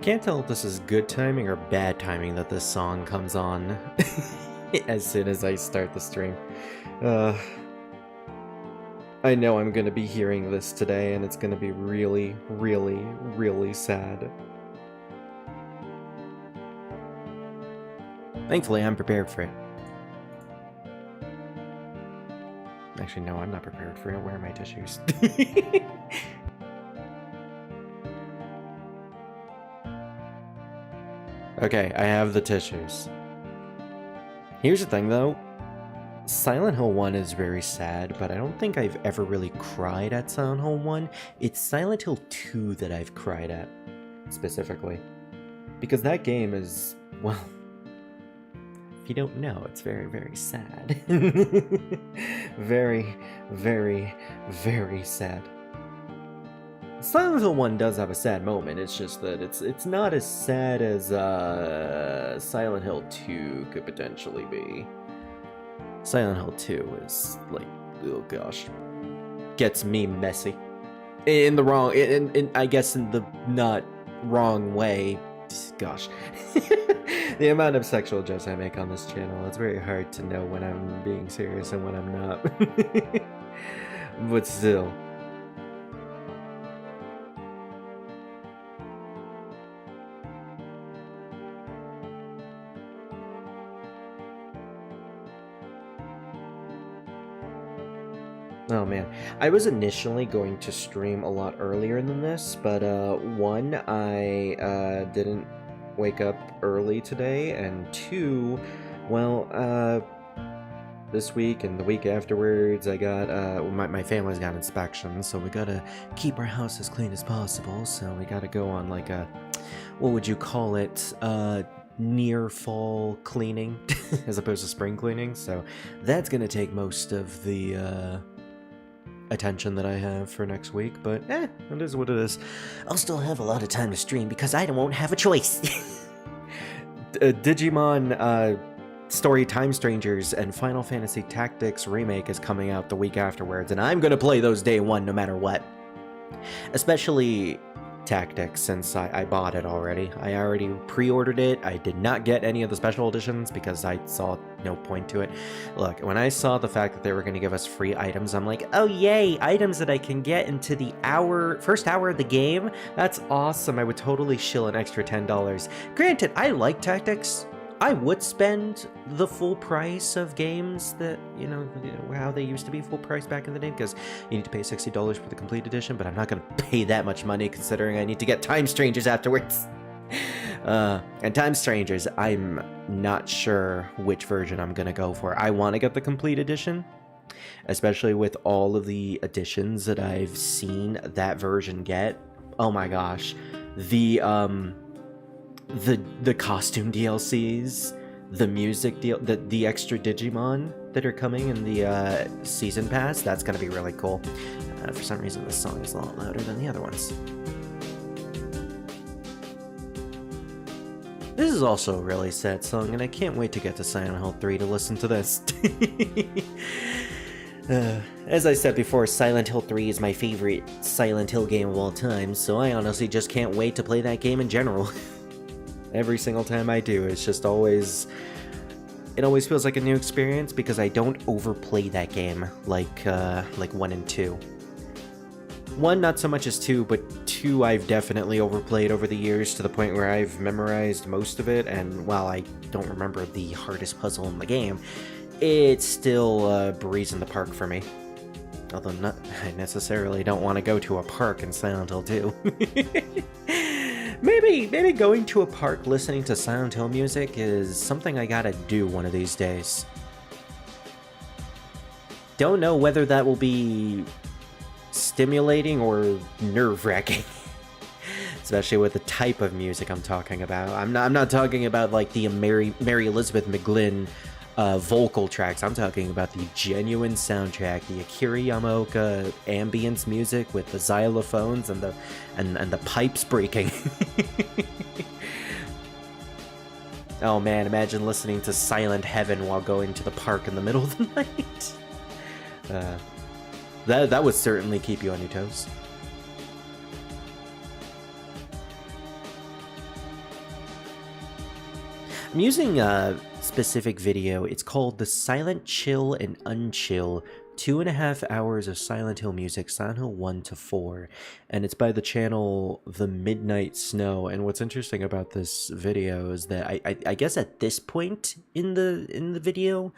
Can't tell if this is good timing or bad timing that this song comes on as soon as I start the stream. I know I'm gonna be hearing this today and it's gonna be really, really, really sad. Thankfully, I'm prepared for it. Actually, no, I'm not prepared for it. Where are my tissues? Okay, I have the tissues. Here's the thing, though. Silent Hill 1 is very sad, but I don't think I've ever really cried at Silent Hill 1. It's Silent Hill 2 that I've cried at, specifically. Because that game is, well, if you don't know, it's very, very sad. Very, very, very sad. Silent Hill 1 does have a sad moment, it's just that it's not as sad as Silent Hill 2 could potentially be. Silent Hill 2 is like, oh gosh, gets me messy. In the wrong, I guess in the not wrong way. Gosh. The amount of sexual jokes I make on this channel, it's very hard to know when I'm being serious and when I'm not. But still. Oh man, I was initially going to stream a lot earlier than this, but one, I didn't wake up early today, and two, well, this week and the week afterwards, I got, my family's got inspections, so we gotta keep our house as clean as possible, so we gotta go on like a, what would you call it, near fall cleaning, as opposed to spring cleaning, so that's gonna take most of the, attention that I have for next week, but it is what it is. I'll still have a lot of time to stream because I won't have a choice. Digimon Story Time Strangers and Final Fantasy Tactics Remake is coming out the week afterwards, and I'm gonna play those day one no matter what. Especially Tactics, since I bought it already. I already pre-ordered it. I did not get any of the special editions because I saw no point to it. Look, when I saw the fact that they were going to give us free items, I'm like, oh yay, items that I can get into the first hour of the game? That's awesome. I would totally shill an extra $10. Granted, I like Tactics. I would spend the full price of games that, you know, how they used to be full price back in the day, because you need to pay $60 for the complete edition, but I'm not going to pay that much money considering I need to get Time Strangers afterwards. And Time Strangers, I'm not sure which version I'm going to go for. I want to get the complete edition, especially with all of the additions that I've seen that version get. Oh my gosh. The costume DLCs, the music the extra Digimon that are coming in the season pass, that's gonna be really cool. For some reason this song is a lot louder than the other ones. This is also a really sad song, and I can't wait to get to Silent Hill 3 to listen to this. As I said before, Silent Hill 3 is my favorite Silent Hill game of all time, so I honestly just can't wait to play that game in general. Every single time I do, it's just always... It always feels like a new experience because I don't overplay that game like 1 and 2. 1, not so much as 2, but 2 I've definitely overplayed over the years to the point where I've memorized most of it, and while I don't remember the hardest puzzle in the game, it's still a breeze in the park for me. Although I necessarily don't want to go to a park in Silent Hill 2. Maybe going to a park listening to Silent Hill music is something I gotta do one of these days. Don't know whether that will be stimulating or nerve-wracking. Especially with the type of music I'm talking about. I'm not talking about like the Mary Elizabeth McGlynn vocal tracks. I'm talking about the genuine soundtrack, the Akira Yamaoka ambience music with the xylophones and the pipes breaking. Oh man, imagine listening to Silent Heaven while going to the park in the middle of the night. That would certainly keep you on your toes. I'm using a specific video. It's called The Silent Chill and Unchill 2.5 hours of Silent Hill music, Silent Hill 1 to 4, and it's by the channel The Midnight Snow. And what's interesting about this video is that I guess at this point in the video,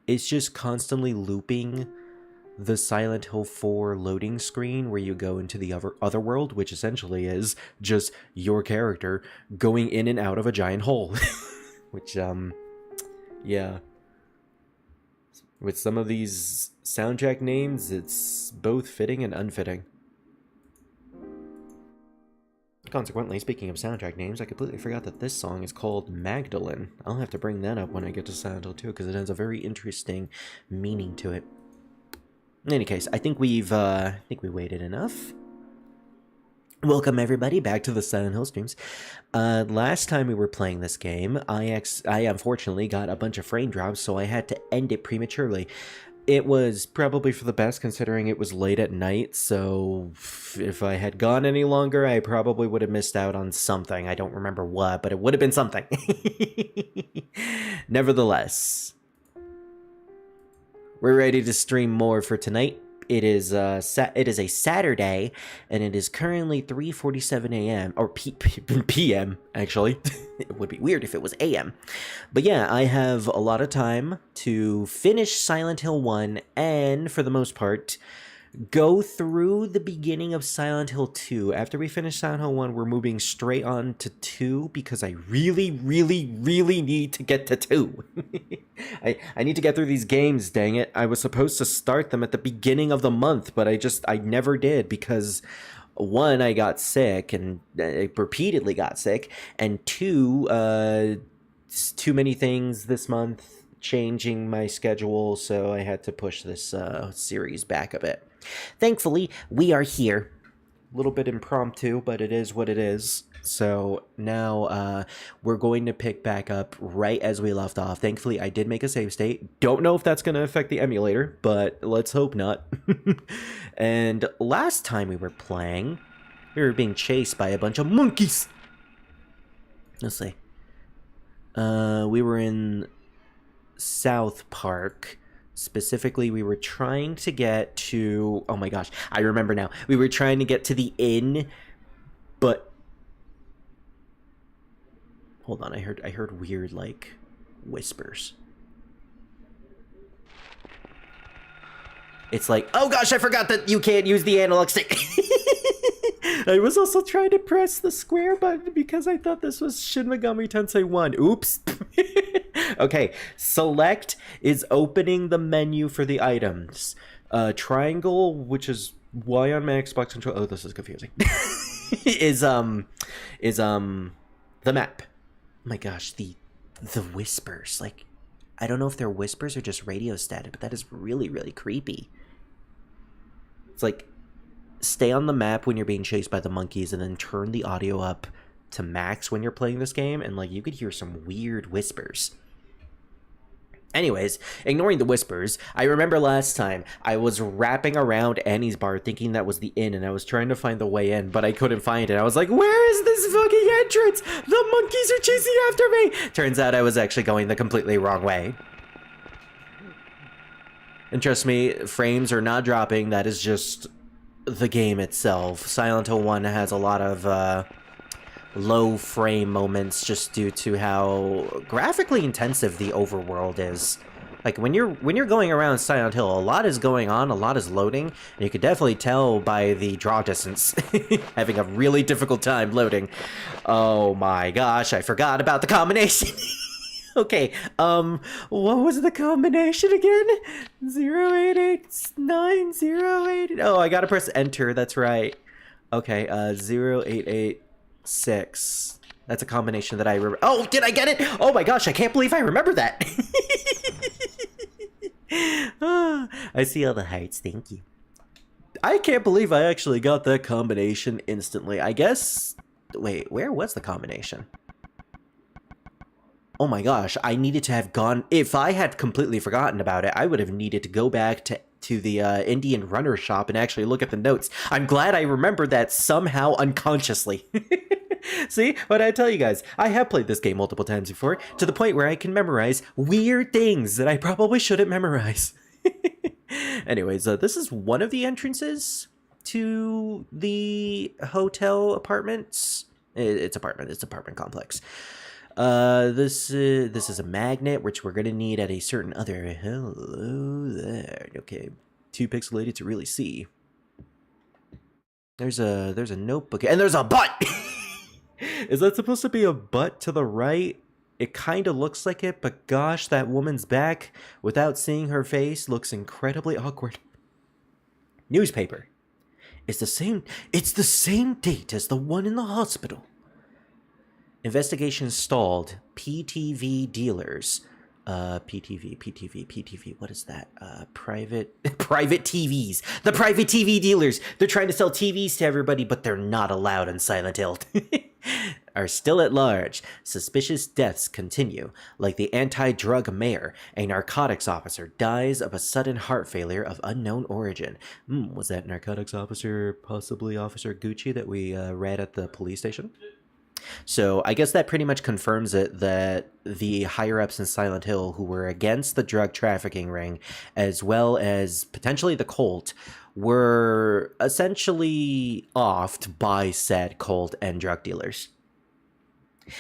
it's just constantly looping the Silent Hill 4 loading screen where you go into the other world, which essentially is just your character going in and out of a giant hole. Which, yeah. With some of these soundtrack names, it's both fitting and unfitting. Consequently, speaking of soundtrack names, I completely forgot that this song is called Magdalene. I'll have to bring that up when I get to Silent Hill 2, because it has a very interesting meaning to it. In any case, I think we waited enough. Welcome everybody back to the Silent Hill streams. Last time we were playing this game, I unfortunately got a bunch of frame drops, so I had to end it prematurely. It was probably for the best considering it was late at night, so if I had gone any longer, I probably would have missed out on something. I don't remember what, but it would have been something. Nevertheless, we're ready to stream more for tonight. It is a Saturday, and it is currently 3:47 a.m. or p.m. actually. It would be weird if it was a.m. But yeah, I have a lot of time to finish Silent Hill 1 and, for the most part, go through the beginning of Silent Hill 2. After we finish Silent Hill 1, we're moving straight on to 2 because I really, really, really need to get to 2. I need to get through these games, dang it. I was supposed to start them at the beginning of the month, but I never did because, one, I got sick and I repeatedly got sick, and two, too many things this month changing my schedule, so I had to push this series back a bit. Thankfully, we are here. A little bit impromptu, but it is what it is. So now we're going to pick back up right as we left off. Thankfully, I did make a save state. Don't know if that's going to affect the emulator, but let's hope not. And last time we were playing, we were being chased by a bunch of monkeys. Let's see. We were in South Park. Specifically, we were trying to get to... Oh my gosh, I remember now. We were trying to get to the inn, but... Hold on, I heard weird, like, whispers. It's like, oh gosh, I forgot that you can't use the analog stick. I was also trying to press the square button because I thought this was Shin Megami Tensei 1. Oops. Okay, select is opening the menu for the items. Triangle, which is Y on my Xbox controller. Oh, this is confusing. is the map. Oh my gosh, the whispers. Like, I don't know if they're whispers or just radio static, but that is really, really creepy. It's like, stay on the map when you're being chased by the monkeys and then turn the audio up to max when you're playing this game, and like you could hear some weird whispers. Anyways, ignoring the whispers, I remember last time I was wrapping around Annie's bar thinking that was the inn, and I was trying to find the way in, but I couldn't find it. I was like, where is this fucking entrance? The monkeys are chasing after me! Turns out I was actually going the completely wrong way. And trust me, frames are not dropping. That is just the game itself. Silent Hill 1 has a lot of low frame moments just due to how graphically intensive the overworld is. Like when you're going around Silent Hill, a lot is going on, a lot is loading, and you could definitely tell by the draw distance having a really difficult time loading. Oh my gosh, I forgot about the combination. Okay, what was the combination again? 088908. Oh, I gotta press enter, that's right. Okay, 0886. That's a combination that I remember. Oh, did I get it? Oh my gosh, I can't believe I remember that. Oh, I see all the hearts, thank you. I can't believe I actually got that combination instantly. I guess... Wait, where was the combination? Oh my gosh, I needed to have gone... If I had completely forgotten about it, I would have needed to go back to the Indian runner shop and actually look at the notes. I'm glad I remembered that somehow unconsciously. See, what I tell you guys, I have played this game multiple times before, to the point where I can memorize weird things that I probably shouldn't memorize. Anyways, this is one of the entrances to the hotel apartments. It's apartment complex. This is a magnet, which we're gonna need at a certain other. Hello there. Okay, too pixelated to really see. There's a notebook, and there's a butt. Is that supposed to be a butt to the right? It kind of looks like it, but gosh, that woman's back without seeing her face looks incredibly awkward. Newspaper. It's the same date as the one in the hospital. Investigation stalled. PTV dealers. PTV, what is that? Private TVs. The private TV dealers. They're trying to sell TVs to everybody, but they're not allowed in Silent Hill. Are still at large. Suspicious deaths continue. Like the anti-drug mayor, a narcotics officer dies of a sudden heart failure of unknown origin. Was that narcotics officer possibly Officer Gucci that we read at the police station? So I guess that pretty much confirms it, that the higher-ups in Silent Hill who were against the drug trafficking ring, as well as potentially the cult, were essentially offed by said cult and drug dealers.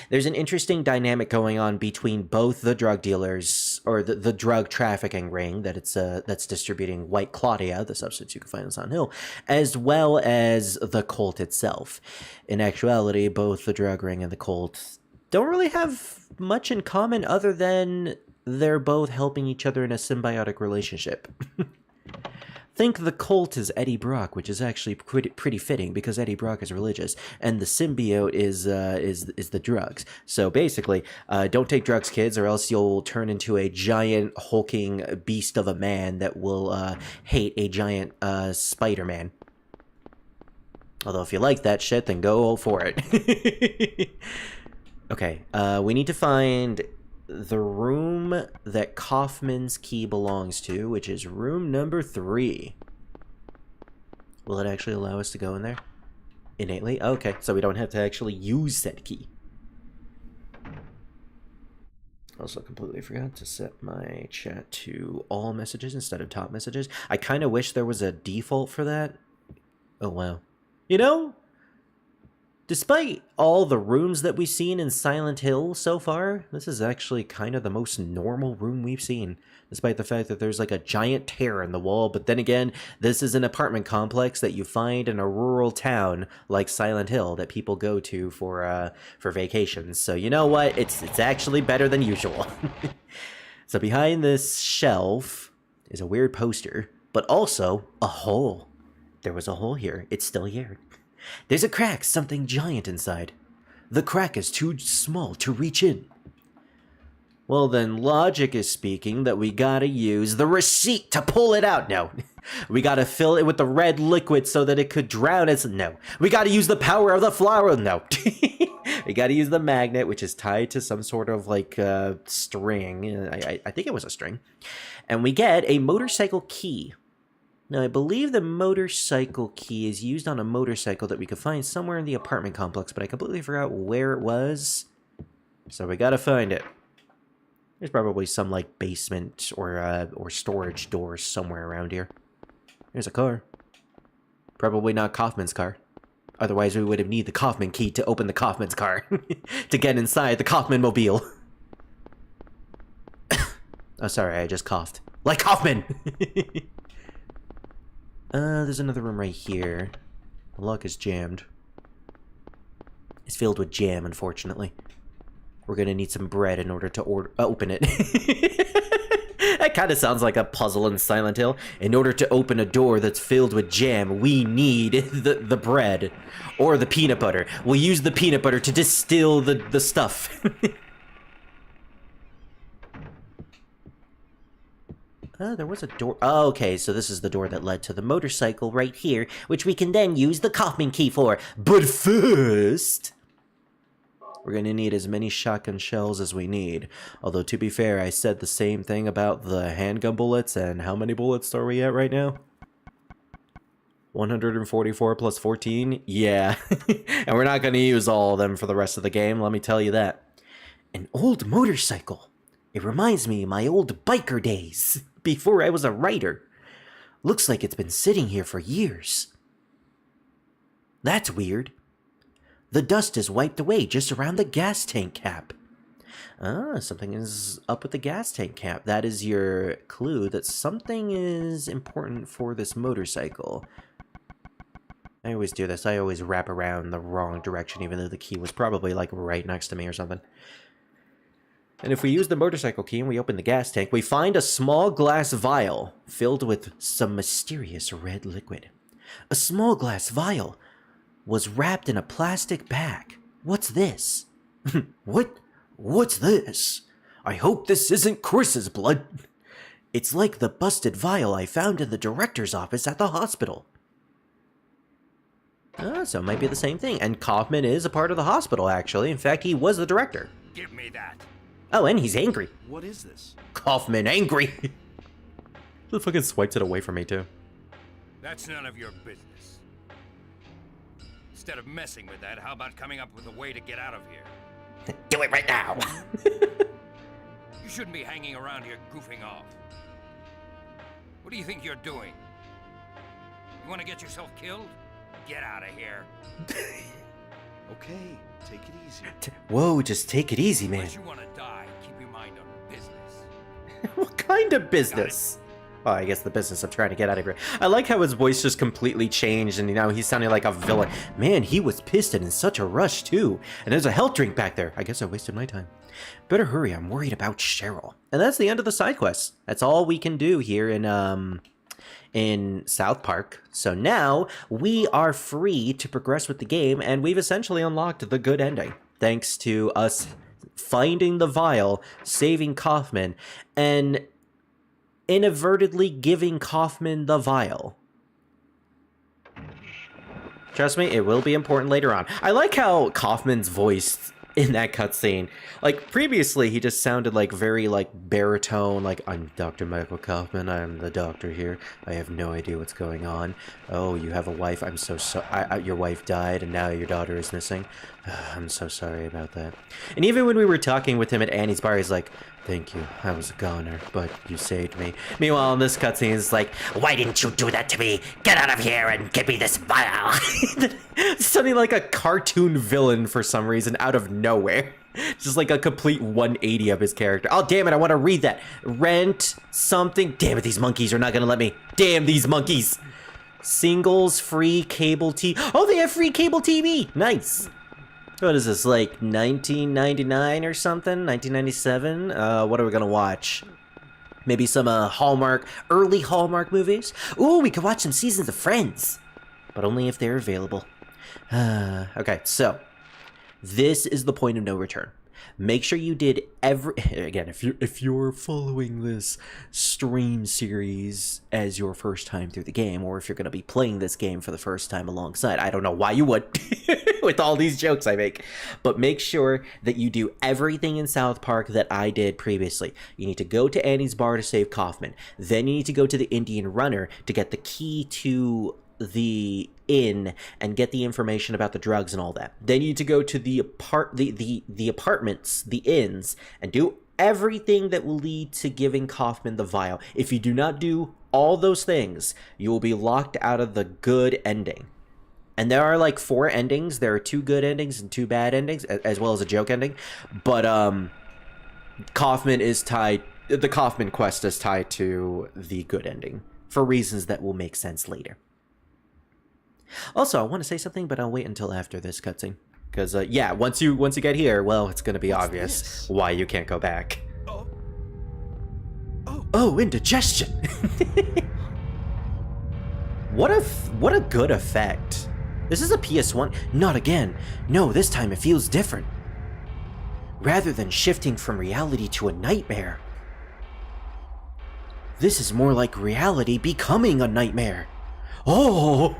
There's an interesting dynamic going on between both the drug dealers, or the drug trafficking ring that's distributing White Claudia, the substance you can find in Silent Hill, as well as the cult itself. In actuality, both the drug ring and the cult don't really have much in common other than they're both helping each other in a symbiotic relationship. Think the cult is Eddie Brock, which is actually pretty fitting because Eddie Brock is religious, and the symbiote is the drugs. So basically, don't take drugs, kids, or else you'll turn into a giant hulking beast of a man that will hate a giant Spider-Man. Although if you like that shit, then go for it. Okay, we need to find the room that Kaufman's key belongs to, which is room number 3. Will it actually allow us to go in there? Innately? Okay, so we don't have to actually use said key. Also completely forgot to set my chat to all messages instead of top messages. I kind of wish there was a default for that. Oh, wow. You know, despite all the rooms that we've seen in Silent Hill so far, this is actually kind of the most normal room we've seen. Despite the fact that there's like a giant tear in the wall, but then again, this is an apartment complex that you find in a rural town like Silent Hill that people go to for vacations. So you know what? It's actually better than usual. So behind this shelf is a weird poster, but also a hole. There was a hole here. It's still here. There's a crack, something giant inside. The crack is too small to reach in. Well, then logic is speaking that we gotta use the receipt to pull it out. No. We gotta fill it with the red liquid so that it could drown us. No. We gotta use the power of the flower. No. We gotta use the magnet, which is tied to some sort of, like, string. I think it was a string. And we get a motorcycle key. Now, I believe the motorcycle key is used on a motorcycle that we could find somewhere in the apartment complex, but I completely forgot where it was. So we gotta find it. There's probably some, like, basement or storage door somewhere around here. There's a car. Probably not Kaufman's car. Otherwise, we would have needed the Kaufman key to open the Kaufman's car. To get inside the Kaufman mobile. Oh, sorry, I just coughed. Like Kaufman! There's another room right here. The lock is jammed. It's filled with jam, unfortunately. We're gonna need some bread in order to open it. That kind of sounds like a puzzle in Silent Hill. In order to open a door that's filled with jam, we need the bread. Or the peanut butter. We'll use the peanut butter to distill the stuff. There was a door. Oh, okay, so this is the door that led to the motorcycle right here, which we can then use the Kaufman key for. But first, we're gonna need as many shotgun shells as we need. Although, to be fair, I said the same thing about the handgun bullets, and how many bullets are we at right now? 144 plus 14? Yeah. And we're not going to use all of them for the rest of the game, let me tell you that. An old motorcycle. It reminds me of my old biker days, before I was a writer. Looks like it's been sitting here for years. That's weird. The dust is wiped away just around the gas tank cap. Ah, something is up with the gas tank cap. That is your clue that something is important for this motorcycle. I always do this. I always wrap around the wrong direction, even though the key was probably, like, right next to me or something. And if we use the motorcycle key and we open the gas tank, we find a small glass vial filled with some mysterious red liquid. A small glass vial was wrapped in a plastic bag. What's this? What's this? I hope this isn't Chris's blood. It's like the busted vial I found in the director's office at the hospital. So it might be the same thing. And Kaufman is a part of the hospital, actually. In fact, he was the director. Give me that. Oh, and he's angry. What is this? Kaufman angry. He fucking swipes it away from me, too. That's none of your business. Instead of messing with that, how about coming up with a way to get out of here? Do it right now. You shouldn't be hanging around here goofing off. What do you think you're doing? You want to get yourself killed? Get out of here. Okay, take it easy. Whoa, just take it easy, man. Unless you want to die, keep your mind on business. What kind of business? Oh, I guess the business of trying to get out of here. I like how his voice just completely changed and now he's sounding like a villain. Man, he was pissed and in such a rush too. And there's a health drink back there. I guess I wasted my time. Better hurry, I'm worried about Cheryl. And that's the end of the side quest. That's all we can do here in South Park. So now we are free to progress with the game and we've essentially unlocked the good ending. Thanks to us finding the vial, saving Kaufman, and inadvertently giving Kaufman the vial. Trust me, it will be important later on. I like how Kaufman's voice in that cutscene, like previously he just sounded like very like baritone, like, I'm Dr. Michael Kaufman, I'm the doctor here, I have no idea what's going on. Oh, you have a wife, I'm so sorry, your wife died and now your daughter is missing. I'm so sorry about that. And even when we were talking with him at Annie's bar, he's like, thank you, I was a goner, but you saved me. Meanwhile, in this cutscene, it's like, why didn't you do that to me? Get out of here and give me this vial. Something like a cartoon villain for some reason out of nowhere. Just like a complete 180 of his character. Oh, damn it, I want to read that. Rent something. Damn it, these monkeys are not going to let me. Damn these monkeys. Singles, free cable TV. Oh, they have free cable TV. Nice. What is this, like 1999 or something? 1997? What are we gonna watch? Maybe some Hallmark, early Hallmark movies? Ooh, we could watch some seasons of Friends. But only if they're available. Okay, so this is the point of no return. Make sure you did again, if you're following this stream series as your first time through the game, or if you're going to be playing this game for the first time alongside, I don't know why you would with all these jokes I make, but make sure that you do everything in South Park that I did previously. You need to go to Annie's bar to save Kaufman. Then you need to go to the Indian Runner to get the key to the inn and get the information about the drugs and all that. Then you need to go to the apartments, the inns, and do everything that will lead to giving Kaufman the vial. If you do not do all those things, you will be locked out of the good ending. And there are like 4 endings. There are 2 good endings and 2 bad endings, as well as a joke ending. But Kaufman is tied. The Kaufman quest is tied to the good ending for reasons that will make sense later. Also, I want to say something, but I'll wait until after this cutscene. Because, yeah, once you get here, well, it's going to be obvious why you can't go back. Oh, indigestion! What a good effect. This is a PS1. Not again. No, this time it feels different. Rather than shifting from reality to a nightmare, this is more like reality becoming a nightmare. Oh!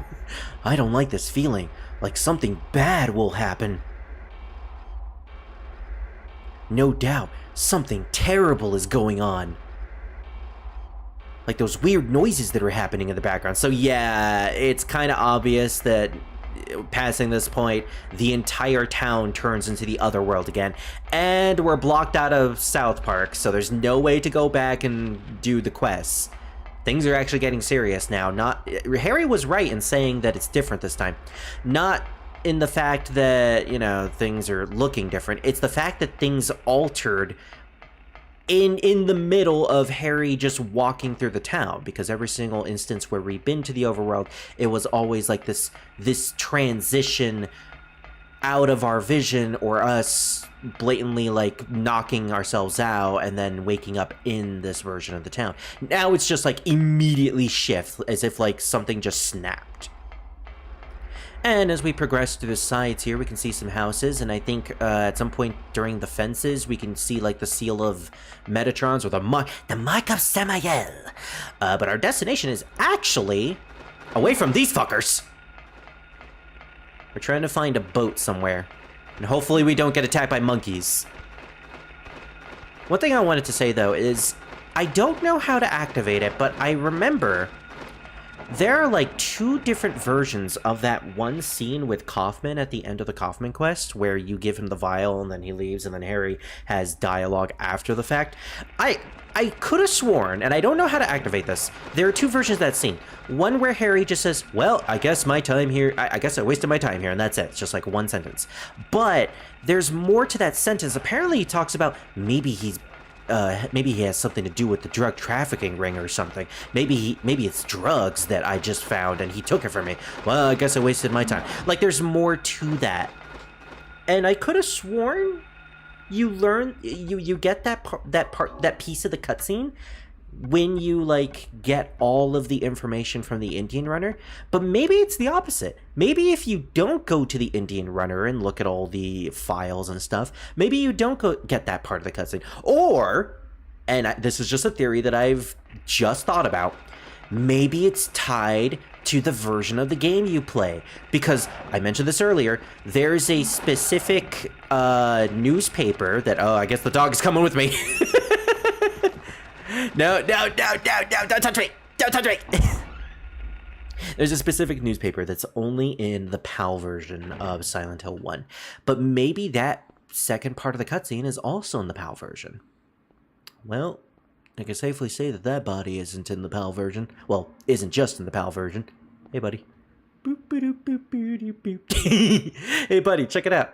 I don't like this feeling, like something bad will happen. No doubt, something terrible is going on. like those weird noises that are happening in the background. So yeah, it's kind of obvious that passing this point, the entire town turns into the other world again, and we're blocked out of South Park, so there's no way to go back and do the quests. Things are actually getting serious now. Harry was right in saying that it's different this time. Not in the fact that, you know, things are looking different. It's the fact that things altered in the middle of Harry just walking through the town, because every single instance where we've been to the overworld, it was always like this transition out of our vision, or us blatantly like knocking ourselves out and then waking up in this version of the town. Now it's just like immediately shift, as if like something just snapped. And as we progress through the sides here, we can see some houses, and I think at some point during the fences, we can see like the seal of Metatrons, or the mark of Samael. But our destination is actually away from these fuckers. We're trying to find a boat somewhere, and hopefully we don't get attacked by monkeys. One thing I wanted to say though is, I don't know how to activate it, but I remember there are like 2 different versions of that one scene with Kaufman at the end of the Kaufman quest, where you give him the vial and then he leaves, and then Harry has dialogue after the fact. I could have sworn, and I don't know how to activate this, there are 2 versions of that scene. One where Harry just says, well, I guess my time here, I guess I wasted my time here, and that's it. It's just like one sentence. But there's more to that sentence. Apparently he talks about maybe he has something to do with the drug trafficking ring or something. Maybe it's drugs that I just found and he took it from me. Well, I guess I wasted my time. Like, there's more to that. And I could have sworn you get that piece of the cutscene when you like get all of the information from the Indian runner, but maybe it's the opposite. Maybe if you don't go to the Indian runner and look at all the files and stuff, maybe you don't get that part of the cutscene. Or, and this is just a theory that I've just thought about, maybe it's tied to the version of the game you play, because I mentioned this earlier, there's a specific newspaper that, oh, I guess the dog is coming with me. No, don't touch me! Don't touch me! There's a specific newspaper that's only in the PAL version of Silent Hill 1. But maybe that second part of the cutscene is also in the PAL version. Well, I can safely say that that body isn't in the PAL version. Well, isn't just in the PAL version. Hey, buddy. Boop, boop, boop, boop, boop, boop. Hey, buddy, check it out.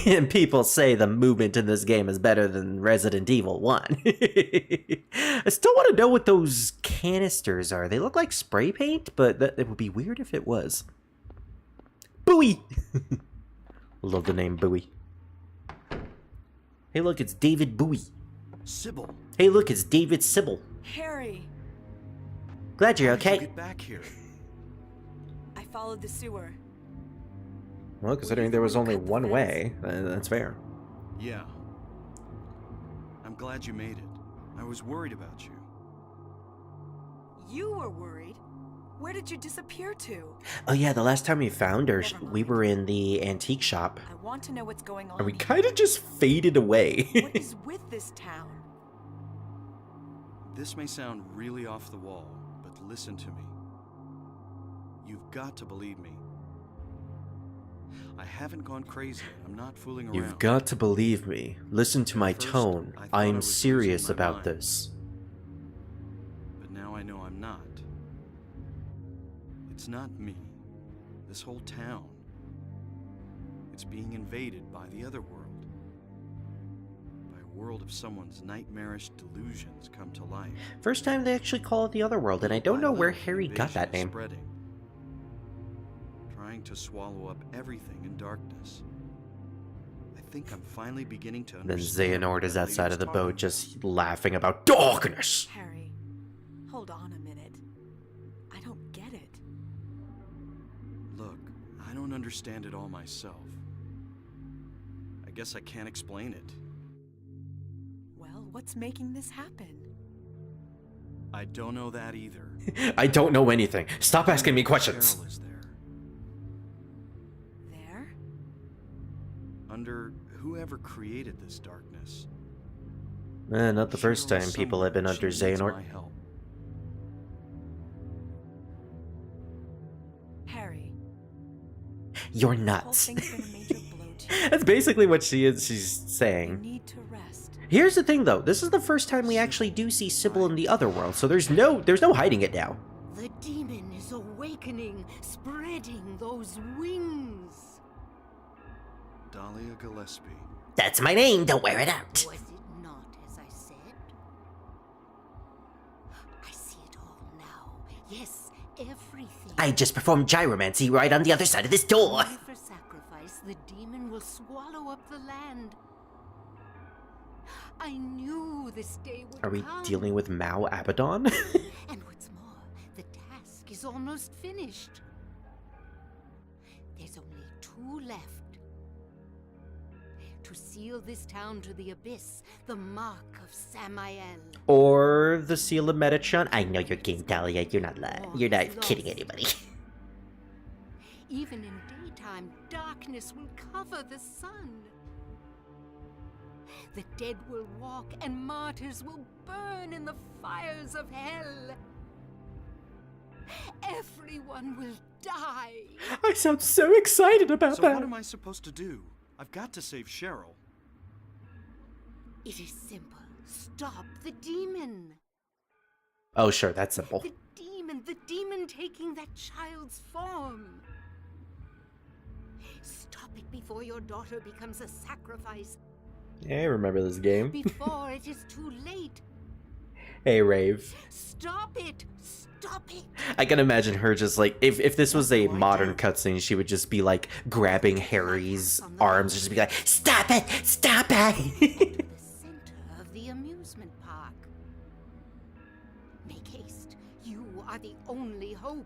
And people say the movement in this game is better than Resident Evil 1. I still want to know what those canisters are. They look like spray paint, but it would be weird if it was. Bowie! Love the name Bowie. Hey, look, it's David Bowie. Sybil. Hey, look, it's David Sybil. Harry, Glad you're How did you okay. get back here? I followed the sewer. Well, considering there was only one way, that's fair. Yeah. I'm glad you made it. I was worried about you. You were worried? Where did you disappear to? Oh yeah, the last time we found her, we were in the antique shop. I want to know what's going on. And we here. kind of just faded away. What is with this town? This may sound really off the wall, but listen to me. You've got to believe me. I haven't gone crazy. I'm not fooling around. You've got to believe me. Listen to my At first, tone. I thought I I'm was serious losing my about mind. this. But now I know I'm not. It's not me. This whole town. It's being invaded by the other world. By a world of someone's nightmarish delusions come to life. First time they actually call it the other world, and I don't know where Harry got that name. Spreading, trying to swallow up everything in darkness. I think I'm finally beginning to Then understand. Xehanort what is that outside lady's of the talking boat about. just laughing about darkness. Harry, hold on a minute. I don't get it. Look, I don't understand it all myself. I guess I can't explain it. Well, what's making this happen? I don't know that either. I don't know anything. Stop asking me questions. Cheryl is there. There? Under whoever created this darkness. Not the first Shiro time people have been somewhere, under she needs Xehanort. my help. Harry, You're this whole nuts. thing's been a major blow to you. That's basically what she's You saying. need to rest. Here's the thing, though. This is the first time we actually do see Sybil in the other world, so there's no hiding it now. The demon is awakening, spreading those wings. Dahlia Gillespie. That's my name. Don't wear it out. Was it not as I said? I see it all now. Yes, everything. I just performed gyromancy right on the other side of this door. Only for sacrifice, the demon will swallow up the land. I knew this day would Are we come. dealing with Mao Abaddon? And what's more, the task is almost finished. There's only 2 left. To seal this town to the abyss, the mark of Samael. Or the Seal of Metatron? I know your game, Dahlia. You're not lying. You're not kidding anybody. Even in daytime, darkness will cover the sun. The dead will walk and martyrs will burn in the fires of hell. Everyone will die. I sound so excited about So what am I supposed to do? I've got to save Cheryl. It is simple. Stop the demon. Oh, sure, that's simple. The demon taking that child's form. Stop it before your daughter becomes a sacrifice. Yeah, I remember this game. Before it is too late. Hey, Rave. Stop it! Stop it! I can imagine her just like, if this was a modern cutscene, she would just be like grabbing Harry's arms and just be like, stop it! Stop it! The center of the amusement park. Make haste. You are the only hope.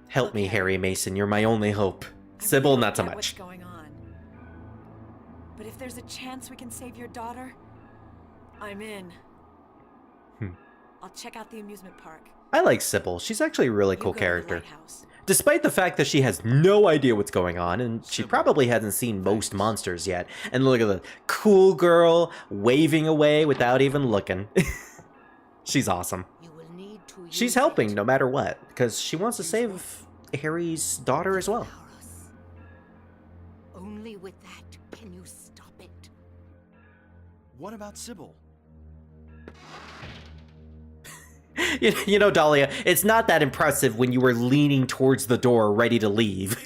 Help me, Okay. Harry Mason. You're my only hope. I Sybil, really not so don't get what's much. going on. But if there's a chance we can save your daughter, I'm in. I'll check out the amusement park. I like Sybil. She's actually a really You cool go to the character. lighthouse. Despite the fact that she has no idea what's going on, and she probably hasn't seen most monsters yet. And look at the cool girl waving away without even looking. She's awesome. You will need to use She's helping it. no matter what, because she wants to save Harry's daughter as well. Laurus. Only with that can you stop it. What about Sybil? You know, Dahlia, it's not that impressive when you were leaning towards the door ready to leave.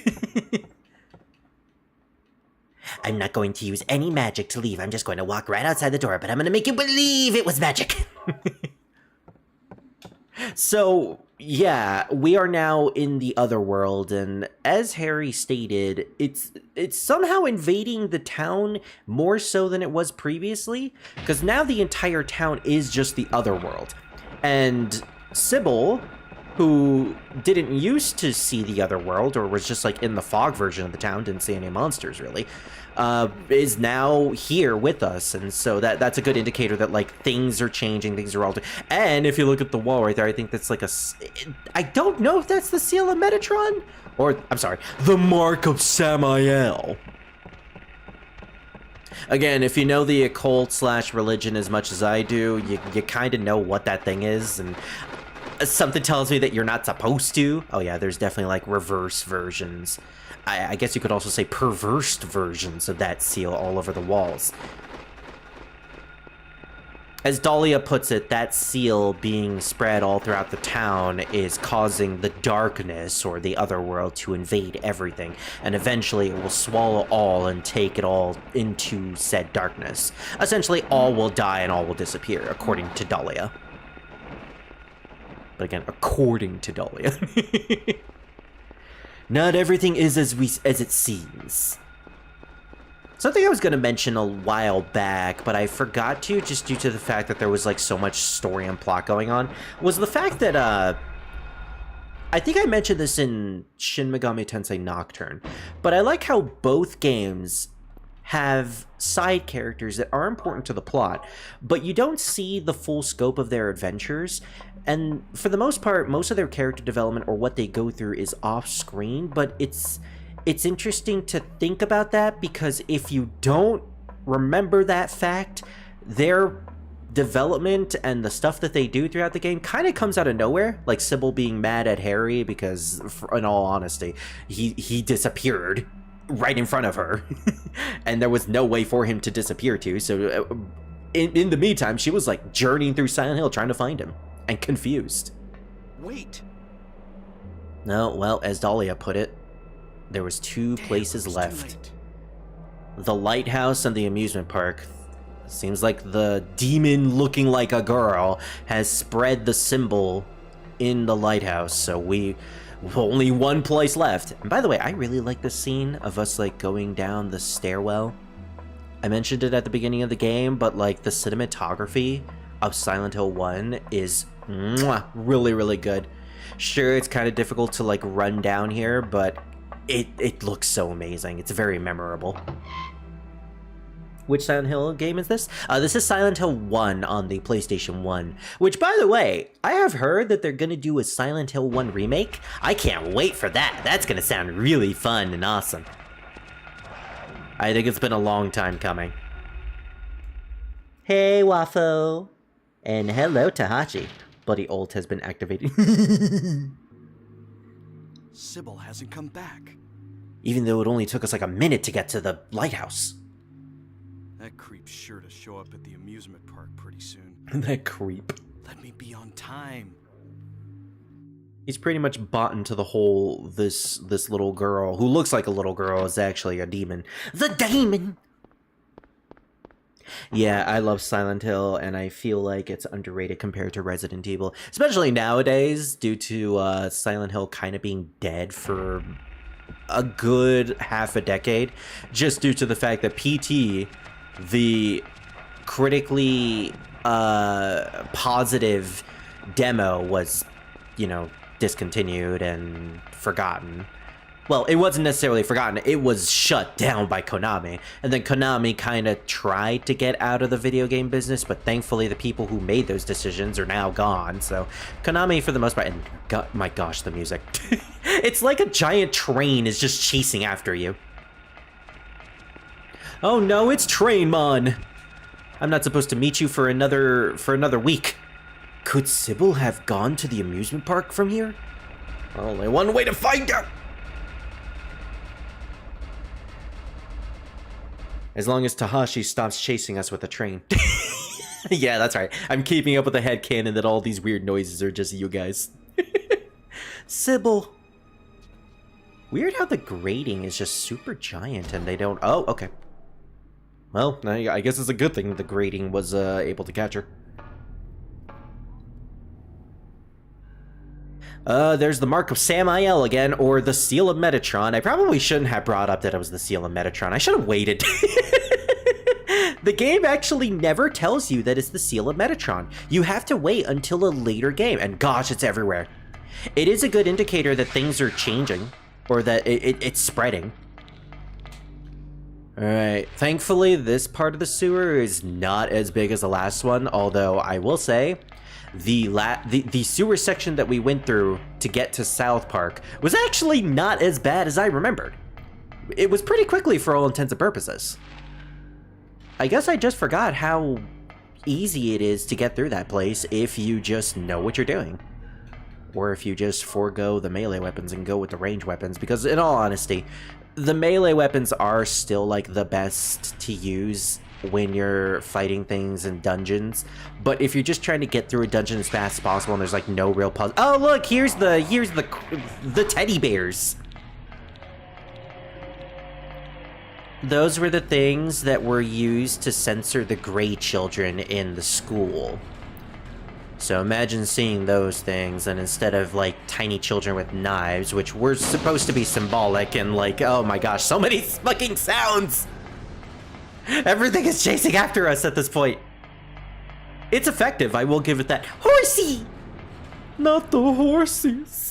I'm not going to use any magic to leave. I'm just going to walk right outside the door, but I'm going to make you believe it was magic. So, yeah, we are now in the other world, and as Harry stated, it's somehow invading the town more so than it was previously, because now the entire town is just the other world. And Sybil, who didn't used to see the other world, or was just like in the fog version of the town, didn't see any monsters really, is now here with us. And so that's a good indicator that like things are changing, things are altering. And if you look at the wall right there, I think that's like I don't know if that's the Seal of Metatron, or I'm sorry, the Mark of Samael. Again, if you know the occult / religion as much as I do, you kind of know what that thing is, and something tells me that you're not supposed to. Oh yeah, there's definitely like reverse versions. I guess you could also say perverse versions of that seal all over the walls. As Dahlia puts it, that seal being spread all throughout the town is causing the darkness, or the other world, to invade everything, and eventually it will swallow all and take it all into said darkness. Essentially, all will die and all will disappear, according to Dahlia. But again, according to Dahlia. Not everything is as it seems. Something I was going to mention a while back, but I forgot to, just due to the fact that there was like so much story and plot going on, was the fact that I think I mentioned this in Shin Megami Tensei Nocturne, but I like how both games have side characters that are important to the plot, but you don't see the full scope of their adventures. And for the most part, most of their character development or what they go through is off screen, but it's interesting to think about that, because if you don't remember that fact, their development and the stuff that they do throughout the game kind of comes out of nowhere. Like Sybil being mad at Harry because, in all honesty, he disappeared right in front of her. And there was no way for him to disappear to. So in the meantime, she was like journeying through Silent Hill trying to find him and confused. Wait. No, well, as Dahlia put it, there was two places left. The lighthouse and the amusement park. Seems like the demon looking like a girl has spread the symbol in the lighthouse, so we only one place left. And by the way, I really like this scene of us like going down the stairwell. I mentioned it at the beginning of the game, but like the cinematography of Silent Hill 1 is really, really good. Sure, it's kind of difficult to like run down here, but it looks so amazing. It's very memorable. Which Silent Hill game is this? This is Silent Hill 1 on the PlayStation 1. Which, by the way, I have heard that they're going to do a Silent Hill 1 remake. I can't wait for that. That's going to sound really fun and awesome. I think it's been a long time coming. Hey, Wafo. And hello, Tahachi. Bloody ult has been activated. Sybil hasn't come back. Even though it only took us like a minute to get to the lighthouse. That creep's sure to show up at the amusement park pretty soon. That creep. Let me be on time. He's pretty much bought into the whole, this little girl, who looks like a little girl, is actually a demon. The demon! Yeah, I love Silent Hill, and I feel like it's underrated compared to Resident Evil. Especially nowadays, due to Silent Hill kind of being dead for a good half a decade. Just due to the fact that PT, the critically positive demo, was, you know, discontinued and forgotten. Well, it wasn't necessarily forgotten, it was shut down by Konami. And then Konami kind of tried to get out of the video game business, but thankfully the people who made those decisions are now gone. So Konami, for the most part, and my gosh, the music. It's like a giant train is just chasing after you. Oh no, it's Trainmon! I'm not supposed to meet you for another week. Could Sybil have gone to the amusement park from here? Only one way to find her! As long as Tahashi stops chasing us with a train. Yeah, that's right. I'm keeping up with the headcanon that all these weird noises are just you guys. Sybil. Weird how the grating is just super giant and they don't... Oh, okay. Well, I guess it's a good thing the grating was able to catch her. There's the Mark of Samael again, or the Seal of Metatron. I probably shouldn't have brought up that it was the Seal of Metatron. I should have waited. The game actually never tells you that it's the Seal of Metatron. You have to wait until a later game, and gosh, it's everywhere. It is a good indicator that things are changing, or that it's spreading. Alright, thankfully this part of the sewer is not as big as the last one, although I will say, the sewer section that we went through to get to South Park was actually not as bad as I remembered. It was pretty quickly for all intents and purposes. I guess I just forgot how easy it is to get through that place if you just know what you're doing. Or if you just forego the melee weapons and go with the range weapons, because in all honesty, the melee weapons are still like the best to use when you're fighting things in dungeons. But if you're just trying to get through a dungeon as fast as possible and there's like no real puzzle. Oh look, here's the teddy bears. Those were the things that were used to censor the gray children in the school. So imagine seeing those things, and instead of like tiny children with knives, which were supposed to be symbolic, and like, oh my gosh, so many fucking sounds! Everything is chasing after us at this point. It's effective, I will give it that. Horsey! Not the horses.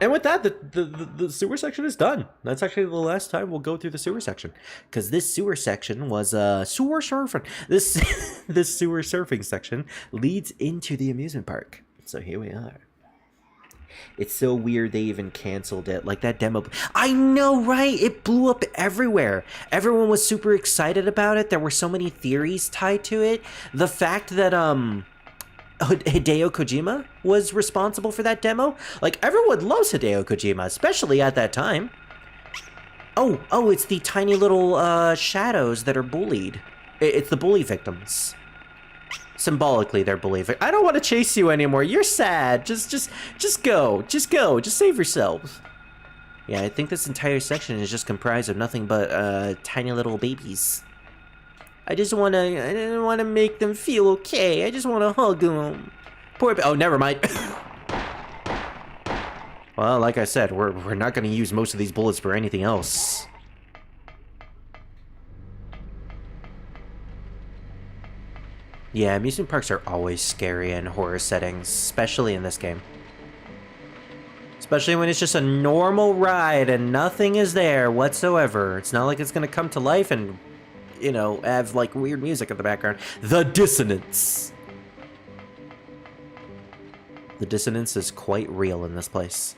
And with that, the sewer section is done. That's actually the last time we'll go through the sewer section. Because this sewer section was sewer surfing. This sewer surfing section leads into the amusement park. So here we are. It's so weird they even canceled it. Like, that demo... I know, right? It blew up everywhere. Everyone was super excited about it. There were so many theories tied to it. The fact that, Hideo Kojima was responsible for that demo. Like, everyone loves Hideo Kojima, especially at that time. Oh, it's the tiny little, shadows that are bullied. It's the bully victims. Symbolically, they're bully victims. I don't want to chase you anymore. You're sad. Just go. Just go. Just save yourself. Yeah, I think this entire section is just comprised of nothing but, tiny little babies. I didn't want to make them feel okay. I just want to hug them. Poor oh, never mind. Well, like I said, we're not going to use most of these bullets for anything else. Yeah, amusement parks are always scary in horror settings, especially in this game. Especially when it's just a normal ride and nothing is there whatsoever. It's not like it's going to come to life and, you know, have, like, weird music in the background. The dissonance! The dissonance is quite real in this place.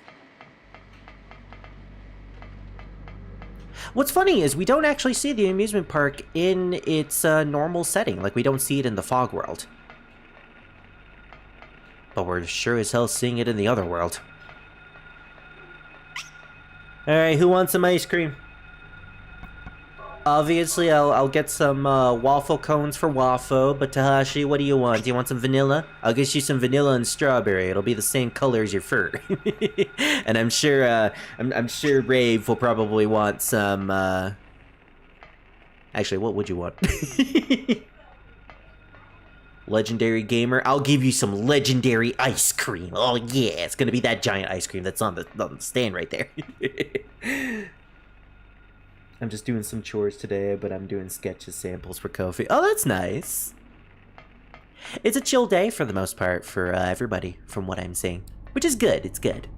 What's funny is we don't actually see the amusement park in its normal setting. Like, we don't see it in the fog world. But we're sure as hell seeing it in the other world. Alright, who wants some ice cream? Obviously, I'll get some waffle cones for Waffle, but Tahashi, what do you want? Do you want some vanilla? I'll get you some vanilla and strawberry. It'll be the same color as your fur. And I'm sure Rave will probably want some, Actually, what would you want? Legendary Gamer, I'll give you some legendary ice cream. Oh yeah, it's gonna be that giant ice cream that's on the stand right there. I'm just doing some chores today, but I'm doing sketches samples for Kofi. Oh, that's nice. It's a chill day for the most part for everybody, from what I'm seeing. Which is good, it's good.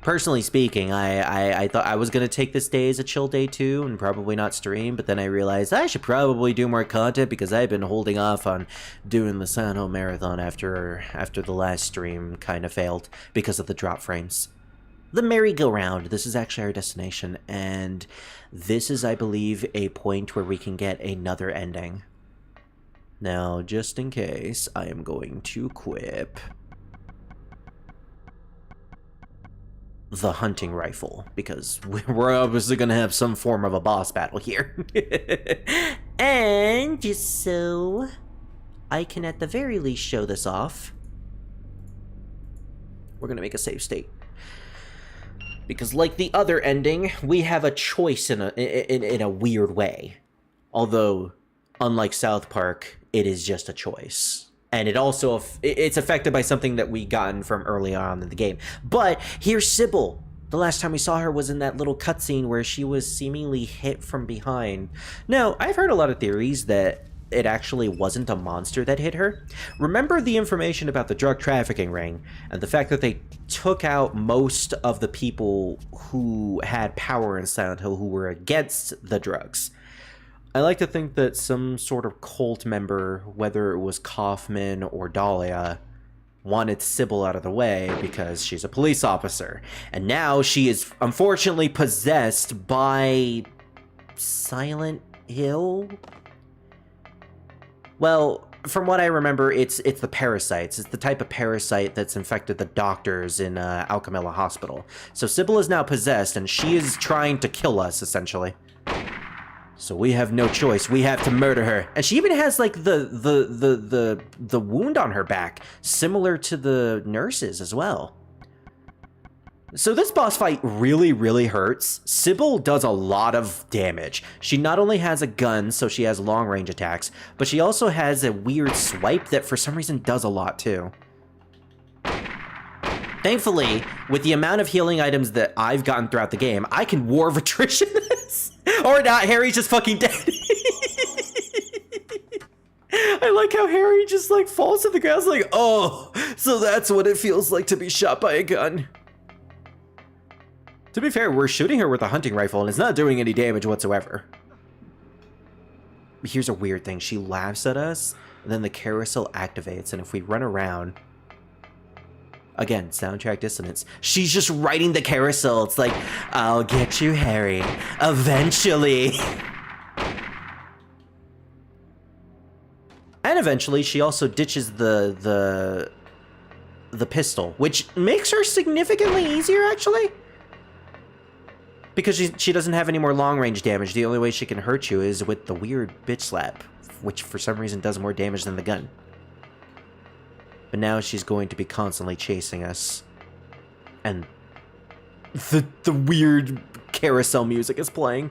Personally speaking, I thought I was going to take this day as a chill day too, and probably not stream, but then I realized I should probably do more content because I've been holding off on doing the Silent Hill Marathon after the last stream kind of failed because of the drop frames. The merry-go-round, this is actually our destination, and this is, I believe, a point where we can get another ending. Now, just in case, I am going to equip the hunting rifle, because we're obviously going to have some form of a boss battle here. And just so I can at the very least show this off, we're going to make a save state. Because like the other ending, we have a choice in a weird way. Although, unlike South Park, it is just a choice. And it also, it's affected by something that we gotten from early on in the game. But here's Sybil. The last time we saw her was in that little cutscene where she was seemingly hit from behind. Now, I've heard a lot of theories that it actually wasn't a monster that hit her. Remember the information about the drug trafficking ring and the fact that they took out most of the people who had power in Silent Hill who were against the drugs. I like to think that some sort of cult member, whether it was Kaufman or Dahlia, wanted Sybil out of the way because she's a police officer. And now she is unfortunately possessed by Silent Hill? Well, from what I remember, it's the parasites. It's the type of parasite that's infected the doctors in Alchemilla Hospital. So Sybil is now possessed, and she is trying to kill us, essentially. So we have no choice. We have to murder her. And she even has, like, the wound on her back, similar to the nurses as well. So this boss fight really, really hurts. Sybil does a lot of damage. She not only has a gun, so she has long-range attacks, but she also has a weird swipe that for some reason does a lot too. Thankfully, with the amount of healing items that I've gotten throughout the game, I can War of Attrition this. Or not, Harry's just fucking dead. I like how Harry just like falls to the ground like, oh, so that's what it feels like to be shot by a gun. To be fair, we're shooting her with a hunting rifle and it's not doing any damage whatsoever. Here's a weird thing. She laughs at us, and then the carousel activates, and if we run around, Again, soundtrack dissonance. She's just riding the carousel. It's like, I'll get you, Harry. Eventually. And eventually, she also ditches the pistol, which makes her significantly easier, actually. Because she doesn't have any more long-range damage. The only way she can hurt you is with the weird bitch slap, which for some reason does more damage than the gun. But now she's going to be constantly chasing us. And the weird carousel music is playing.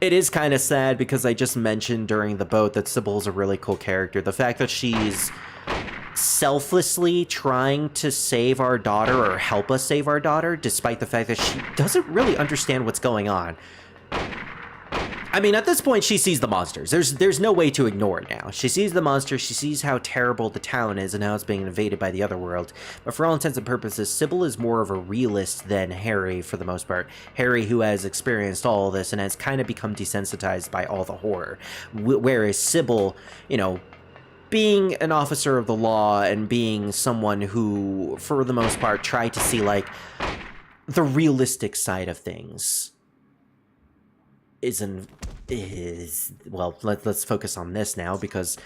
It is kind of sad because I just mentioned during the boat that Sybil's a really cool character. The fact that she's selflessly trying to save our daughter or help us save our daughter, despite the fact that she doesn't really understand what's going on. I mean, at this point, she sees the monsters. There's no way to ignore it now. She sees the monsters, she sees how terrible the town is and how it's being invaded by the other world. But for all intents and purposes, Sybil is more of a realist than Harry for the most part. Harry, who has experienced all this and has kind of become desensitized by all the horror. Whereas Sybil, you know, being an officer of the law and being someone who, for the most part, tried to see, like, the realistic side of things. Well, let's focus on this now, because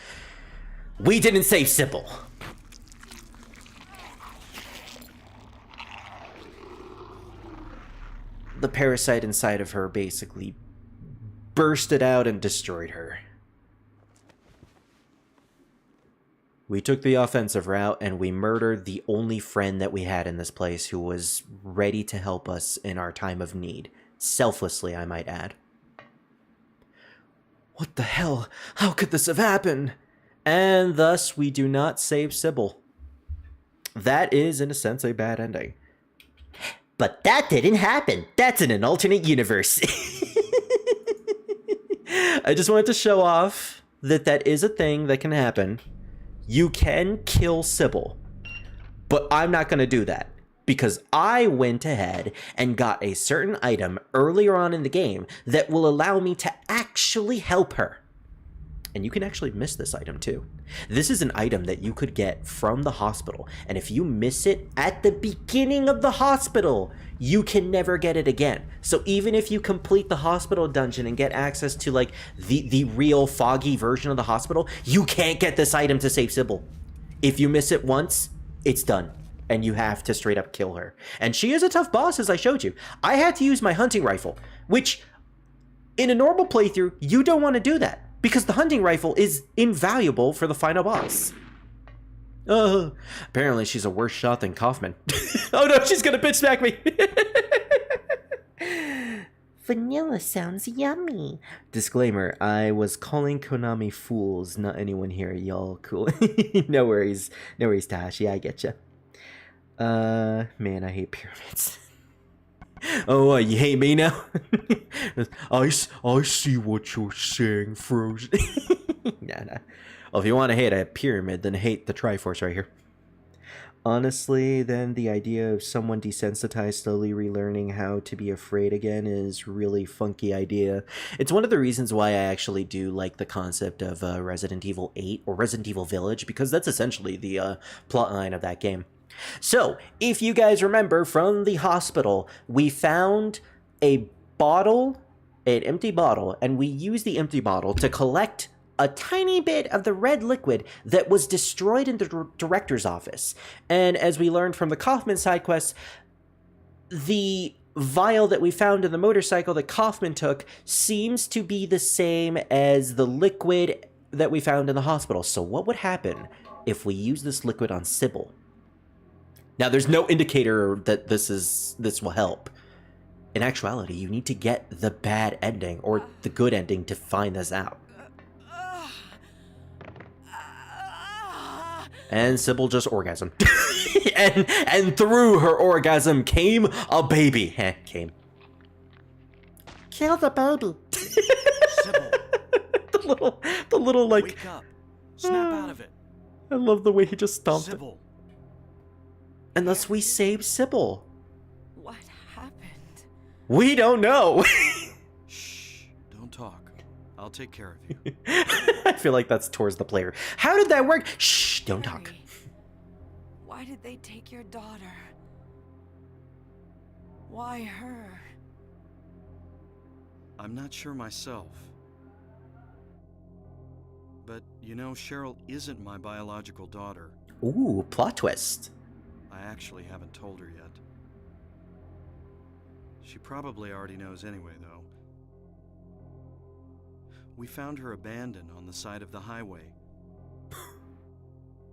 we didn't save Sybil. The parasite inside of her basically bursted out and destroyed her. We took the offensive route, and we murdered the only friend that we had in this place who was ready to help us in our time of need. Selflessly, I might add. What the hell? How could this have happened? And thus, we do not save Sybil. That is, in a sense, a bad ending. But that didn't happen. That's in an alternate universe. I just wanted to show off that that is a thing that can happen. You can kill Sybil, but I'm not going to do that because I went ahead and got a certain item earlier on in the game that will allow me to actually help her. And you can actually miss this item too. This is an item that you could get from the hospital, and if you miss it at the beginning of the hospital, you can never get it again. So even if you complete the hospital dungeon and get access to like the real foggy version of the hospital, you can't get this item to save Sybil. If you miss it once, it's done, and you have to straight up kill her. And she is a tough boss, as I showed you. I had to use my hunting rifle, which in a normal playthrough, you don't want to do that, because the hunting rifle is invaluable for the final boss. Apparently she's a worse shot than Kaufman. Oh no, she's gonna bitch smack me! Vanilla sounds yummy. Disclaimer, I was calling Konami fools, not anyone here. Y'all cool. No worries, Tashi, I getcha. Man, I hate pyramids. Oh, you hate me now? I see what you're saying, Frozen. Nah. Well, if you want to hate a pyramid, then hate the Triforce right here. Honestly, then the idea of someone desensitized slowly relearning how to be afraid again is really funky idea. It's one of the reasons why I actually do like the concept of Resident Evil 8 or Resident Evil Village, because that's essentially the plotline of that game. So, if you guys remember from the hospital, we found a bottle, an empty bottle, and we used the empty bottle to collect a tiny bit of the red liquid that was destroyed in the director's office. And as we learned from the Kaufman side quest, the vial that we found in the motorcycle that Kaufman took seems to be the same as the liquid that we found in the hospital. So what would happen if we use this liquid on Sybil? Now, there's no indicator that this will help. In actuality, you need to get the bad ending or the good ending to find this out. And Sybil just orgasmed. and through her orgasm came a baby. Came. Kill the baby. Sybil, the little like. wake up. Snap out of it. I love the way he just stomped it. Sybil. Unless we save Sybil. What happened? We don't know. Shh, don't talk. I'll take care of you. I feel like that's towards the player. How did that work? Shh, don't talk. Why did they take your daughter? Why her? I'm not sure myself. But, you know, Cheryl isn't my biological daughter. Ooh, plot twist. I actually haven't told her yet. She probably already knows anyway, though. We found her abandoned on the side of the highway.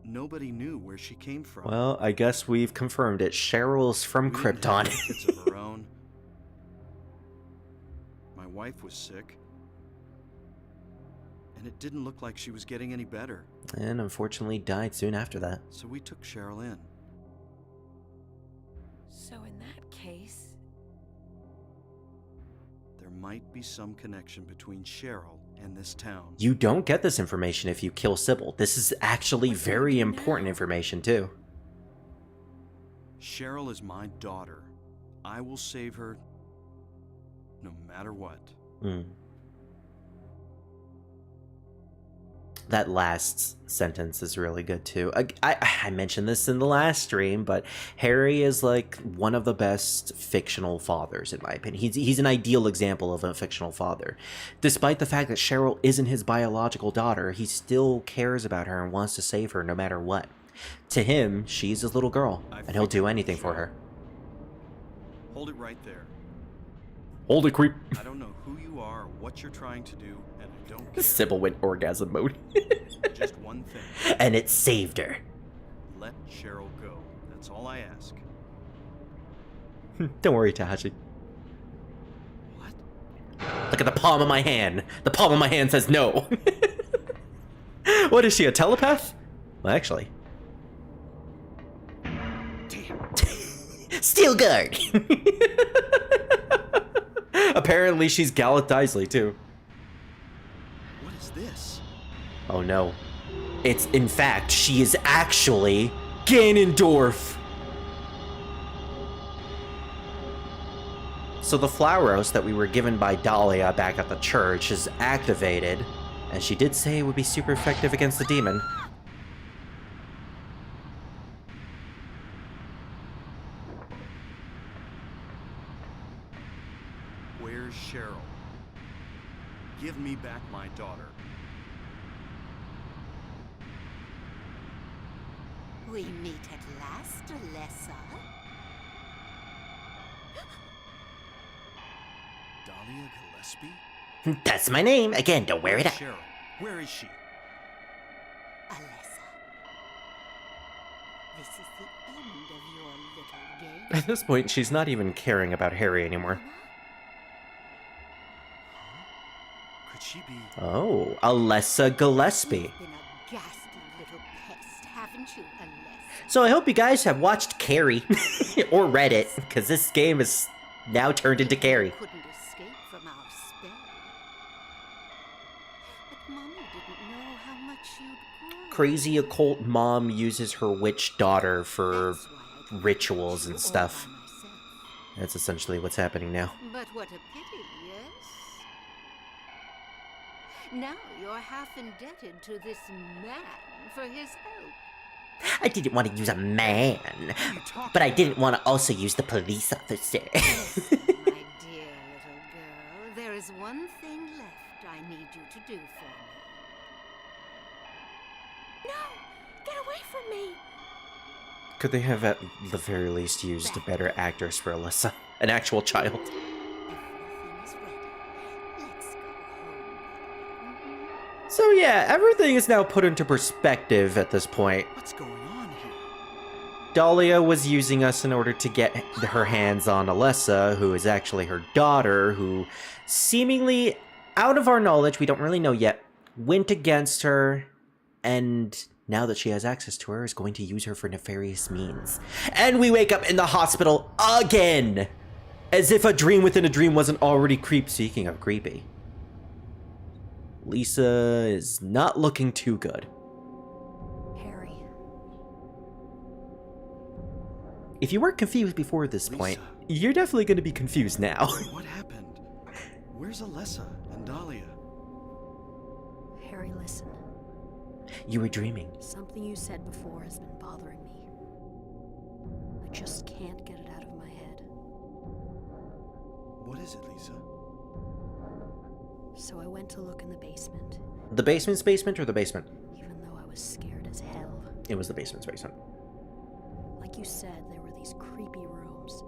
Nobody knew where she came from. Well, I guess we've confirmed it. Cheryl's from We didn't have Krypton. any kids of her own. My wife was sick. And it didn't look like she was getting any better. And unfortunately died soon after that. So we took Cheryl in. So in that case... There might be some connection between Cheryl and this town. You don't get this information if you kill Sybil. This is actually What do we very do important now? information, too. Cheryl is my daughter. I will save her no matter what. Hmm. That last sentence is really good too. I mentioned this in the last stream, but Harry is like one of the best fictional fathers in my opinion. He's an ideal example of a fictional father. Despite the fact that Cheryl isn't his biological daughter, he still cares about her and wants to save her no matter what. To him, she's his little girl, and he'll do anything for her. Hold it right there. Hold it, creep. I don't know who you are or what you're trying to do, and I don't care. Sybil went orgasm mode. Just one thing. And it saved her. Let Cheryl go. That's all I ask. Don't worry, Tahashi. What? Look at the palm of my hand. The palm of my hand says no. What is she, a telepath? Well, actually. Damn. Steel guard. Apparently she's Galeth Dysley too. What is this? Oh no. It's, in fact, she is actually Ganondorf. So the Flowros that we were given by Dahlia back at the church is activated, and she did say it would be super effective against the demon. Where's Cheryl? Give me back my daughter. We meet at last, Alessa. Dahlia Gillespie? That's my name. Again, don't wear it out. Cheryl, where is she? Alessa. This is the end of your little game. At this point, she's not even caring about Harry anymore. Could she be? Oh, Alessa Gillespie. You've been a ghastly little pest, haven't you, Alessa? So I hope you guys have watched Carrie, or read it, because this game is now turned into Carrie. Couldn't escape from our spell. But Mommy didn't know how much you'd grown. Crazy occult mom uses her witch daughter for That's why I couldn't rituals do and it all stuff. by myself. That's essentially what's happening now. But what a pity, yes? Now you're half indebted to this man for his help. I didn't want to use a man, but I didn't want to also use the police officer. Listen, my dear little girl, there is one thing left I need you to do for me. No! Get away from me! Could they have at the very least used a better actress for Alyssa? An actual child? Everything is ready. Let's go home. So yeah, everything is now put into perspective at this point. What's going on here? Dahlia was using us in order to get her hands on Alessa, who is actually her daughter, who seemingly, out of our knowledge, we don't really know yet, went against her, and now that she has access to her, is going to use her for nefarious means. And we wake up in the hospital again! As if a dream within a dream wasn't already speaking of creepy. Lisa is not looking too good. Harry. If you weren't confused before this point, Lisa. you're definitely going to be confused now. What happened? Where's Alessa and Dahlia? Harry, listen. You were dreaming. Something you said before has been bothering me. I just can't get it out of my head. What is it, Lisa? So I went to look in the basement, The basement's basement or the basement? even though I was scared as hell. It was the basement's basement. Like you said, there were these creepy rooms.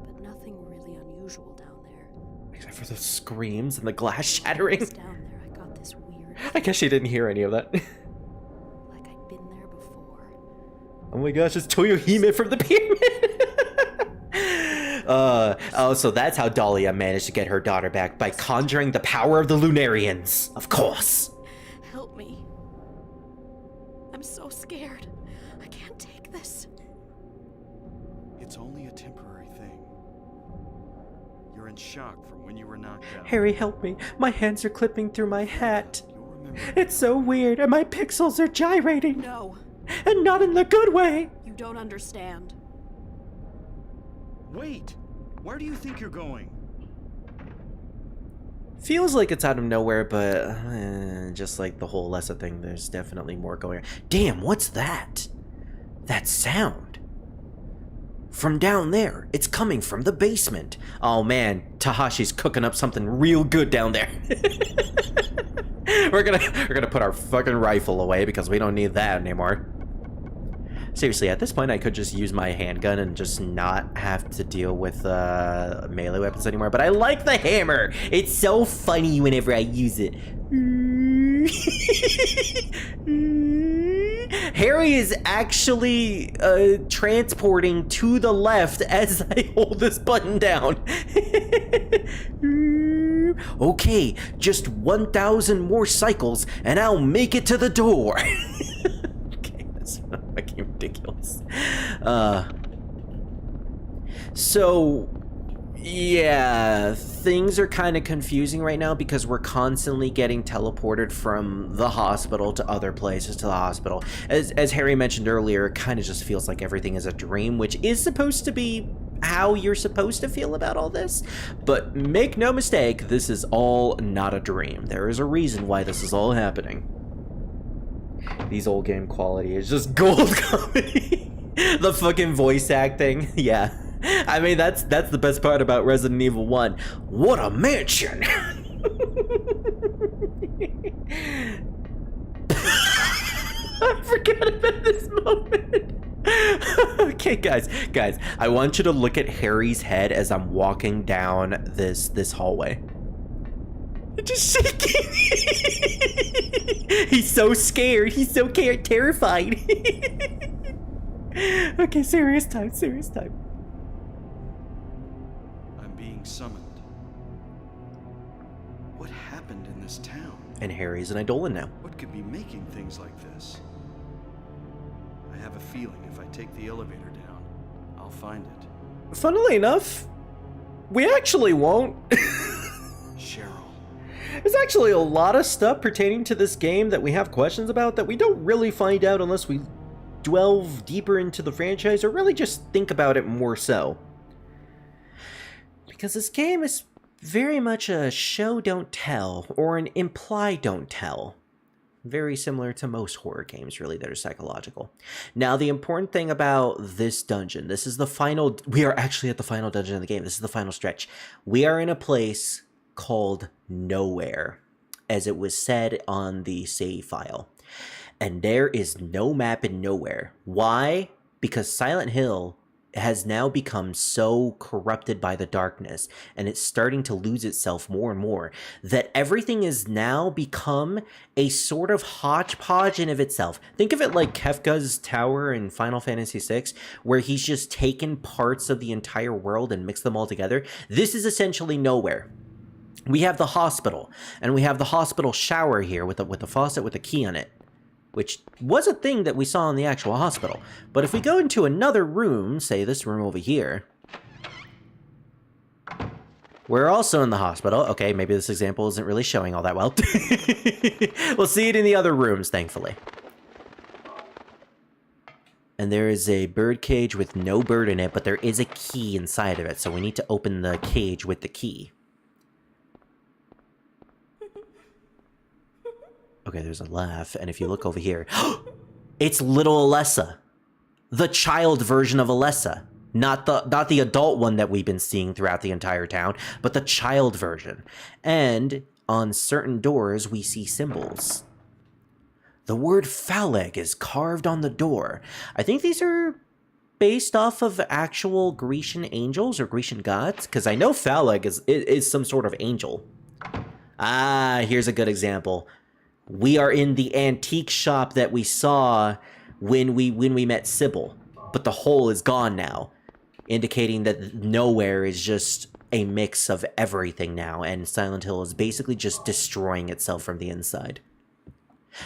But nothing really unusual down there. Except for the screams and the glass shattering. Once down there, I got this weird I guess she didn't hear any of that. like I'd been there before. Oh my gosh, it's Toyohime from the pyramid! Oh, so that's how Dahlia managed to get her daughter back, by conjuring the power of the Lunarians. Of course. Help me. I'm so scared. I can't take this. It's only a temporary thing. You're in shock from when you were knocked out. Harry, help me. My hands are clipping through my hat. You'll remember. It's so weird, and my pixels are gyrating. No, And not in the good way. you don't understand. Wait! Where do you think you're going? Feels like it's out of nowhere, but just like the whole Lessa thing, there's definitely more going on. Damn, what's that? That sound. From down there. It's coming from the basement. Oh man, Tahashi's cooking up something real good down there. We're gonna put our fucking rifle away because we don't need that anymore. Seriously, at this point, I could just use my handgun and just not have to deal with melee weapons anymore. But I like the hammer. It's so funny whenever I use it. Harry is actually transporting to the left as I hold this button down. Okay, just 1,000 more cycles and I'll make it to the door. Okay, that's fucking ridiculous. So yeah, things are kind of confusing right now because we're constantly getting teleported from the hospital to other places to the hospital. As Harry mentioned earlier, it kind of just feels like everything is a dream, which is supposed to be how you're supposed to feel about all this. But make no mistake, this is all not a dream. There is a reason why this is all happening. These old game quality is just gold comedy. The fucking voice acting, yeah. I mean, that's the best part about Resident Evil 1. What a mansion! I forgot about this moment. Okay, guys, I want you to look at Harry's head as I'm walking down this hallway. Just shaking. He's so scared. He's so terrified. Okay, serious time. I'm being summoned. What happened in this town? And Harry's an Eidolon now. What could be making things like this? I have a feeling if I take the elevator down, I'll find it. Funnily enough, we actually won't. Cheryl. There's actually a lot of stuff pertaining to this game that we have questions about that we don't really find out unless we delve deeper into the franchise or really just think about it more so. Because this game is very much a show don't tell or an imply don't tell. Very similar to most horror games, really, that are psychological. Now, the important thing about this dungeon, this is the final, we are actually at the final dungeon of the game. This is the final stretch. We are in a place called Nowhere, as it was said on the save file. And there is no map in Nowhere. Why? Because Silent Hill has now become so corrupted by the darkness, and it's starting to lose itself more and more, that everything has now become a sort of hodgepodge in of itself. Think of it like Kefka's tower in Final Fantasy VI, where he's just taken parts of the entire world and mixed them all together. This is essentially Nowhere. We have the hospital, and we have the hospital shower here with the faucet with a key on it, which was a thing that we saw in the actual hospital. But if we go into another room, say this room over here, we're also in the hospital. Okay, maybe this example isn't really showing all that well. We'll see it in the other rooms, thankfully. And there is a bird cage with no bird in it, but there is a key inside of it, so we need to open the cage with the key. Okay, there's a laugh, and if you look over here, it's little Alessa. the child version of Alessa. Not the adult one that we've been seeing throughout the entire town, but the child version. And on certain doors, we see symbols. The word Phaleg is carved on the door. I think these are based off of actual Grecian angels or Grecian gods, because I know Phaleg is some sort of angel. Ah, here's a good example. We are in the antique shop that we saw when we met Sybil, but the hole is gone now, indicating that nowhere is just a mix of everything now, and Silent Hill is basically just destroying itself from the inside.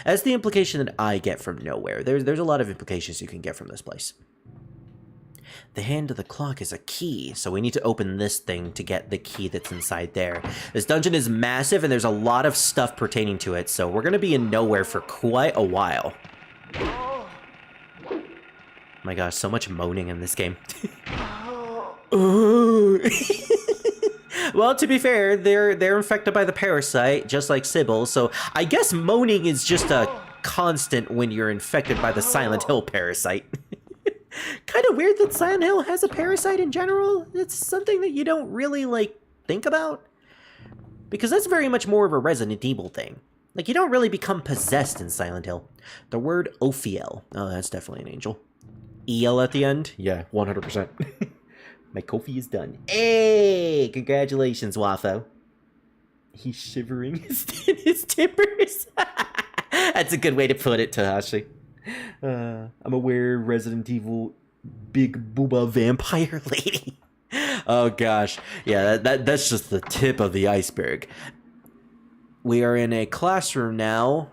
That's the implication that I get from nowhere. There's a lot of implications you can get from this place. The hand of the clock is a key, so we need to open this thing to get the key that's inside there. This dungeon is massive, and there's a lot of stuff pertaining to it, so we're going to be in nowhere for quite a while. My gosh, so much moaning in this game. Well, to be fair, they're infected by the parasite, just like Sybil, so I guess moaning is just a constant when you're infected by the Silent Hill parasite. Kind of weird that Silent Hill has a parasite in general. It's something that you don't really, like, think about. Because that's very much more of a Resident Evil thing. Like, you don't really become possessed in Silent Hill. The word Ophiel. Oh, that's definitely an angel. EL at the end? Yeah, 100%. My Kofi is done. Hey! Congratulations, Wafo. He's shivering his timbers. That's a good way to put it, Tahashi. I'm aware Resident Evil big booba vampire lady. Oh gosh. Yeah, that's just the tip of the iceberg. We are in a classroom now.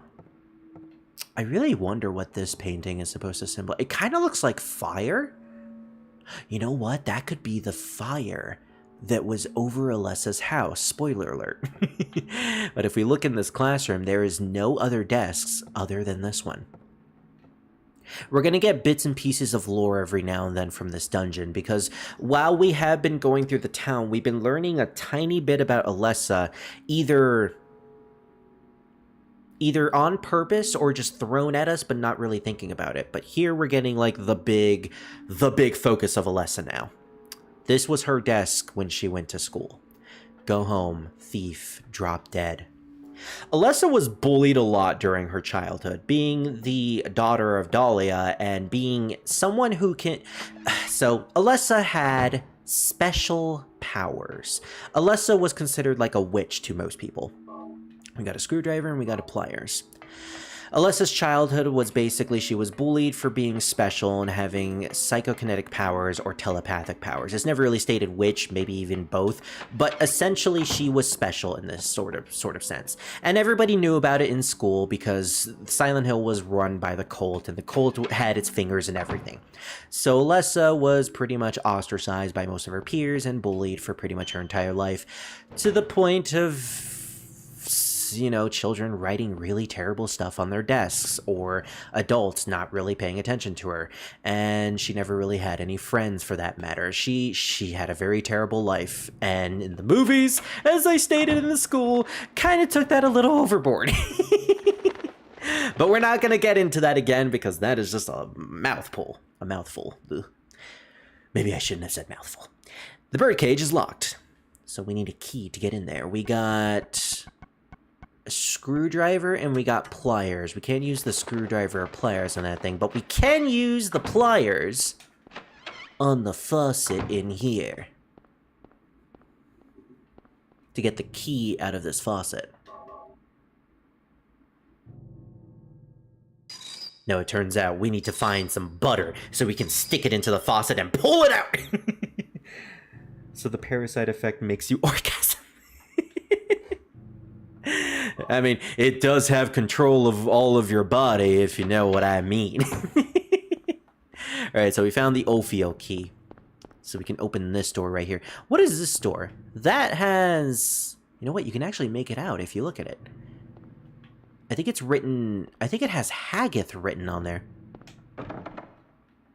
I really wonder what this painting is supposed to symbolize. It kind of looks like fire. You know what? That could be the fire that was over Alessa's house. Spoiler alert. But if we look in this classroom, there is no other desks other than this one. We're going to get bits and pieces of lore every now and then from this dungeon, because while we have been going through the town, we've been learning a tiny bit about Alessa, either on purpose or just thrown at us, but not really thinking about it. But here we're getting like the big focus of Alessa now. This was her desk when she went to school. Go home, thief, drop dead. Alessa was bullied a lot during her childhood, being the daughter of Dahlia and being someone who can... So, Alessa had special powers. Alessa was considered like a witch to most people. We got a screwdriver and we got a pliers. Alessa's childhood was basically she was bullied for being special and having psychokinetic powers or telepathic powers. It's never really stated which, maybe even both, but essentially she was special in this sort of sense. And everybody knew about it in school because Silent Hill was run by the cult, and the cult had its fingers in everything. So Alessa was pretty much ostracized by most of her peers and bullied for pretty much her entire life, to the point of, you know, children writing really terrible stuff on their desks, or adults not really paying attention to her, and she never really had any friends for that matter. She had a very terrible life, and in the movies, as I stated in the school, kind of took that a little overboard. But we're not going to get into that again, because that is just a mouthful. Ugh. Maybe I shouldn't have said mouthful. The birdcage is locked, so we need a key to get in there. We got a screwdriver and we got pliers. We can't use the screwdriver or pliers on that thing, but we can use the pliers on the faucet in here to get the key out of this faucet. No, it turns out we need to find some butter so we can stick it into the faucet and pull it out. So the parasite effect makes you orgasm. I mean, it does have control of all of your body, if you know what I mean. Alright, so we found the Ophiel key. So we can open this door right here. What is this door? That has... You know what? You can actually make it out if you look at it. I think it's written... I think it has Haggith written on there.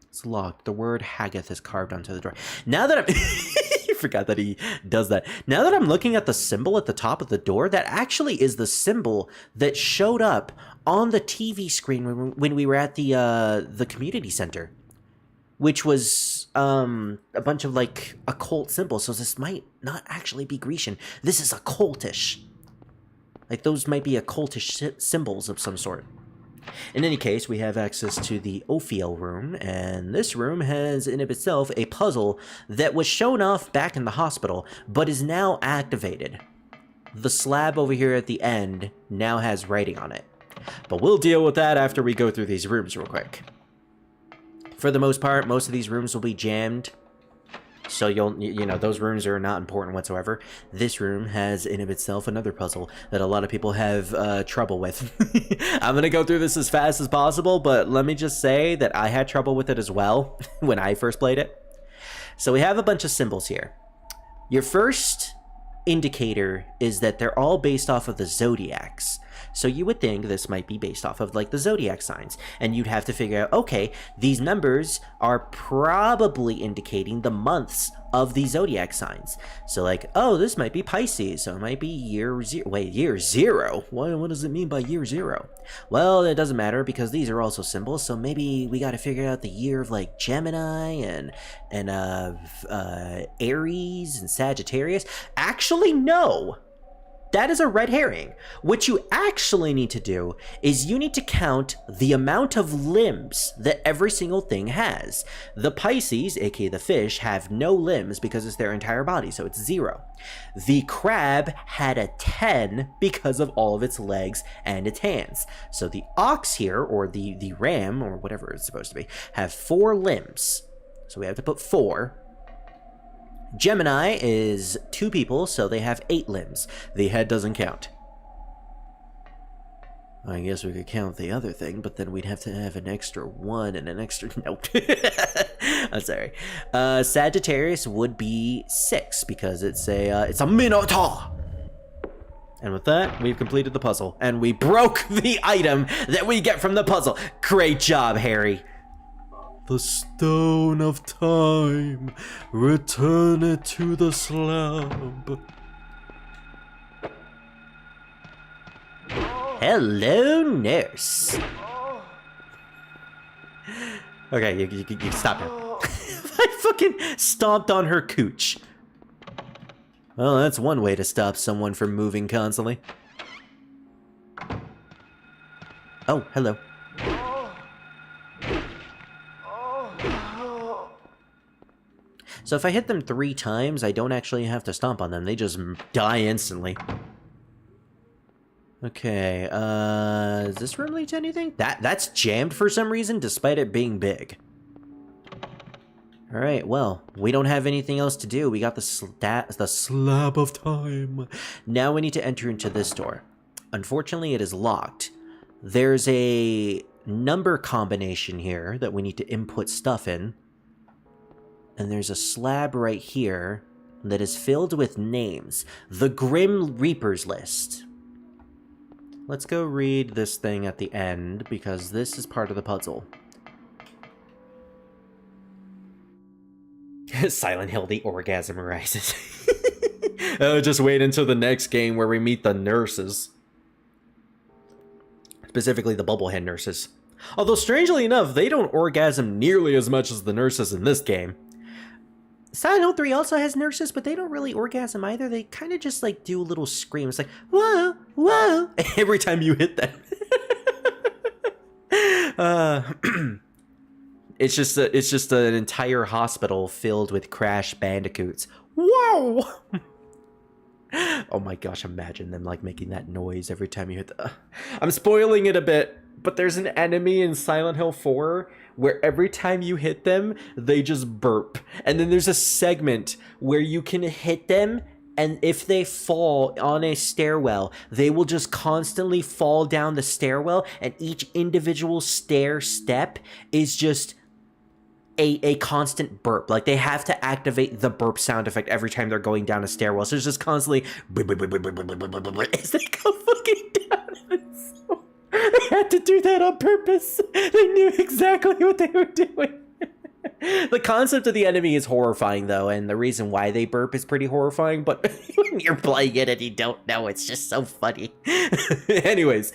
It's locked. The word Haggith is carved onto the door. Now that I'm... forgot that he does that. Now that I'm looking at the symbol at the top of the door, that actually is the symbol that showed up on the TV screen when we were at the community center. which was a bunch of like occult symbols. So this might not actually be Grecian. This is occultish. Like those might be occultish symbols of some sort. In any case, we have access to the Ophiel room, and this room has in of itself a puzzle that was shown off back in the hospital, but is now activated. The slab over here at the end now has writing on it. But we'll deal with that after we go through these rooms real quick. For the most part, most of these rooms will be jammed. So you know, those rooms are not important whatsoever. This room has in of itself another puzzle that a lot of people have trouble with. I'm gonna go through this as fast as possible, but let me just say that I had trouble with it as well when I first played it. So we have a bunch of symbols here. Your first indicator is that they're all based off of the zodiacs. So you would think this might be based off of like the zodiac signs, and you'd have to figure out, okay, these numbers are probably indicating the months of the zodiac signs. So like, oh, this might be Pisces, so it might be year zero. Wait, year zero? What does it mean by year zero? Well, it doesn't matter because these are also symbols, so maybe we got to figure out the year of like Gemini and Aries and Sagittarius. Actually, no. That is a red herring. What you actually need to do is you need to count the amount of limbs that every single thing has. The Pisces, aka the fish, have no limbs because it's their entire body, so it's 0. The crab had a 10 because of all of its legs and its hands. So the ox here, or the ram, or whatever it's supposed to be, have 4 limbs. So we have to put 4. Gemini is 2 people, so they have 8 limbs. The head doesn't count. I guess we could count the other thing, but then we'd have to have an extra 1 and an extra... Nope. I'm sorry. Sagittarius would be 6, because it's a minotaur! And with that, we've completed the puzzle. And we broke the item that we get from the puzzle. Great job, Harry. The stone of time, return it to the slab. Hello, nurse. Okay, you stop now. I fucking stomped on her cooch. Well, that's one way to stop someone from moving constantly. Oh, hello. So if I hit them 3 times, I don't actually have to stomp on them. They just die instantly. Okay, does this room lead to anything? That's jammed for some reason, despite it being big. Alright, well, we don't have anything else to do. We got the slab of time. Now we need to enter into this door. Unfortunately, it is locked. There's a number combination here that we need to input stuff in. And there's a slab right here that is filled with names. The Grim Reaper's list. Let's go read this thing at the end, because this is part of the puzzle. Silent Hill, the orgasm arises. Oh, just wait until the next game where we meet the nurses. Specifically the bubblehead nurses. Although, strangely enough, they don't orgasm nearly as much as the nurses in this game. Silent Hill 3 also has nurses, but they don't really orgasm either. They kind of just like do little screams like, whoa, whoa, every time you hit them. It's just an entire hospital filled with Crash Bandicoots. Whoa! Oh my gosh, imagine them like making that noise every time you hit the... I'm spoiling it a bit, but there's an enemy in Silent Hill 4 where every time you hit them, they just burp. And then there's a segment where you can hit them, and if they fall on a stairwell, they will just constantly fall down the stairwell, and each individual stair step is just a constant burp. Like, they have to activate the burp sound effect every time they're going down a stairwell. So it's just constantly as they go fucking down. They had to do that on purpose. They knew exactly what they were doing. The concept of the enemy is horrifying, though, and the reason why they burp is pretty horrifying, but when you're playing it and you don't know, it's just so funny. Anyways,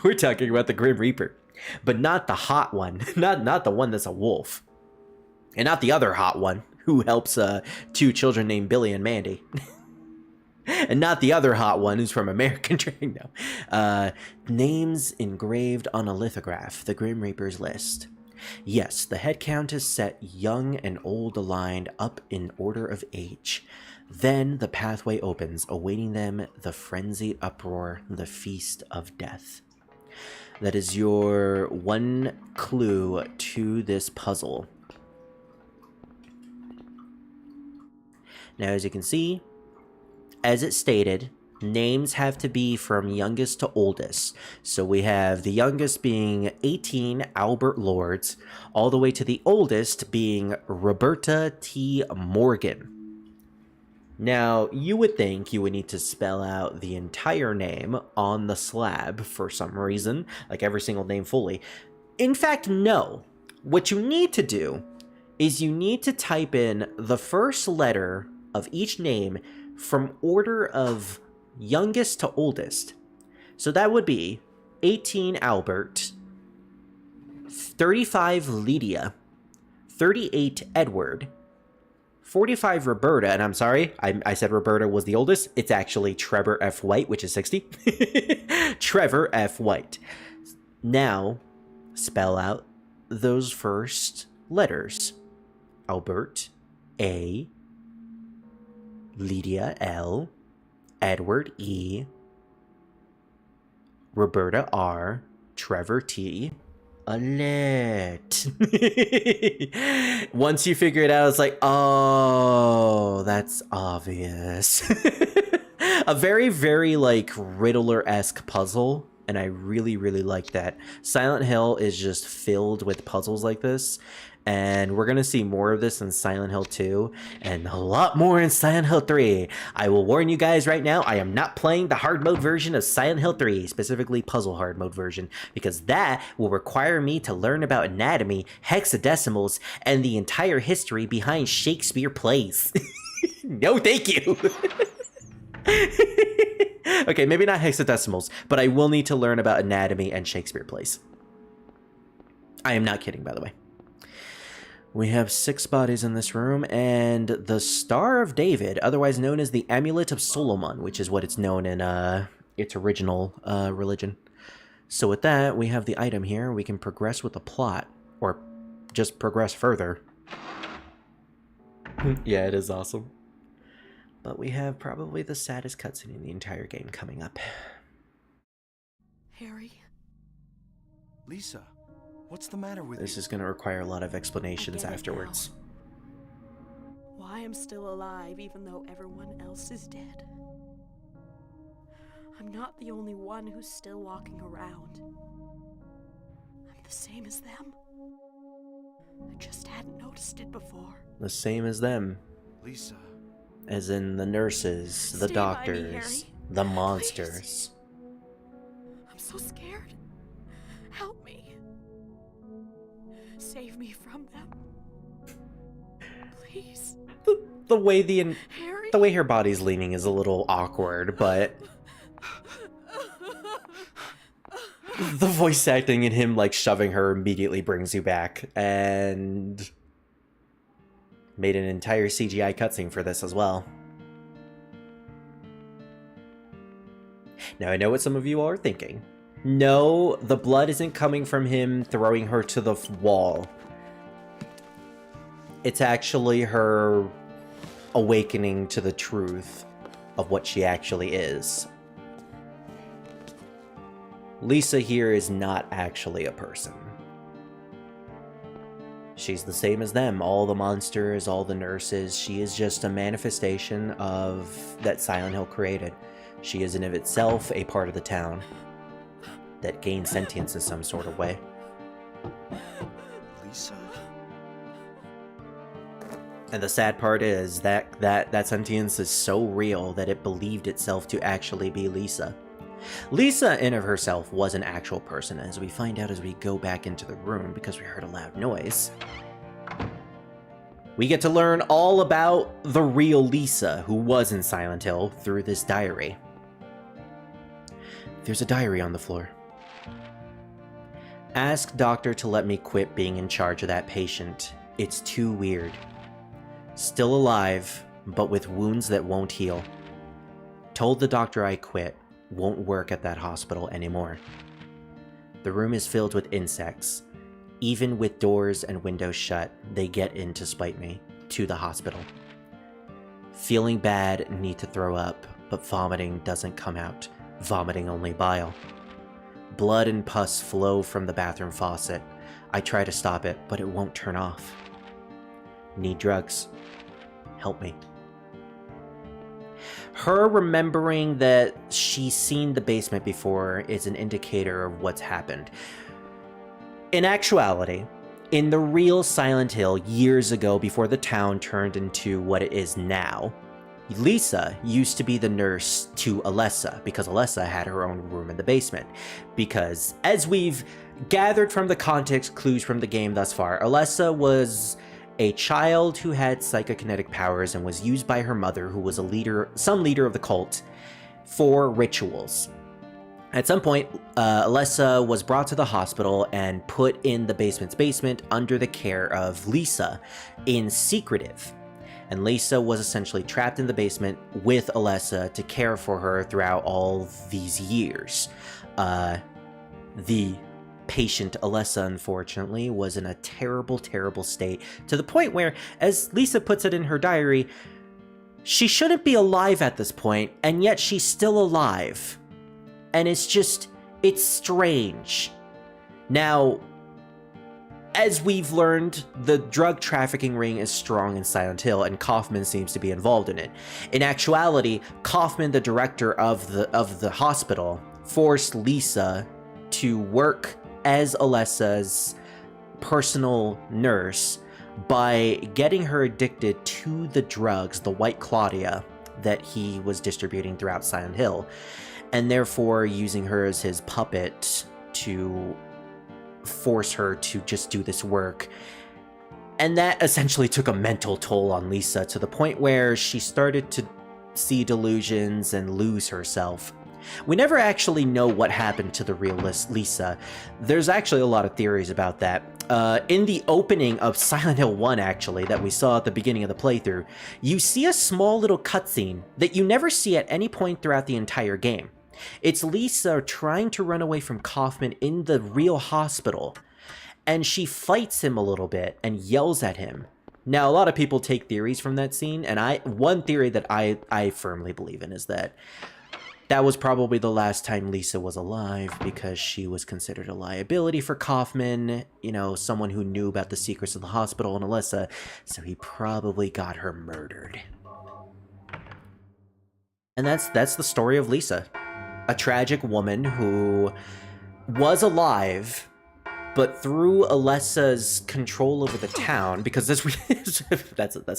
we're talking about the Grim Reaper, but not the hot one. Not the one that's a wolf. And not the other hot one, who helps two children named Billy and Mandy. And not the other hot one who's from American Dragon. No. Names engraved on a lithograph, the Grim Reaper's list. Yes, the head count is set young and old aligned up in order of age. Then the pathway opens, awaiting them the frenzied uproar, the feast of death. That is your one clue to this puzzle. Now, as you can see, as it stated, names have to be from youngest to oldest. So we have the youngest being 18, Albert Lords, all the way to the oldest being Roberta T. Morgan. Now, you would think you would need to spell out the entire name on the slab for some reason, like every single name fully. In fact, no. What you need to do is you need to type in the first letter of each name from order of youngest to oldest. So that would be 18 Albert, 35 Lydia, 38 Edward, 45 Roberta, and I'm sorry, I said Roberta was the oldest. It's actually Trevor F. White, which is 60. Trevor F. White. Now, spell out those first letters. Albert, A, Lydia, L, Edward, E, Roberta, R, Trevor, T, Alert. Once you figure it out, it's like, oh, that's obvious. A very, very, like, Riddler-esque puzzle, and I really, really like that. Silent Hill is just filled with puzzles like this, and we're going to see more of this in Silent Hill 2, and a lot more in Silent Hill 3. I will warn you guys right now, I am not playing the hard mode version of Silent Hill 3, specifically puzzle hard mode version, because that will require me to learn about anatomy, hexadecimals, and the entire history behind Shakespeare plays. No, thank you! Okay, maybe not hexadecimals, but I will need to learn about anatomy and Shakespeare plays. I am not kidding, by the way. We have 6 bodies in this room, and the Star of David, otherwise known as the Amulet of Solomon, which is what it's known in its original religion. So with that, we have the item here. We can progress with the plot, or just progress further. Yeah, it is awesome. But we have probably the saddest cutscene in the entire game coming up. Harry? Lisa, what's the matter with This you? is going to require a lot of explanations afterwards. Why I'm still alive even though everyone else is dead. I'm not the only one who's still walking around. I'm the same as them. I just hadn't noticed it before. The same as them. Lisa, As in the nurses, the Stay by me, doctors, Harry. the monsters. I'm so scared. Help me. Save me from them. Please. The way the Harry? way her body's leaning is a little awkward, but the voice acting and him like shoving her immediately brings you back, and made an entire CGI cutscene for this as well. Now I know what some of you all are thinking. No, the blood isn't coming from him throwing her to the wall. It's actually her awakening to the truth of what she actually is. Lisa here is not actually a person. She's the same as them, all the monsters, all the nurses. She is just a manifestation of that Silent Hill created. She is in of itself a part of the town that gains sentience in some sort of way. Lisa? And the sad part is that sentience is so real that it believed itself to actually be Lisa. Lisa in of herself was an actual person, as we find out as we go back into the room because we heard a loud noise. We get to learn all about the real Lisa who was in Silent Hill through this diary. There's a diary on the floor. Ask doctor to let me quit being in charge of that patient. It's too weird. Still alive, but with wounds that won't heal. Told the doctor I quit. Won't work at that hospital anymore. The room is filled with insects. Even with doors and windows shut, they get in to spite me. To the hospital. Feeling bad, need to throw up, but vomiting doesn't come out. Vomiting only bile. Blood and pus flow from the bathroom faucet. I try to stop it, but it won't turn off. Need drugs. Help me. Her remembering that she's seen the basement before is an indicator of what's happened. In actuality, in the real Silent Hill years ago before the town turned into what it is now, Lisa used to be the nurse to Alessa because Alessa had her own room in the basement. Because as we've gathered from the context clues from the game thus far, Alessa was a child who had psychokinetic powers and was used by her mother, who was a leader, some leader of the cult, for rituals. At some point, Alessa was brought to the hospital and put in the basement's basement under the care of Lisa in secretive. And Lisa was essentially trapped in the basement with Alessa to care for her throughout all these years. The patient Alessa, unfortunately, was in a terrible, terrible state, to the point where, as Lisa puts it in her diary, she shouldn't be alive at this point, and yet she's still alive. And it's strange. Now, as we've learned, the drug trafficking ring is strong in Silent Hill, and Kaufman seems to be involved in it. In actuality, Kaufman, the director of the hospital, forced Lisa to work as Alessa's personal nurse by getting her addicted to the drugs, the White Claudia, that he was distributing throughout Silent Hill, and therefore using her as his puppet to force her to just do this work. And that essentially took a mental toll on Lisa to the point where she started to see delusions and lose herself. We never actually know what happened to the real Lisa. There's actually a lot of theories about that. In the opening of Silent Hill 1, actually, that we saw at the beginning of the playthrough, you see a small little cutscene that you never see at any point throughout the entire game. It's Lisa trying to run away from Kaufman in the real hospital, and she fights him a little bit and yells at him. Now, a lot of people take theories from that scene, and one theory that I firmly believe in is that was probably the last time Lisa was alive, because she was considered a liability for Kaufman, you know, someone who knew about the secrets of the hospital and Alessa, so he probably got her murdered. And that's the story of Lisa. A tragic woman who was alive, but through Alessa's control over the town, because that's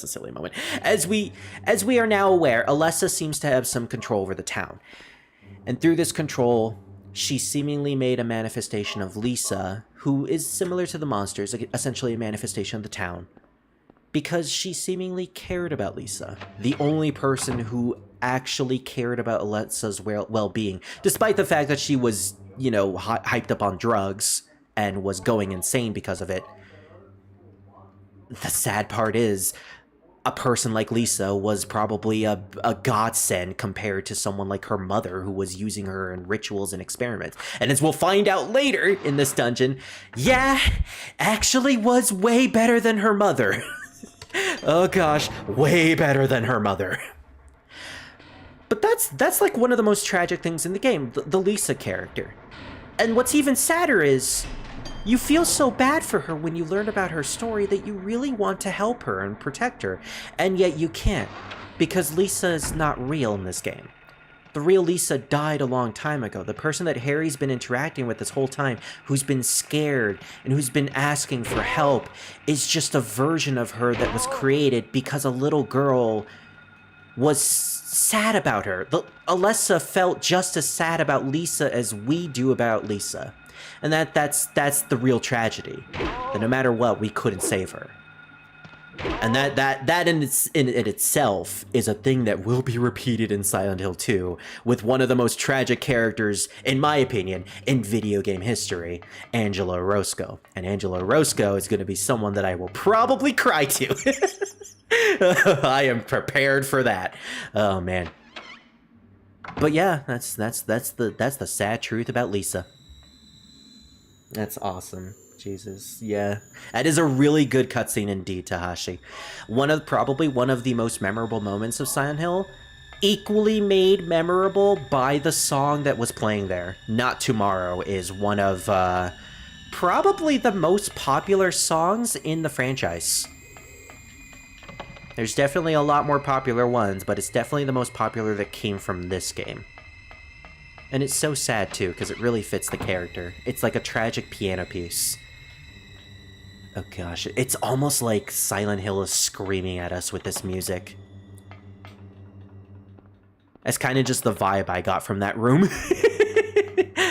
a silly moment. As we are now aware, Alessa seems to have some control over the town. And through this control, she seemingly made a manifestation of Lisa, who is similar to the monsters, essentially a manifestation of the town, because she seemingly cared about Lisa, the only person who actually cared about Alessa's well-being, despite the fact that she was, you know, hyped up on drugs and was going insane because of it. The sad part is, a person like Lisa was probably a godsend compared to someone like her mother, who was using her in rituals and experiments. And as we'll find out later in this dungeon, yeah, actually was way better than her mother. Oh gosh, way better than her mother. But that's like one of the most tragic things in the game, the Lisa character. And what's even sadder is, you feel so bad for her when you learn about her story that you really want to help her and protect her, and yet you can't, because Lisa is not real in this game. The real Lisa died a long time ago. The person that Harry's been interacting with this whole time, who's been scared and who's been asking for help, is just a version of her that was created because a little girl was sad about her. Alessa felt just as sad about Lisa as we do about Lisa. And that's the real tragedy. That no matter what, we couldn't save her. And that in itself is a thing that will be repeated in Silent Hill 2 with one of the most tragic characters, in my opinion, in video game history, Angelo Roscoe. And Angelo Roscoe is going to be someone that I will probably cry to. I am prepared for that. Oh man. But yeah, that's the sad truth about Lisa. That's awesome. Jesus, yeah. That is a really good cutscene indeed, Tahashi. Probably one of the most memorable moments of Silent Hill, equally made memorable by the song that was playing there. Not Tomorrow is one of probably the most popular songs in the franchise. There's definitely a lot more popular ones, but it's definitely the most popular that came from this game. And it's so sad too, because it really fits the character. It's like a tragic piano piece. Oh gosh, it's almost like Silent Hill is screaming at us with this music. That's kind of just the vibe I got from that room.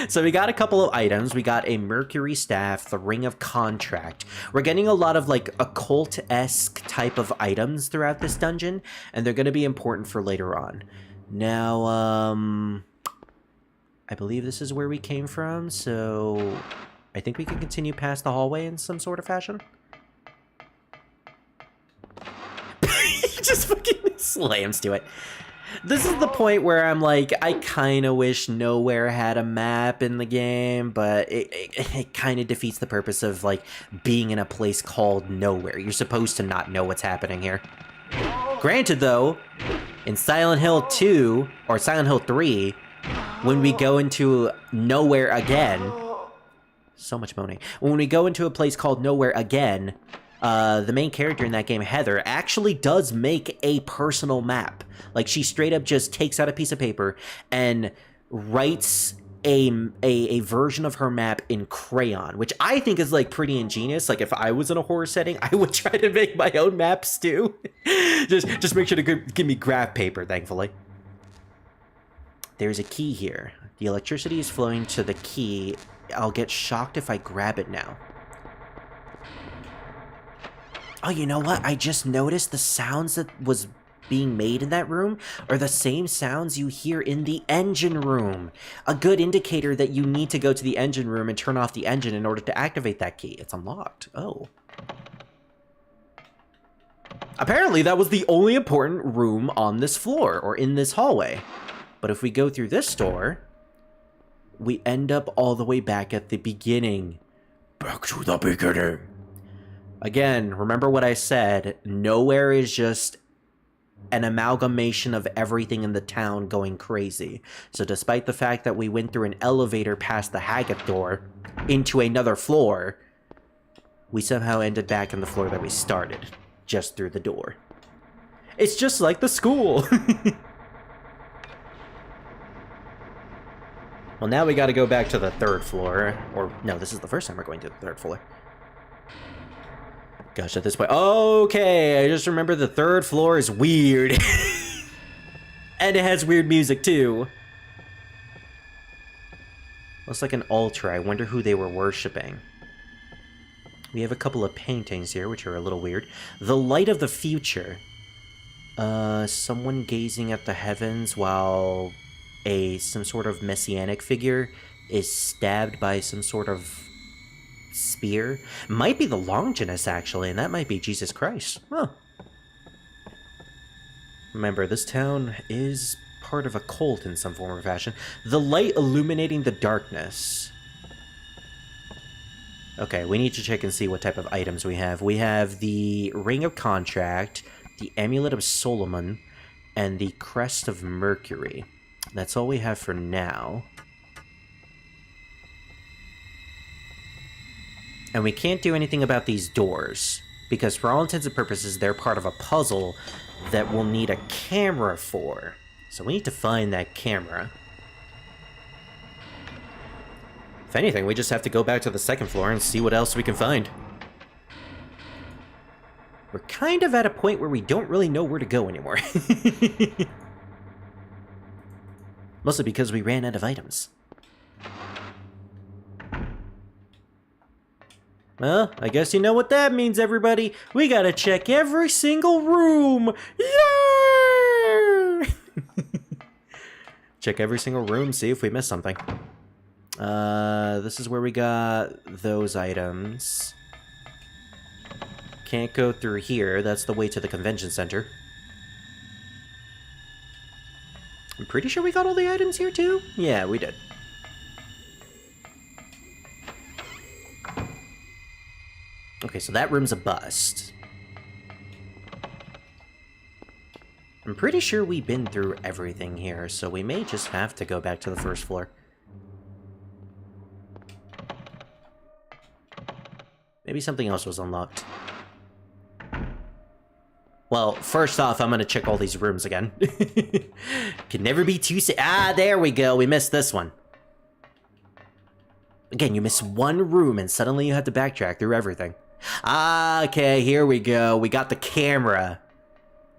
So we got a couple of items. We got a Mercury Staff, the Ring of Contract. We're getting a lot of like occult-esque type of items throughout this dungeon, and they're going to be important for later on. Now, I believe this is where we came from, so I think we can continue past the hallway in some sort of fashion. He just fucking slams to it. This is the point where I'm like, I kind of wish Nowhere had a map in the game, but it kind of defeats the purpose of, like, being in a place called Nowhere. You're supposed to not know what's happening here. Granted, though, in Silent Hill 2, or Silent Hill 3, when we go into Nowhere again... So much moaning. When we go into a place called Nowhere again, the main character in that game, Heather, actually does make a personal map. Like, she straight up just takes out a piece of paper and writes a version of her map in crayon, which I think is, like, pretty ingenious. Like, if I was in a horror setting, I would try to make my own maps, too. just make sure to give me graph paper, thankfully. There's a key here. The electricity is flowing to the key. I'll get shocked if I grab it now. Oh, you know what? I just noticed the sounds that was being made in that room are the same sounds you hear in the engine room. A good indicator that you need to go to the engine room and turn off the engine in order to activate that key. It's unlocked. Oh. Apparently, that was the only important room on this floor, or in this hallway. But if we go through this door, we end up all the way back at the beginning. Back to the beginning. Again, remember what I said, Nowhere is just an amalgamation of everything in the town going crazy. So despite the fact that we went through an elevator past the Haggett door into another floor, we somehow ended back on the floor that we started, just through the door. It's just like the school! Well, now we gotta go back to the third floor. Or, no, this is the first time we're going to the third floor. Gosh, at this point... Okay, I just remember the third floor is weird. And it has weird music, too. Looks like an altar. I wonder who they were worshipping. We have a couple of paintings here, which are a little weird. The Light of the Future. Someone gazing at the heavens while... some sort of messianic figure is stabbed by some sort of spear. Might be the Longinus, actually, and that might be Jesus Christ. Huh. Remember, this town is part of a cult in some form or fashion. The light illuminating the darkness. Okay, we need to check and see what type of items we have. We have the Ring of Contract, the Amulet of Solomon, and the Crest of Mercury. That's all we have for now. And we can't do anything about these doors, because for all intents and purposes, they're part of a puzzle that we'll need a camera for. So we need to find that camera. If anything, we just have to go back to the second floor and see what else we can find. We're kind of at a point where we don't really know where to go anymore. Mostly because we ran out of items. Well, I guess you know what that means, everybody. We gotta check every single room. Yeah! Check every single room, see if we missed something. This is where we got those items. Can't go through here. That's the way to the convention center. I'm pretty sure we got all the items here, too? Yeah, we did. Okay, so that room's a bust. I'm pretty sure we've been through everything here, so we may just have to go back to the first floor. Maybe something else was unlocked. Well, first off, I'm gonna check all these rooms again. Can never be too ah, there we go. We missed this one. Again, you miss one room and suddenly you have to backtrack through everything. Ah, okay, here we go. We got the camera.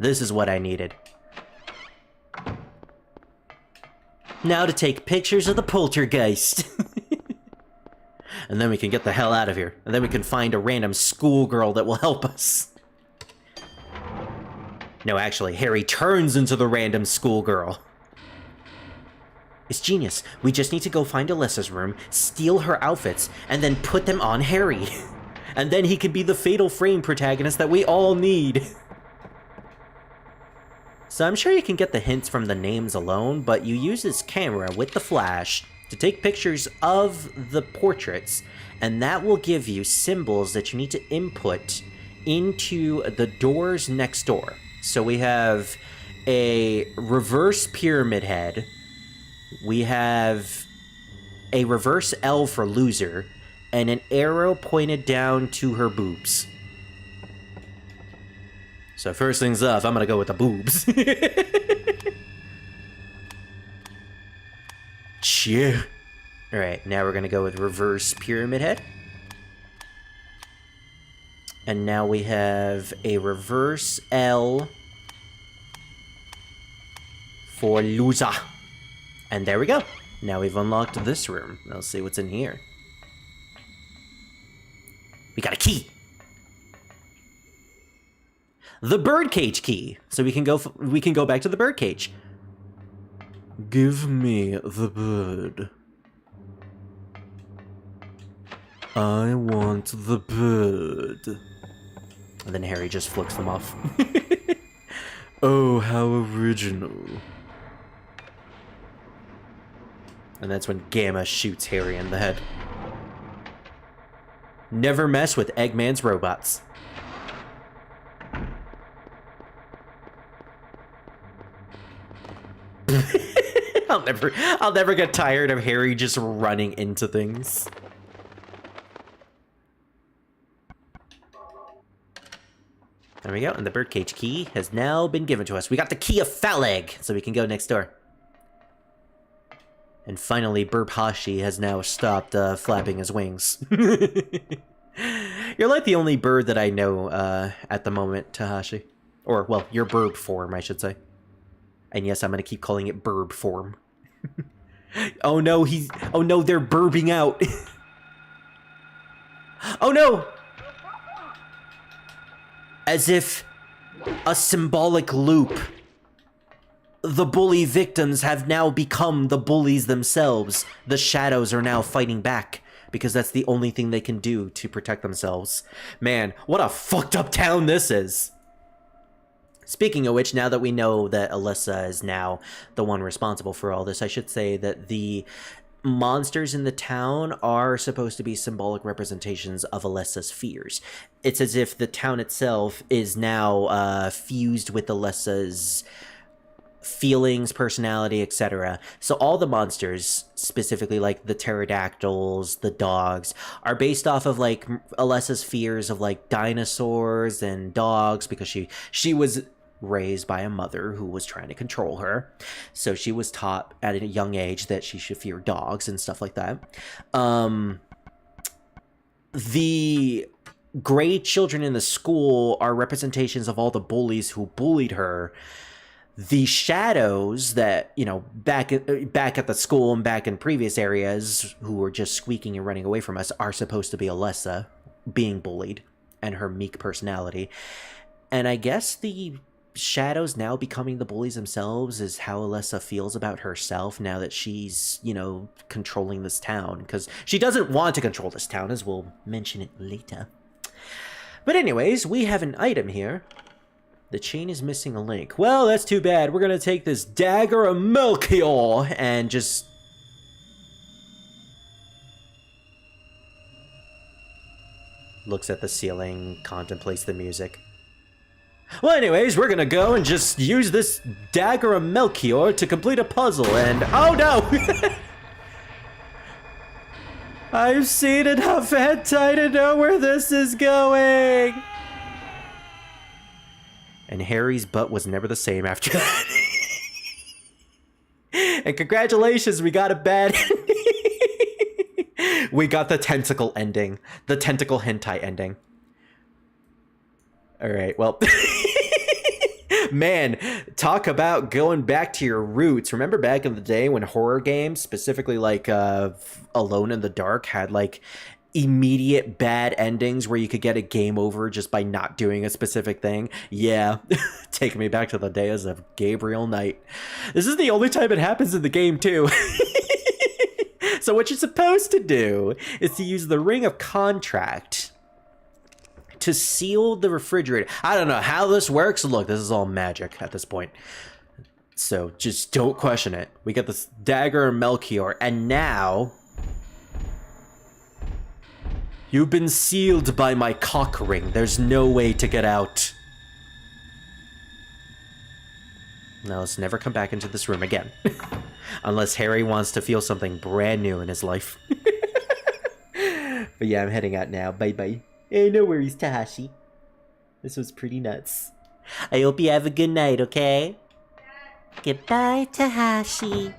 This is what I needed. Now to take pictures of the poltergeist. And then we can get the hell out of here. And then we can find a random schoolgirl that will help us. No, actually, Harry turns into the random schoolgirl. It's genius. We just need to go find Alyssa's room, steal her outfits, and then put them on Harry. And then he can be the Fatal Frame protagonist that we all need. So I'm sure you can get the hints from the names alone, but you use this camera with the flash to take pictures of the portraits, and that will give you symbols that you need to input into the doors next door. So we have a reverse pyramid head, we have a reverse L for loser, and an arrow pointed down to her boobs. So first things up, I'm gonna go with the boobs. Cheer. Alright, now we're gonna go with reverse pyramid head. And now we have a reverse L for loser. And there we go. Now we've unlocked this room. Let's see what's in here. We got a key. The birdcage key. So we can go back to the birdcage. Give me the bird. I want the bird. And then Harry just flicks them off. Oh, how original. And that's when Gamma shoots Harry in the head. Never mess with Eggman's robots. I'll never get tired of Harry just running into things. There we go, and the birdcage key has now been given to us. We got the key of Phaleg, so we can go next door. And finally, Burbhashi has now stopped flapping his wings. You're like the only bird that I know at the moment, Tahashi. Or, well, your burb form, I should say. And yes, I'm gonna keep calling it burb form. Oh no, oh no, they're burbing out. Oh no! As if a symbolic loop. The bully victims have now become the bullies themselves. The shadows are now fighting back, because that's the only thing they can do to protect themselves. Man, what a fucked up town this is. Speaking of which, now that we know that Alyssa is now the one responsible for all this, I should say that the monsters in the town are supposed to be symbolic representations of Alyssa's fears. It's as if the town itself is now fused with Alyssa's feelings, personality, etc. So all the monsters, specifically like the pterodactyls, the dogs, are based off of like Alyssa's fears of like dinosaurs and dogs, because she was raised by a mother who was trying to control her. So she was taught at a young age that she should fear dogs and stuff like that. The gray children in the school are representations of all the bullies who bullied her. The shadows that, you know, back at the school and back in previous areas who were just squeaking and running away from us are supposed to be Alyssa. being bullied and her meek personality. And I guess the shadows now becoming the bullies themselves is how Alessa feels about herself now that she's, you know, controlling this town. Because she doesn't want to control this town, as we'll mention it later. But anyways, we have an item here. The chain is missing a link. Well, that's too bad. We're going to take this dagger of Melchior and just... looks at the ceiling, contemplates the music. Well, anyways, we're gonna go and just use this dagger of Melchior to complete a puzzle, and... oh no! I've seen enough hentai to know where this is going! And Harry's butt was never the same after that. And congratulations, we got a bad ending. We got the tentacle ending. The tentacle hentai ending. Alright, well... Man, talk about going back to your roots. Remember back in the day when horror games, specifically like Alone in the Dark, had like immediate bad endings where you could get a game over just by not doing a specific thing? Yeah, taking me back to the days of Gabriel Knight. This is the only time it happens in the game too. So what you're supposed to do is to use the Ring of Contract to seal the refrigerator. I don't know how this works. Look, this is all magic at this point. So just don't question it. We got this dagger of Melchior, and now you've been sealed by my cock ring. There's no way to get out. Now let's never come back into this room again. Unless Harry wants to feel something brand new in his life. But yeah, I'm heading out now. Bye-bye. Hey, no worries, Tahashi. This was pretty nuts. I hope you have a good night, okay? Goodbye, Tahashi.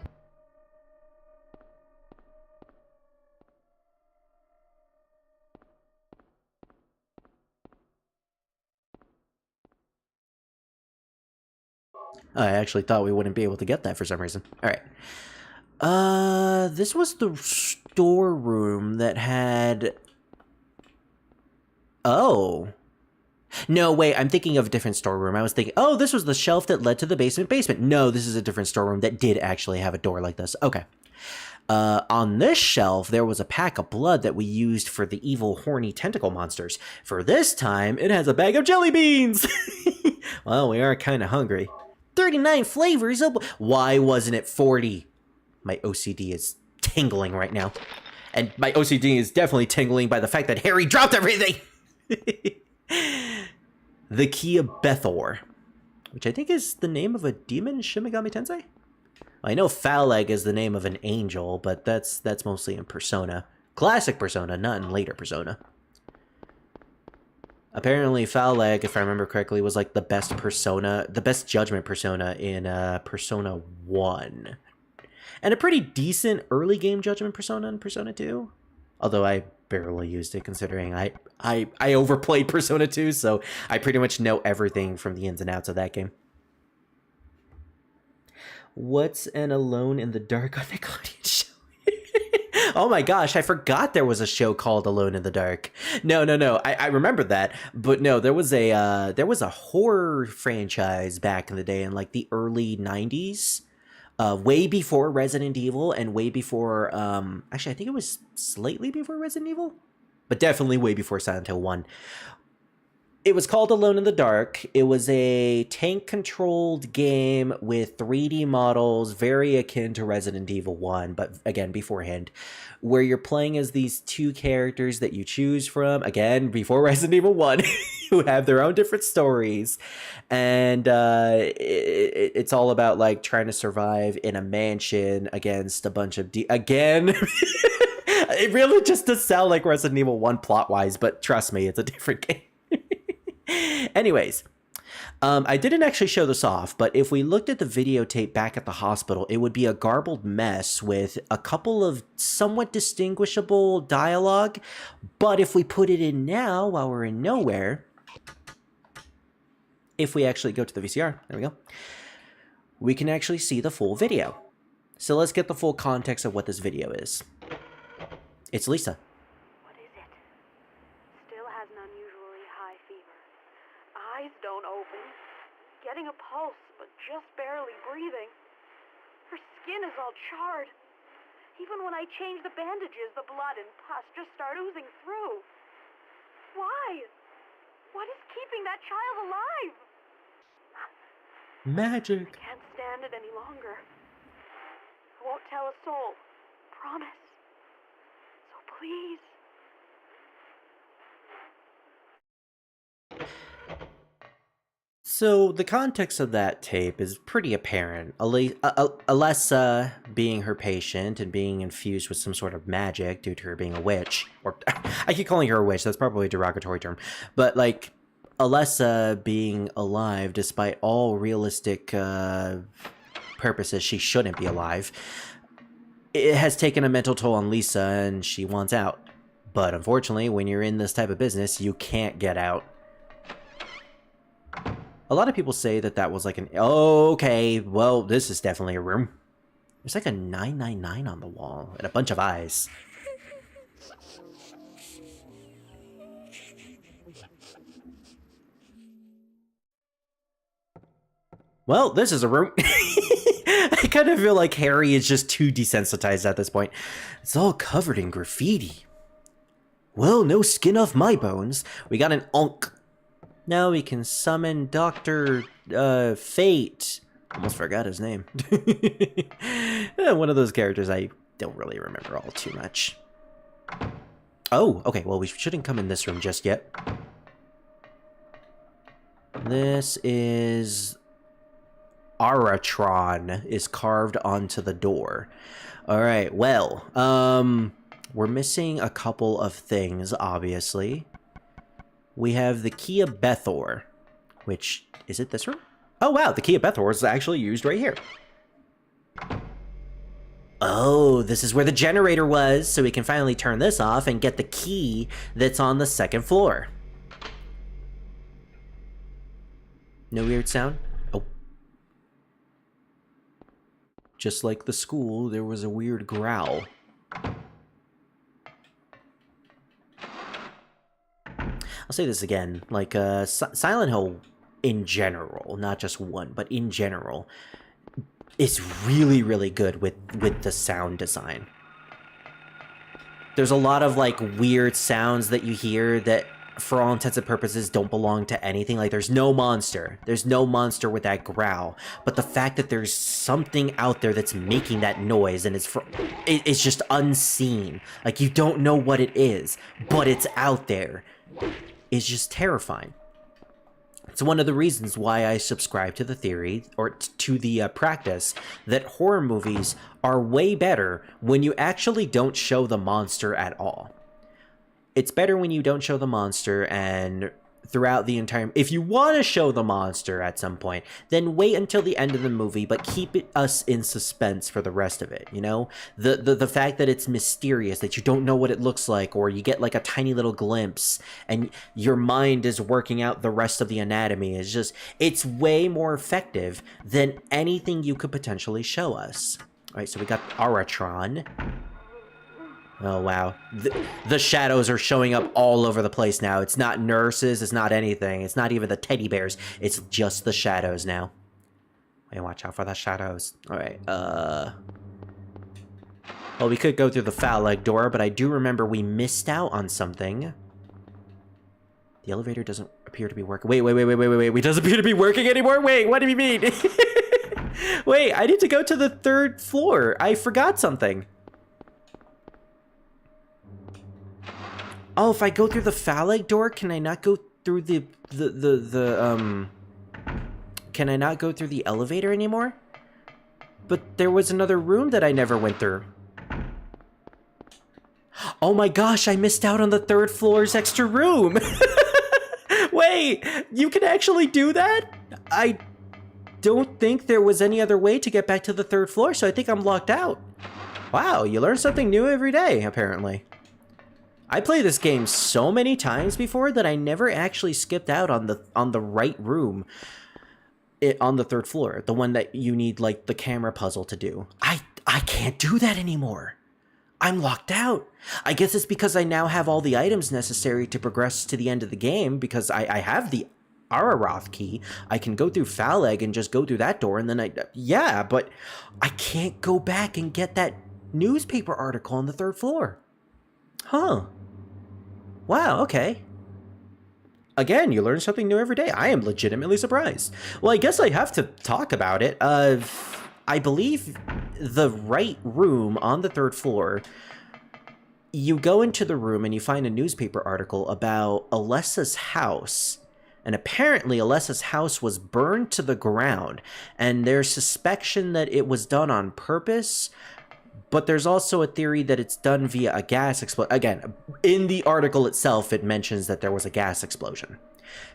I actually thought we wouldn't be able to get that for some reason. Alright. This was the storeroom that had... Oh. No, wait, I'm thinking of a different storeroom. I was thinking, oh, this was the shelf that led to the basement. No, this is a different storeroom that did actually have a door like this. Okay. On this shelf, there was a pack of blood that we used for the evil, horny tentacle monsters. For this time, it has a bag of jelly beans! Well, we are kind of hungry. 39 flavors? Why wasn't it 40? My OCD is tingling right now. And my OCD is definitely tingling by the fact that Harry dropped everything! The Key of Bethor, which I think is the name of a demon in Shin Megami Tensei? I know Phaleg is the name of an angel, but that's mostly in Persona. Classic Persona, not in later Persona. Apparently Phaleg, if I remember correctly, was like the best Persona, the best Judgment Persona in Persona 1. And a pretty decent early game Judgment Persona in Persona 2. Although I barely used it, considering I overplayed Persona 2, so I pretty much know everything from the ins and outs of that game. What's an Alone in the Dark on Nickelodeon show? Oh my gosh, I forgot there was a show called Alone in the Dark. No, I remember that, but no, there was a horror franchise back in the day in like the early 90s. Way before Resident Evil and way before, actually, I think it was slightly before Resident Evil, but definitely way before Silent Hill 1. It was called Alone in the Dark. It was a tank-controlled game with 3D models, very akin to Resident Evil 1, but again, beforehand, where you're playing as these two characters that you choose from, again, before Resident Evil 1, who have their own different stories, and it's all about, like, trying to survive in a mansion against a bunch of... Again... It really just does sound like Resident Evil 1 plot-wise, but trust me, it's a different game. Anyways, I didn't actually show this off, but if we looked at the videotape back at the hospital, it would be a garbled mess with a couple of somewhat distinguishable dialogue. But if we put it in now, while we're in nowhere, if we actually go to the VCR, there we go, we can actually see the full video. So let's get the full context of what this video is. It's Lisa. What is it? Still eyes don't open. Getting a pulse, but just barely breathing. Her skin is all charred. Even when I change the bandages, the blood and pus just start oozing through. Why? What is keeping that child alive? Magic. I can't stand it any longer. I won't tell a soul. Promise. So please. So the context of that tape is pretty apparent. Alessa being her patient and being infused with some sort of magic due to her being a witch, or I keep calling her a witch, that's probably a derogatory term, but like Alessa being alive despite all realistic purposes she shouldn't be alive, it has taken a mental toll on Lisa and she wants out. But unfortunately, when you're in this type of business, you can't get out. A lot of people say that that was like an... Okay, well, this is definitely a room. There's like a 999 on the wall and a bunch of eyes. Well, this is a room. I kind of feel like Harry is just too desensitized at this point. It's all covered in graffiti. Well, no skin off my bones. We got an Onk. Now we can summon Dr. Fate. Almost forgot his name. One of those characters I don't really remember all too much. Oh, okay, well, we shouldn't come in this room just yet. This is... Aratron is carved onto the door. Alright, well, we're missing a couple of things, obviously. We have the Key of Bethor, which, is it this room? Oh wow, the Key of Bethor is actually used right here. Oh, this is where the generator was, so we can finally turn this off and get the key that's on the second floor. No weird sound? Oh. Just like the school, there was a weird growl. I'll say this again, like, Silent Hill in general, not just one, but in general, is really, really good with the sound design. There's a lot of, like, weird sounds that you hear that, for all intents and purposes, don't belong to anything. Like, there's no monster. There's no monster with that growl. But the fact that there's something out there that's making that noise, and it's just unseen. Like, you don't know what it is, but it's out there. Is just terrifying. It's one of the reasons why I subscribe to the theory, or to the practice, that horror movies are way better when you actually don't show the monster at all. It's better when you don't show the monster, and throughout the entire... If you want to show the monster at some point, then wait until the end of the movie, but keep us in suspense for the rest of it, you know? The fact that it's mysterious, that you don't know what it looks like, or you get like a tiny little glimpse, and your mind is working out the rest of the anatomy, is just... It's way more effective than anything you could potentially show us. Alright, so we got Aratron. Oh, wow. The shadows are showing up all over the place now. It's not nurses, it's not anything. It's not even the teddy bears. It's just the shadows now. Wait, watch out for the shadows. Alright, well, we could go through the foul leg door, but I do remember we missed out on something. The elevator doesn't appear to be working. Wait. It doesn't appear to be working anymore? Wait, what do you mean? Wait, I need to go to the 3rd floor. I forgot something. Oh, if I go through the foul leg door, can I not go through can I not go through the elevator anymore? But there was another room that I never went through. Oh my gosh, I missed out on the 3rd floor's extra room. Wait, you can actually do that? I don't think there was any other way to get back to the 3rd floor, so I think I'm locked out. Wow, you learn something new every day, apparently. I played this game so many times before that I never actually skipped out on the right room on the 3rd floor, the one that you need like the camera puzzle to do. I can't do that anymore. I'm locked out. I guess it's because I now have all the items necessary to progress to the end of the game, because I have the Araroth key, I can go through Phaleg and just go through that door, and then yeah, but I can't go back and get that newspaper article on the 3rd floor. Huh. Wow, okay. Again, you learn something new every day. I am legitimately surprised. Well, I guess I have to talk about it. I believe the right room on the 3rd floor, you go into the room and you find a newspaper article about Alessa's house. And apparently Alessa's house was burned to the ground. And there's suspicion that it was done on purpose. But there's also a theory that it's done via a gas explosion. Again, in the article itself, it mentions that there was a gas explosion.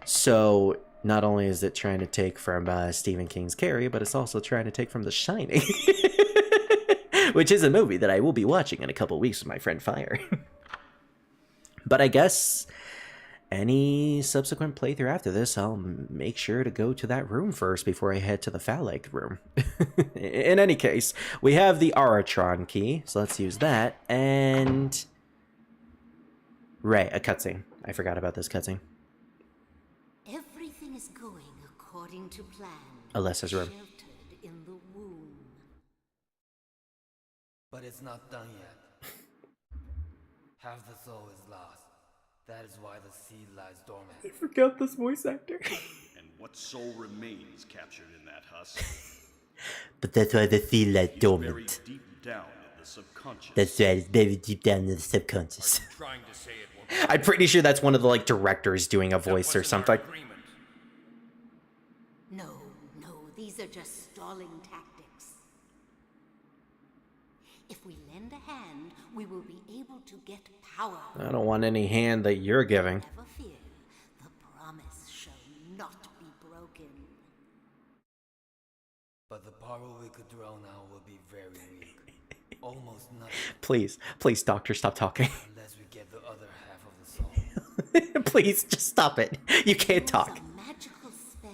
So not only is it trying to take from Stephen King's Carrie, but it's also trying to take from The Shining. Which is a movie that I will be watching in a couple weeks with my friend Fire. But I guess any subsequent playthrough after this, I'll make sure to go to that room first before I head to the Phaleg room. In any case, we have the Aratron key, so let's use that. And right, a cutscene. I forgot about this cutscene. Everything is going according to plan. Alessa's room. Sheltered in the womb. But it's not done yet. Half the soul is lost. That is why the seed lies dormant. I forgot this voice actor. And what soul remains captured in that husk? But that's why the seed lies Very dormant. deep down in the subconscious. That's right, it's very deep down in the subconscious. Trying to say it won't. I'm pretty sure that's one of the directors doing a voice or something. No, these are just stalling tactics. If we lend a hand, we will be able to get power. I don't want any hand that you're giving. Never fear, the promise shall not be broken. But the power we could draw now will be very weak. Almost nothing. Please, doctor, stop talking. Unless we get the other half of the soul. Please, just stop it. You can't talk. Use a magical spell.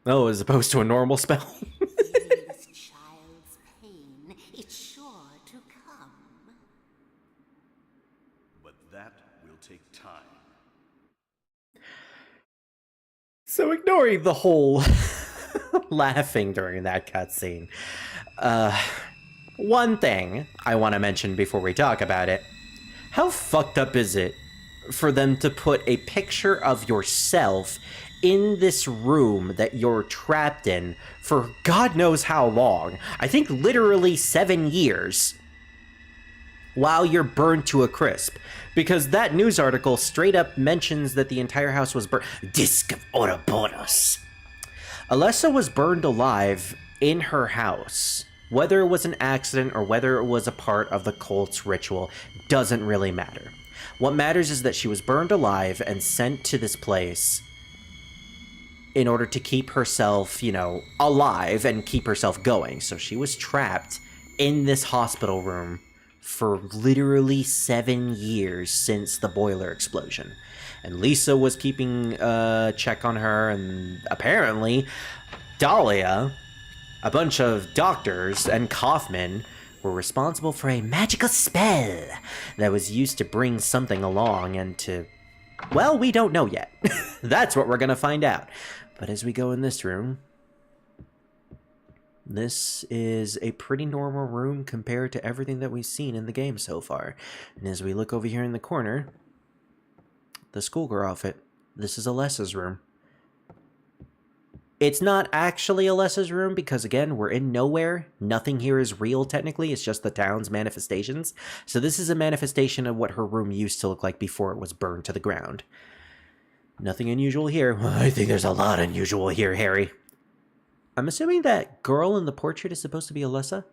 Oh, as opposed to a normal spell. Feeling this child's pain, it's sure to come. But that will take time. So ignoring the whole laughing during that cutscene, one thing I want to mention before we talk about it. How fucked up is it for them to put a picture of yourself in this room that you're trapped in for God knows how long? I think literally 7 years. While you're burned to a crisp. Because that news article straight up mentions that the entire house was burned. Disc of Ouroboros. Alessa was burned alive in her house. Whether it was an accident or whether it was a part of the cult's ritual doesn't really matter. What matters is that she was burned alive and sent to this place in order to keep herself, alive and keep herself going. So she was trapped in this hospital room for literally 7 years since the boiler explosion. And Lisa was keeping check on her, and apparently Dahlia, a bunch of doctors, and Kaufman were responsible for a magical spell that was used to bring something along and to... Well, we don't know yet. That's what we're gonna find out. But as we go in this room, this is a pretty normal room compared to everything that we've seen in the game so far. And as we look over here in the corner, the schoolgirl outfit, this is Alessa's room. It's not actually Alessa's room because, again, we're in nowhere. Nothing here is real, technically. It's just the town's manifestations. So this is a manifestation of what her room used to look like before it was burned to the ground. Nothing unusual here. I think there's a lot unusual here, Harry. I'm assuming that girl in the portrait is supposed to be Alessa.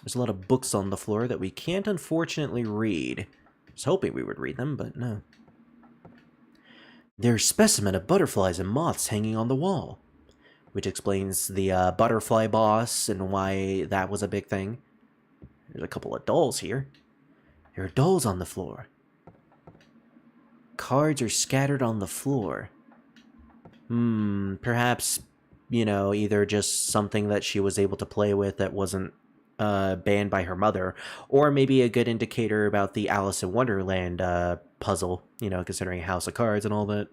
There's a lot of books on the floor that we can't unfortunately read. I was hoping we would read them, but no. There's a specimen of butterflies and moths hanging on the wall, which explains the butterfly boss and why that was a big thing. There's a couple of dolls here. There are dolls on the floor. Cards are scattered on the floor. Perhaps, either just something that she was able to play with that wasn't banned by her mother, or maybe a good indicator about the Alice in Wonderland puzzle, you know, considering House of Cards and all that.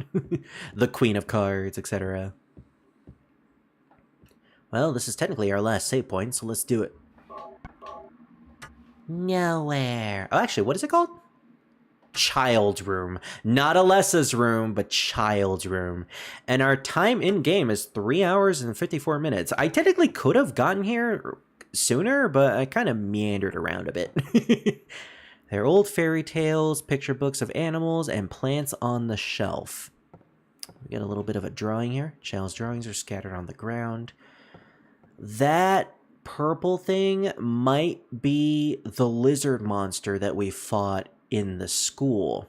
The Queen of Cards, etc. Well, this is technically our last save point, so let's do it. Nowhere. Oh, actually, what is it called? Child's room. Not Alessa's room, but child's room. And our time in game is 3 hours and 54 minutes. I technically could have gotten here sooner, but I kind of meandered around a bit. They're old fairy tales, picture books of animals, and plants on the shelf. We got a little bit of a drawing here. Child's drawings are scattered on the ground. That purple thing might be the lizard monster that we fought in the school.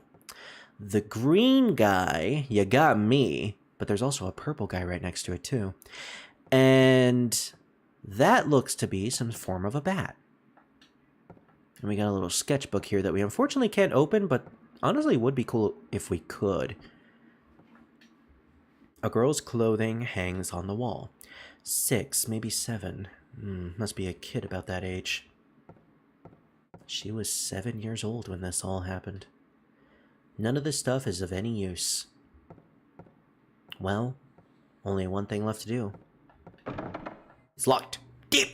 The green guy, you got me, but there's also a purple guy right next to it too. And that looks to be some form of a bat. And we got a little sketchbook here that we unfortunately can't open, but honestly would be cool if we could. A girl's clothing hangs on the wall. 6, maybe 7. Must be a kid about that age. She was 7 years old when this all happened. None of this stuff is of any use. Well, only one thing left to do. It's locked. Damn!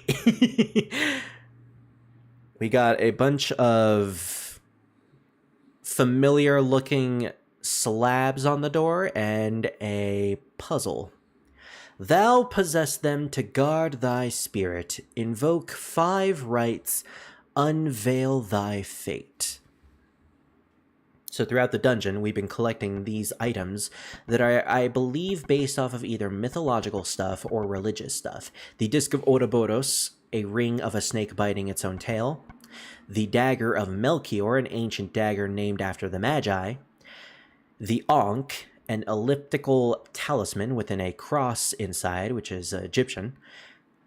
We got a bunch of familiar looking slabs on the door and a puzzle. Thou possess them to guard thy spirit, invoke 5 rites, unveil thy fate. So throughout the dungeon, we've been collecting these items that are, I believe, based off of either mythological stuff or religious stuff. The Disc of Ouroboros, a ring of a snake biting its own tail. The Dagger of Melchior, an ancient dagger named after the Magi. The Ankh, an elliptical talisman within a cross inside, which is Egyptian.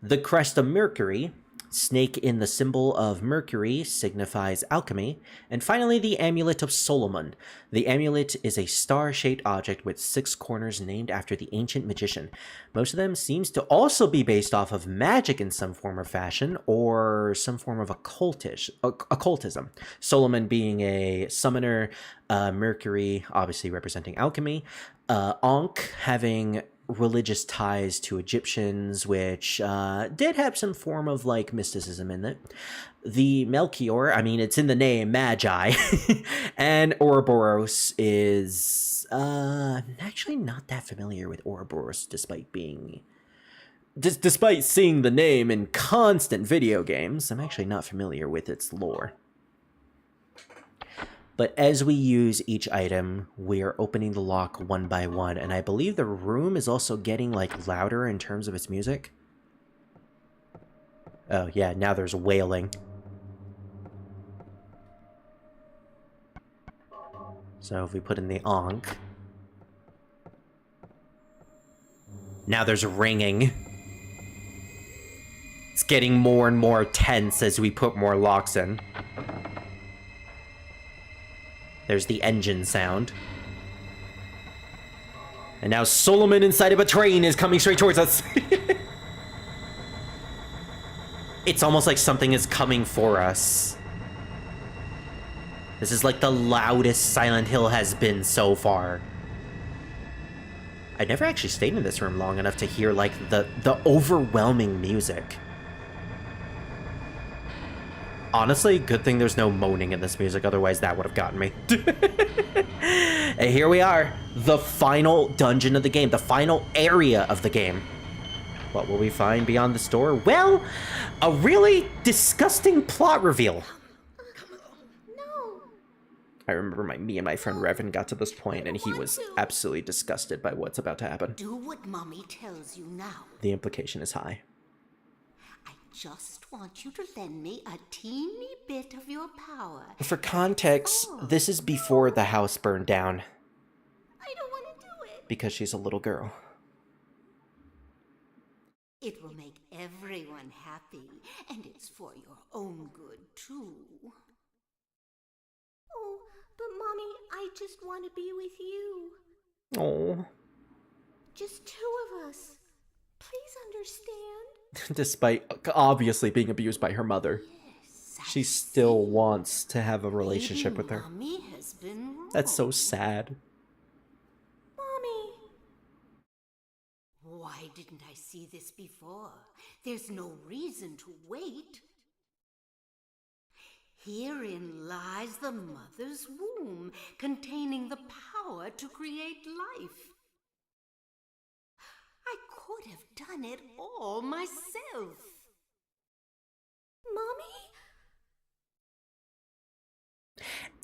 The Crest of Mercury, snake in the symbol of Mercury, signifies alchemy. And finally, the Amulet of Solomon. The amulet is a star-shaped object with 6 corners named after the ancient magician. Most of them seems to also be based off of magic in some form or fashion, or some form of occultism. Solomon being a summoner, Mercury obviously representing alchemy, Ankh having religious ties to Egyptians, which did have some form of like mysticism in it. The Melchior, I mean, it's in the name, Magi. And Ouroboros is actually not that familiar with Ouroboros, despite seeing the name in constant video games. I'm actually not familiar with its lore. But as we use each item, we are opening the lock one by one, and I believe the room is also getting, like, louder in terms of its music. Oh, yeah, now there's wailing. So if we put in the Ankh... Now there's ringing. It's getting more and more tense as we put more locks in. There's the engine sound. And now Solomon inside of a train is coming straight towards us. It's almost like something is coming for us. This is like the loudest Silent Hill has been so far. I never actually stayed in this room long enough to hear like the overwhelming music. Honestly, good thing there's no moaning in this music, otherwise that would have gotten me. And here we are, the final dungeon of the game, the final area of the game. What will we find beyond this door? Well, a really disgusting plot reveal. No. I remember me and my friend Revan got to this point, and he was absolutely disgusted by what's about to happen. Do what Mommy tells you now. The implication is high. I just want you to lend me a teeny bit of your power. For context, this is before the house burned down. I don't want to do it. Because she's a little girl. It will make everyone happy, and it's for your own good, too. Oh, but Mommy, I just want to be with you. Oh. Just 2 of us. Please understand. Despite obviously being abused by her mother, she still wants to have a relationship with her. Mommy has been wrong. That's so sad. Mommy! Why didn't I see this before? There's no reason to wait. Herein lies the mother's womb, containing the power to create life. I could have done it all myself. Mommy?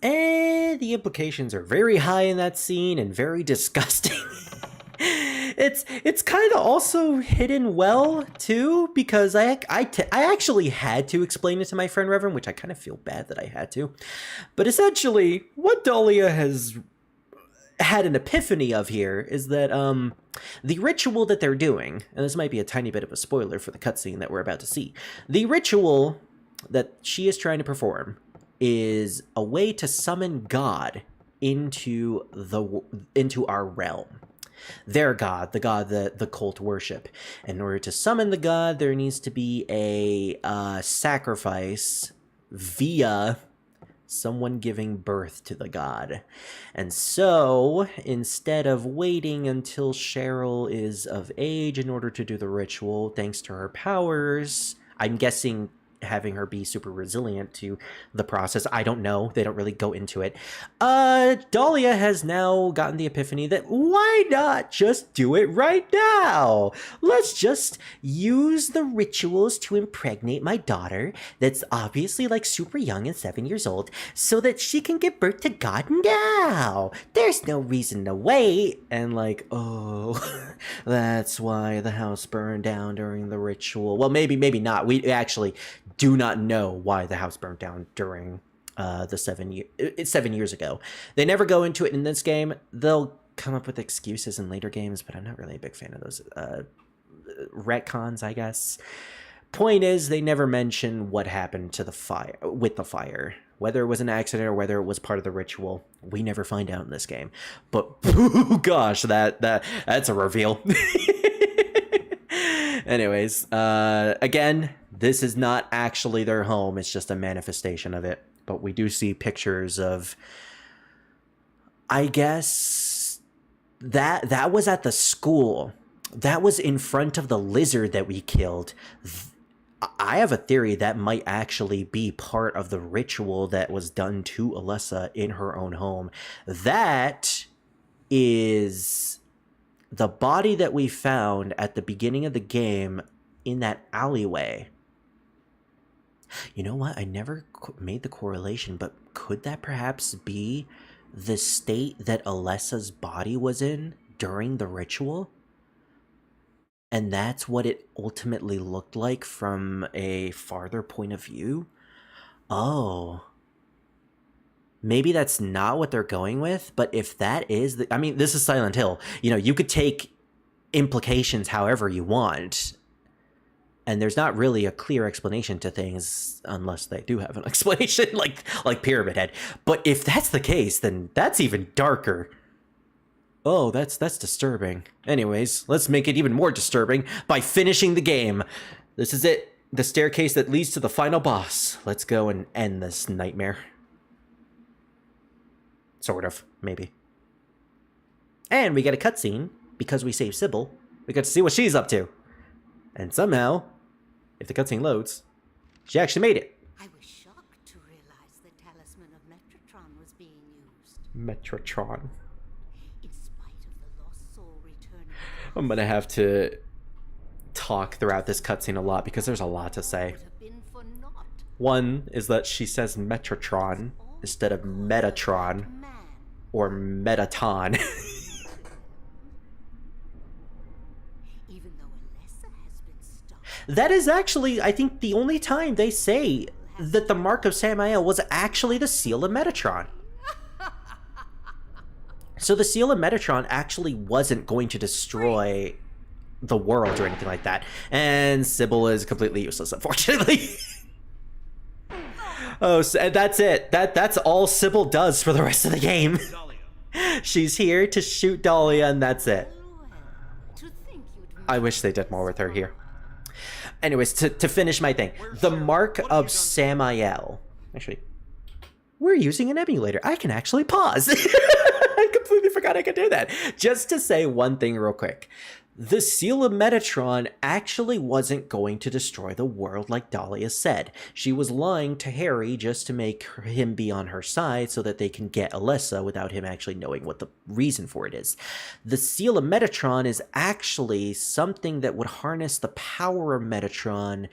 And the implications are very high in that scene and very disgusting. It's kind of also hidden well too, because I actually had to explain it to my friend Reverend, which I kind of feel bad that I had to. But essentially, what Dahlia has had an epiphany of here is that the ritual that they're doing, and this might be a tiny bit of a spoiler for the cutscene that we're about to see, the ritual that she is trying to perform is a way to summon God into our realm. Their god, the god that the cult worship. In order to summon the god, there needs to be a sacrifice via someone giving birth to the god. And so, instead of waiting until Cheryl is of age in order to do the ritual, thanks to her powers, I'm guessing having her be super resilient to the process. I don't know. They don't really go into it. Dahlia has now gotten the epiphany that why not just do it right now? Let's just use the rituals to impregnate my daughter that's obviously like super young and 7 years old so that she can give birth to God now. There's no reason to wait. And like, oh, that's why the house burned down during the ritual. Well, maybe not. We actually do not know why the house burnt down during the 7 years ago. They never go into it in this game. They'll come up with excuses in later games, but I'm not really a big fan of those retcons, I guess. Point is, they never mention what happened to the fire, whether it was an accident or whether it was part of the ritual. We never find out in this game. But gosh, that's a reveal. Anyways, again, this is not actually their home. It's just a manifestation of it. But we do see pictures of, I guess, that was at the school. That was in front of the lizard that we killed. I have a theory that might actually be part of the ritual that was done to Alessa in her own home. That is the body that we found at the beginning of the game in that alleyway. You know what? I never made the correlation, but could that perhaps be the state that Alessa's body was in during the ritual? And that's what it ultimately looked like from a farther point of view? Oh. Maybe that's not what they're going with, but if that is I mean, this is Silent Hill. You know, you could take implications however you want. And there's not really a clear explanation to things unless they do have an explanation, like Pyramid Head. But if that's the case, then that's even darker. Oh, that's disturbing. Anyways, let's make it even more disturbing by finishing the game. This is it. The staircase that leads to the final boss. Let's go and end this nightmare. Sort of, maybe. And we get a cutscene because we saved Sybil. We get to see what she's up to. And somehow, if the cutscene loads, she actually made it. I was shocked to realize the talisman of Metrotron was being used. Metrotron. In spite of the lost soul returning. I'm gonna have to talk throughout this cutscene a lot because there's a lot to say. Would have been for naught. One is that she says Metrotron instead of Metatron or Metaton. Even though Alessa has been stopped. That is actually, I think, the only time they say that the Mark of Samael was actually the seal of Metatron. So the seal of Metatron actually wasn't going to destroy the world or anything like that. And Sybil is completely useless, unfortunately. Oh, so that's it. That's all Sybil does for the rest of the game. She's here to shoot Dahlia, and that's it. To think you'd I wish they did more with her here. Anyways, to finish my thing, the mark of Samael. Actually, we're using an emulator. I can actually pause. I completely forgot I could do that. Just to say one thing real quick. The Seal of Metatron actually wasn't going to destroy the world like Dahlia said. She was lying to Harry just to make him be on her side so that they can get Alessa without him actually knowing what the reason for it is. The Seal of Metatron is actually something that would harness the power of Metatron.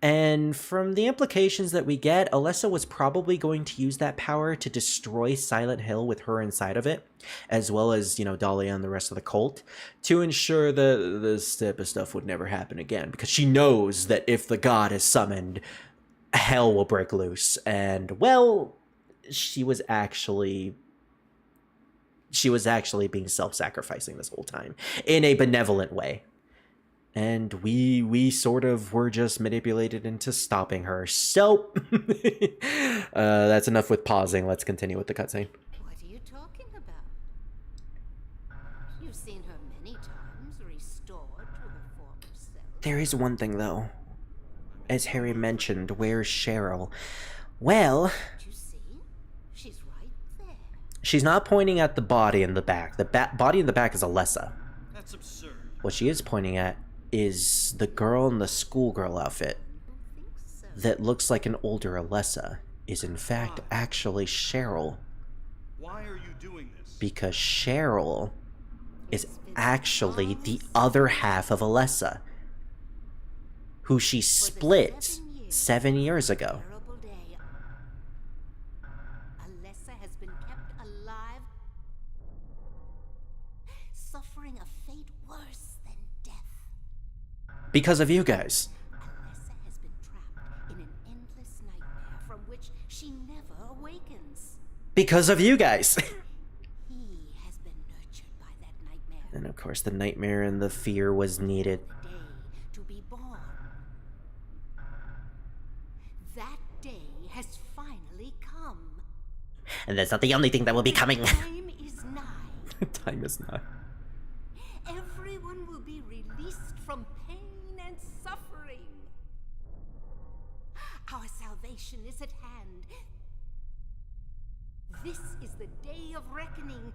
And from the implications that we get, Alessa was probably going to use that power to destroy Silent Hill with her inside of it, as well as, you know, Dahlia and the rest of the cult, to ensure that this type of stuff would never happen again, because she knows that if the god is summoned, hell will break loose. And, well, she was actually being self-sacrificing this whole time, in a benevolent way. And we sort of were just manipulated into stopping her. So, that's enough with pausing. Let's continue with the cutscene. What are you talking about? You've seen her many times restored to her former self. There is one thing, though. As Harry mentioned, where's Cheryl? Well, Don't you see? She's right there. she's not pointing at the body in the back. The body in the back is Alessa. That's absurd. What she is pointing at is the girl in the schoolgirl outfit Who thinks so? that looks like an older Alessa is in fact actually Cheryl, Why are you doing this? because Cheryl is actually the other half of Alessa, who she split 7 years ago. Terrible day. Alessa has been kept alive, suffering a fate worse than death. Because of you guys. Alessa has been trapped in an endless nightmare from which she never awakens. Because of you guys. He has been nurtured by that nightmare. And of course the nightmare and the fear was needed. The day to be born. That day has finally come. And that's not the only thing that will be coming. Time is nigh. Time is not. Everyone will be released from pain and suffering. Our salvation is at hand. This is the day of reckoning.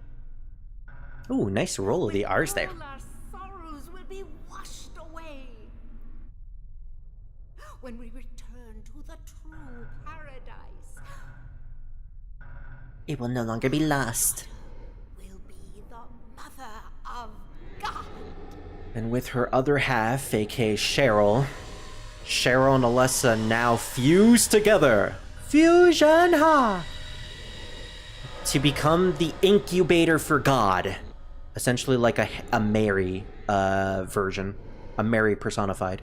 Ooh, nice roll of the R's there. All our sorrows will be washed away. When we return to the true paradise, It will no longer be lost. will be the mother of God. And with her other half, aka Cheryl and Alessa now fuse together. Fusion, ha! To become the incubator for God. Essentially like a Mary version. A Mary personified.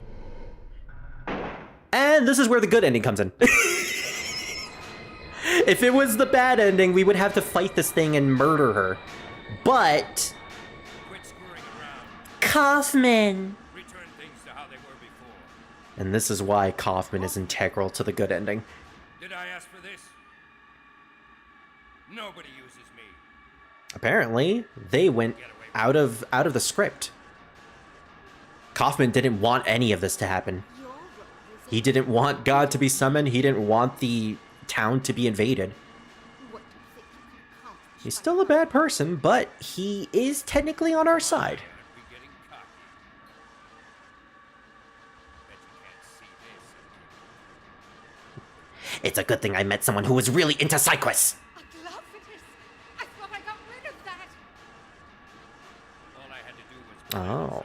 And this is where the good ending comes in. If it was the bad ending, we would have to fight this thing and murder her. But Quit screwing around. Kaufman. Return things to how they were before. And this is why Kaufman is integral to the good ending. Did I ask for this? Nobody uses me. Apparently, they went out of the script. Kaufman didn't want any of this to happen. Your role is He didn't want God to be summoned. He didn't want the town to be invaded. what do you think you can accomplish? He's still a bad person, but he is technically on our side. I'd be getting cocky. Bet you can't see this. It's a good thing I met someone who was really into Psyquus. A glove it is. I thought I got rid of that. All I had to do was. Oh.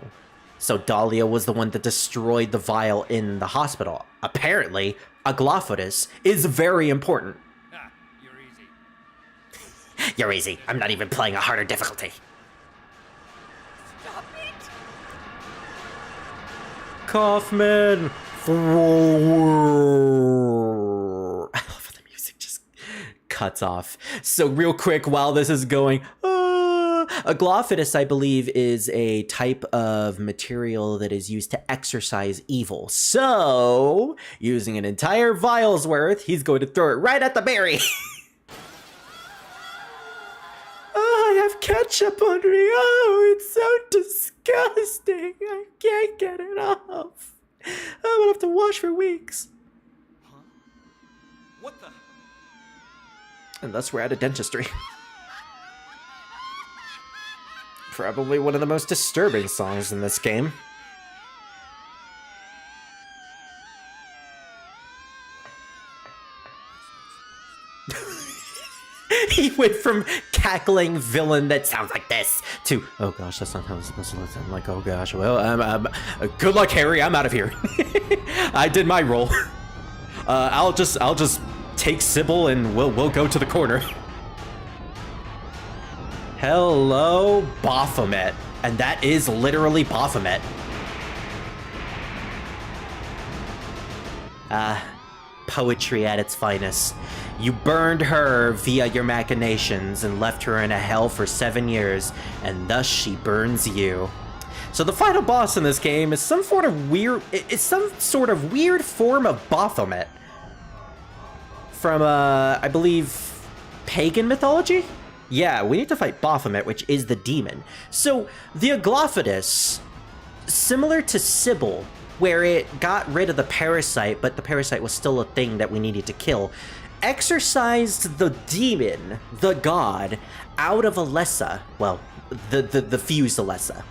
So Dahlia was the one that destroyed the vial in the hospital. Apparently, Aglaophotis is very important. Ha! You're easy. You're easy. I'm not even playing a harder difficulty. Stop it. Kaufman! I love how the music just cuts off. So real quick, while this is going, Aglaophotis, I believe, is a type of material that is used to exorcise evil. So, using an entire vial's worth, he's going to throw it right at the berry. I have ketchup on me. Oh, it's so disgusting. I can't get it off. I'm gonna have to wash for weeks. Huh? What the? And thus we're out of dentistry. Probably one of the most disturbing songs in this game. He went from cackling villain that sounds like this to, oh gosh, that's not how it's supposed to sound. Like, oh gosh, well, good luck, Harry. I'm out of here. I did my role. I'll just take Sybil and we'll go to the corner. Hello, Baphomet. And that is literally Baphomet. Poetry at its finest. You burned her via your machinations and left her in a hell for 7 years, and thus she burns you. So the final boss in this game is some sort of weird form of Baphomet. From, I believe, pagan mythology? Yeah, we need to fight Baphomet, which is the demon. So, the Aglophidus, similar to Sybil, where it got rid of the parasite, but the parasite was still a thing that we needed to kill, exorcised the demon, the god, out of Alessa. Well, the fused Alessa.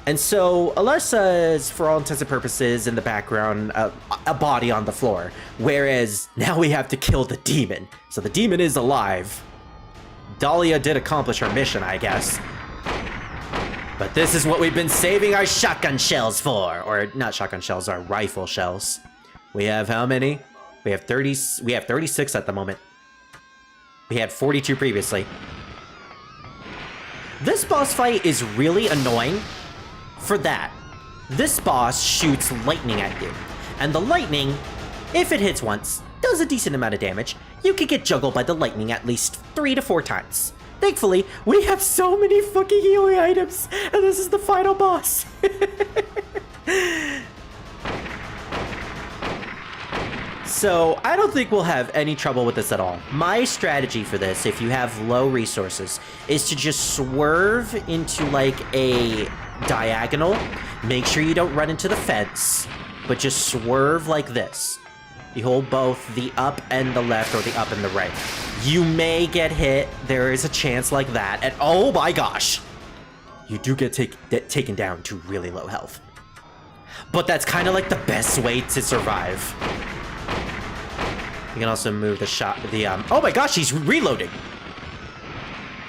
And so Alessa is, for all intents and purposes, in the background, a body on the floor. Whereas now we have to kill the demon. So the demon is alive. Dahlia did accomplish her mission, I guess. But this is what we've been saving our shotgun shells for. Or not shotgun shells, our rifle shells. We have how many? We have 36 at the moment. We had 42 previously. This boss fight is really annoying for that. This boss shoots lightning at you. And the lightning, if it hits once, does a decent amount of damage. You could get juggled by the lightning at least 3 to 4 times. Thankfully, we have so many fucking healing items, and this is the final boss. So, I don't think we'll have any trouble with this at all. My strategy for this, if you have low resources, is to just swerve into like a diagonal. Make sure you don't run into the fence, but just swerve like this. You hold both the up and the left or the up and the right. You may get hit. There is a chance like that. And oh my gosh, you do get taken down to really low health. But that's kind of like the best way to survive. You can also move the oh my gosh, he's reloading.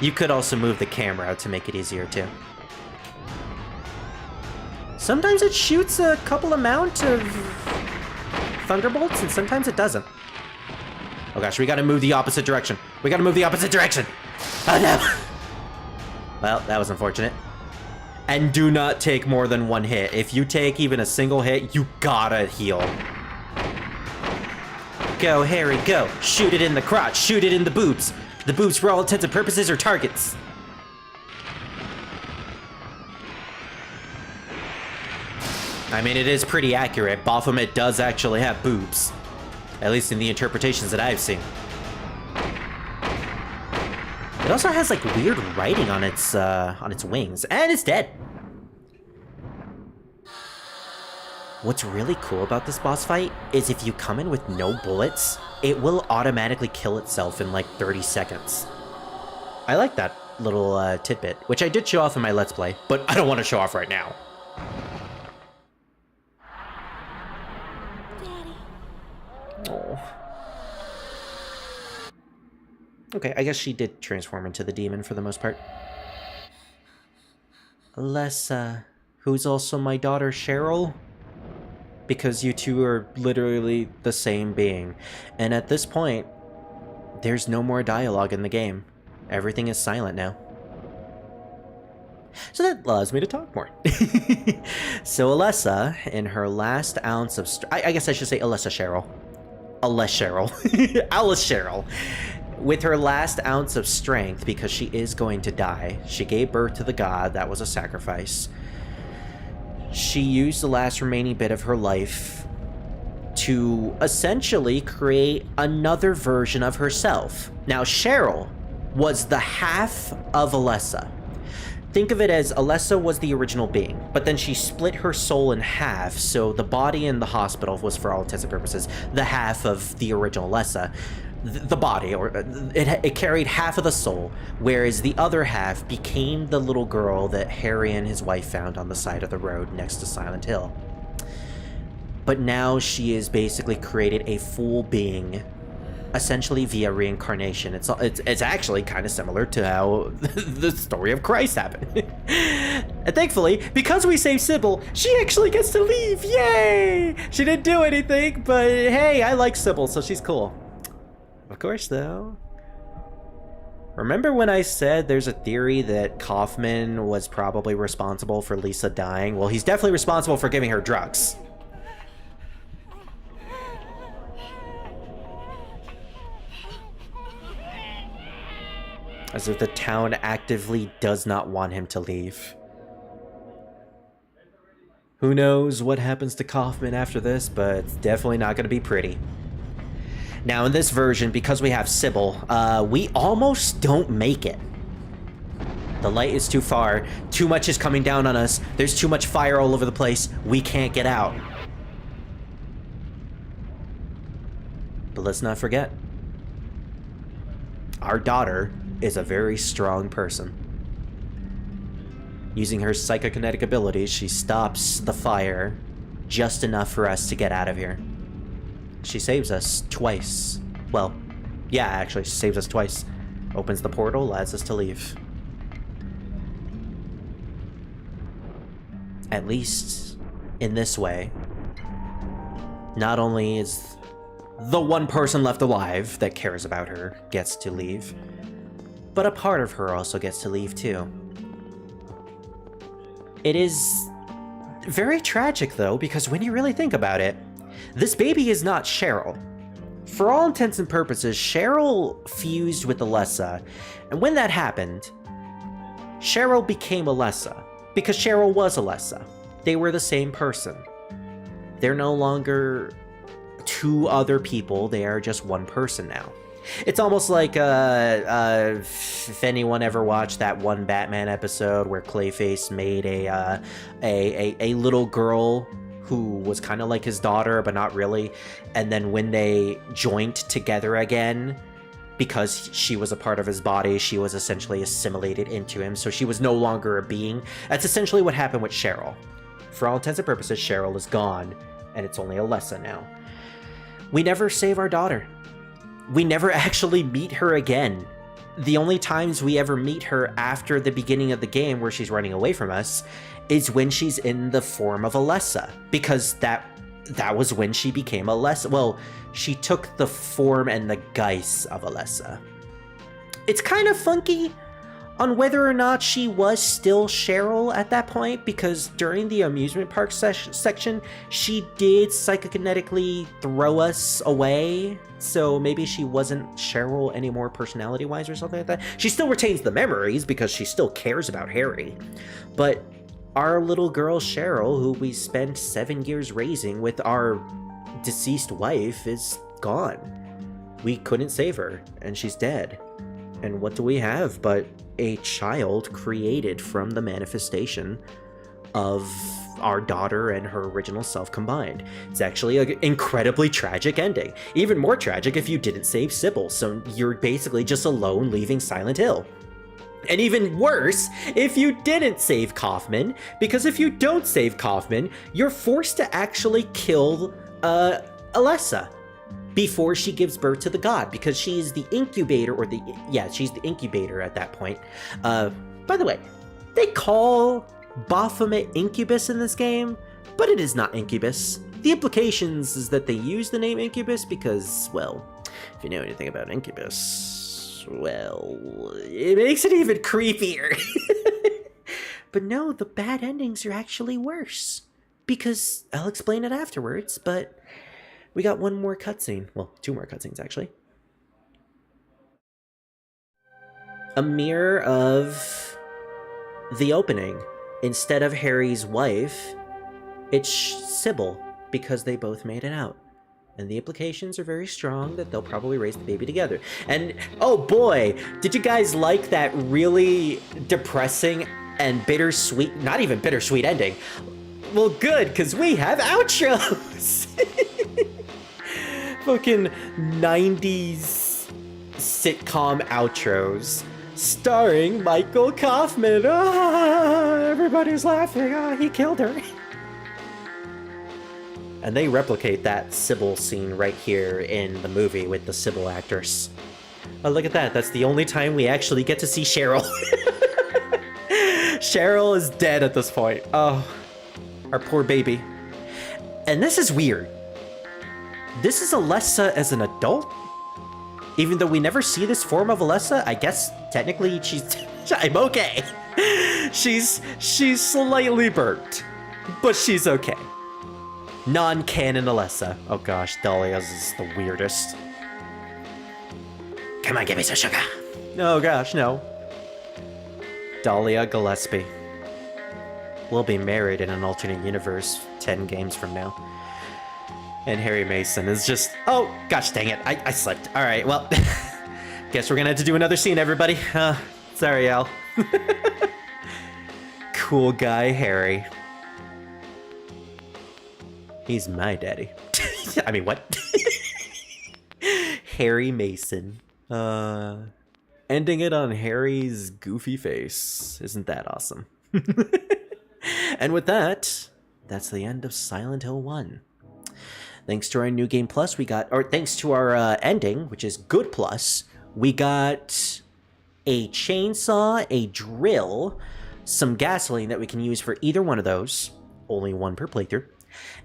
You could also move the camera to make it easier too. Sometimes it shoots a couple amount of thunderbolts, and sometimes it doesn't. Oh gosh, we gotta move the opposite direction. We gotta move the opposite direction. Oh no! Well, that was unfortunate. And do not take more than 1 hit. If you take even a single hit, you gotta heal. Go, Harry, go. Shoot it in the crotch. Shoot it in the boobs. The boobs, for all intents and purposes, are targets. I mean, it is pretty accurate. Baphomet does actually have boobs. At least in the interpretations that I've seen. It also has, like, weird writing on its wings. And it's dead. What's really cool about this boss fight is if you come in with no bullets, it will automatically kill itself in, like, 30 seconds. I like that little tidbit, which I did show off in my Let's Play, but I don't want to show off right now. Oh. Okay, I guess she did transform into the demon for the most part. Alessa, who's also my daughter Cheryl? Because you two are literally the same being. And at this point, there's no more dialogue in the game. Everything is silent now. So that allows me to talk more. So Alessa, in her last ounce of I guess I should say Alessa Cheryl. Alice Cheryl. With her last ounce of strength, because she is going to die, she gave birth to the god. That was a sacrifice. She used the last remaining bit of her life to essentially create another version of herself. Now, Cheryl was the half of Alessa. think of it as Alessa was the original being, but then she split her soul in half, so the body in the hospital was, for all intents and purposes, the half of the original Alessa. The body, or it carried half of the soul, whereas the other half became the little girl that Harry and his wife found on the side of the road next to Silent Hill. But now she is basically created a full being, essentially via reincarnation. It's actually kind of similar to how the story of Christ happened. And thankfully, because we saved Sybil, she actually gets to leave. Yay! She didn't do anything, but hey, I like Sybil, so she's cool. Of course, though. Remember when I said there's a theory that Kaufman was probably responsible for Lisa dying? Well, he's definitely responsible for giving her drugs. As if the town actively does not want him to leave. Who knows what happens to Kaufman after this, but it's definitely not going to be pretty. Now, in this version, because we have Sybil, we almost don't make it. The light is too far. Too much is coming down on us. There's too much fire all over the place. We can't get out. But let's not forget, our daughter is a very strong person. Using her psychokinetic abilities, she stops the fire just enough for us to get out of here. She saves us twice. Well, yeah, actually, she saves us twice. Opens the portal, allows us to leave. At least, in this way, not only is the one person left alive that cares about her gets to leave, but a part of her also gets to leave too. It is very tragic, though, because when you really think about it, this baby is not Cheryl. For all intents and purposes, Cheryl fused with Alessa, and when that happened, Cheryl became Alessa, because Cheryl was Alessa. They were the same person. They're no longer two other people, they are just one person now. It's almost like, if anyone ever watched that one Batman episode where Clayface made a little girl who was kind of like his daughter, but not really. And then when they joined together again, because she was a part of his body, she was essentially assimilated into him, so she was no longer a being. That's essentially what happened with Cheryl. For all intents and purposes, Cheryl is gone, and it's only Alessa now. We never save our daughter. We never actually meet her again. The only times we ever meet her after the beginning of the game, where she's running away from us, is when she's in the form of Alessa, because that was when she became Alessa. Well, she took the form and the guise of Alessa. It's kind of funky on whether or not she was still Cheryl at that point, because during the amusement park section, she did psychokinetically throw us away, so maybe she wasn't Cheryl anymore personality-wise or something like that. She still retains the memories because she still cares about Harry, but our little girl Cheryl, who we spent 7 years raising with our deceased wife, is gone. We couldn't save her, and she's dead. And what do we have but a child created from the manifestation of our daughter and her original self combined? It's actually an incredibly tragic ending. Even more tragic if you didn't save Sybil, so you're basically just alone leaving Silent Hill. And even worse, if you didn't save Kaufman, because if you don't save Kaufman, you're forced to actually kill Alessa before she gives birth to the god, because she's the incubator, or she's the incubator at that point. By the way, they call Baphomet Incubus in this game, but it is not Incubus. The implications is that they use the name Incubus because, well, if you know anything about Incubus, well, it makes it even creepier. But no, the bad endings are actually worse, because I'll explain it afterwards, but we got one more cutscene. Well, two more cutscenes, actually. A mirror of the opening. Instead of Harry's wife, it's Sybil, because they both made it out. And the implications are very strong that they'll probably raise the baby together. And, oh boy, did you guys like that really depressing and bittersweet, not even bittersweet ending. Well, good, because we have outros. Fucking 90s sitcom outros starring Michael Kaufman. Ah, everybody's laughing. Ah, he killed her. And they replicate that Sybil scene right here in the movie with the Sybil actress. Oh, look at that. That's the only time we actually get to see Cheryl. Cheryl is dead at this point. Oh, our poor baby. And this is weird. This is Alessa as an adult? Even though we never see this form of Alessa, I guess technically she's... I'm okay. She's slightly burnt, but she's okay. Non-canon Alessa. Oh gosh, Dahlia's is the weirdest. Come on, give me some sugar. Oh gosh, no. Dahlia Gillespie. We'll be married in an alternate universe 10 games from now. And Harry Mason is just... Oh, gosh dang it. I slipped. Alright, well... Guess we're gonna have to do another scene, everybody. Sorry, Al. Cool guy, Harry. He's my daddy. I mean, what? Harry Mason. Ending it on Harry's goofy face. Isn't that awesome? And with that, that's the end of Silent Hill 1. Thanks to our New Game Plus, we got... Or thanks to our ending, which is Good Plus, we got a chainsaw, a drill, some gasoline that we can use for either one of those. Only one per playthrough.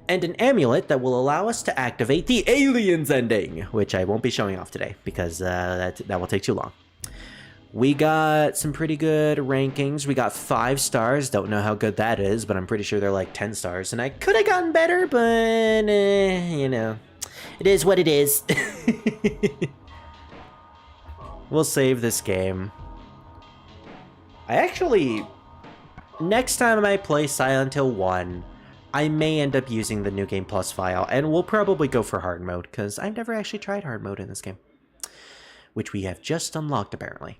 And an amulet that will allow us to activate the Aliens ending, which I won't be showing off today, because that will take too long. We got some pretty good rankings. We got 5 stars. Don't know how good that is, but I'm pretty sure they're like 10 stars. And I could have gotten better, but, you know, it is what it is. We'll save this game. I actually, next time I play Silent Hill 1, I may end up using the New Game Plus file, and we'll probably go for hard mode, because I've never actually tried hard mode in this game, which we have just unlocked, apparently.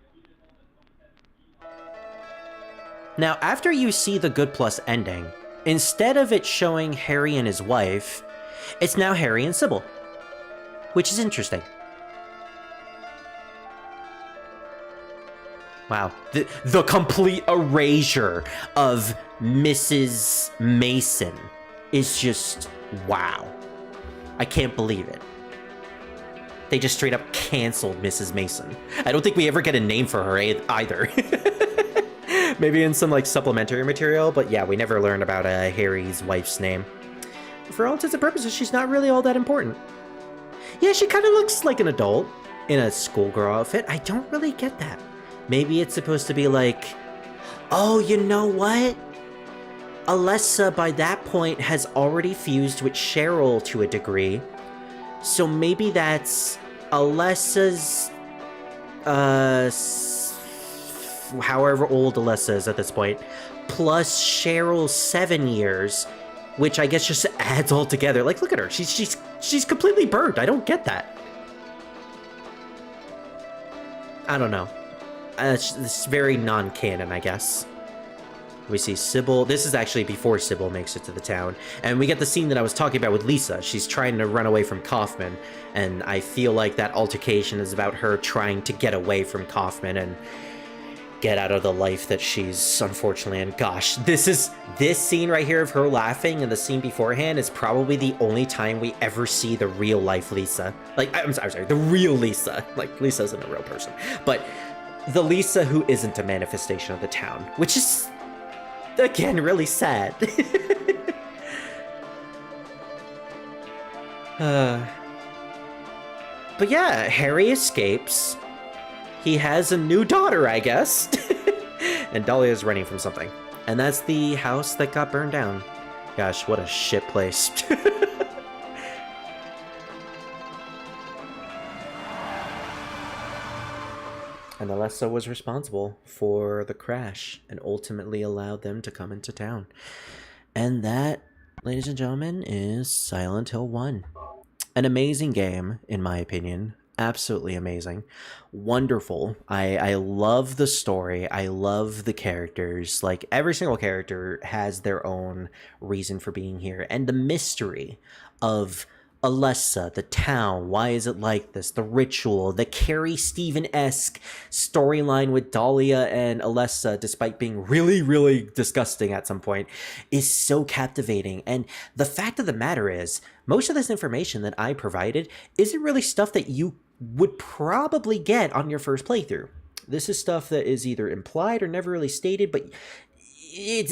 Now, after you see the Good Plus ending, instead of it showing Harry and his wife, it's now Harry and Sybil, which is interesting. Wow, the complete erasure of Mrs. Mason is just, wow. I can't believe it. They just straight up canceled Mrs. Mason. I don't think we ever get a name for her either. Maybe in some like supplementary material, but yeah, we never learned about Harry's wife's name. For all intents and purposes, she's not really all that important. Yeah, she kind of looks like an adult in a schoolgirl outfit. I don't really get that. Maybe it's supposed to be like, oh, you know what? Alessa, by that point, has already fused with Cheryl to a degree. So maybe that's Alessa's, however old Alessa is at this point, plus Cheryl's 7 years, which I guess just adds all together. Like, look at her. She's completely burnt. I don't get that. I don't know. It's very non-canon, I guess. We see Sybil. This is actually before Sybil makes it to the town. And we get the scene that I was talking about with Lisa. She's trying to run away from Kaufman. And I feel like that altercation is about her trying to get away from Kaufman and get out of the life that she's unfortunately in. Gosh, this scene right here of her laughing and the scene beforehand is probably the only time we ever see the real life Lisa. Like, I'm sorry, the real Lisa. Like, Lisa isn't a real person. But the Lisa who isn't a manifestation of the town, which is, again, really sad. But yeah, Harry escapes. He has a new daughter, I guess. And Dahlia's running from something. And that's the house that got burned down. Gosh, what a shit place. And Alessa was responsible for the crash and ultimately allowed them to come into town. And that, ladies and gentlemen, is Silent Hill 1. An amazing game, in my opinion. absolutely amazing, wonderful. I love the story. I love the characters. Like, every single character has their own reason for being here, and the mystery of Alessa, the town, why is it like this, the ritual, the Carrie Steven-esque storyline with Dahlia and Alessa, despite being really, really disgusting at some point, is so captivating. And the fact of the matter is, most of this information that I provided isn't really stuff that you would probably get on your first playthrough. This is stuff that is either implied or never really stated, but it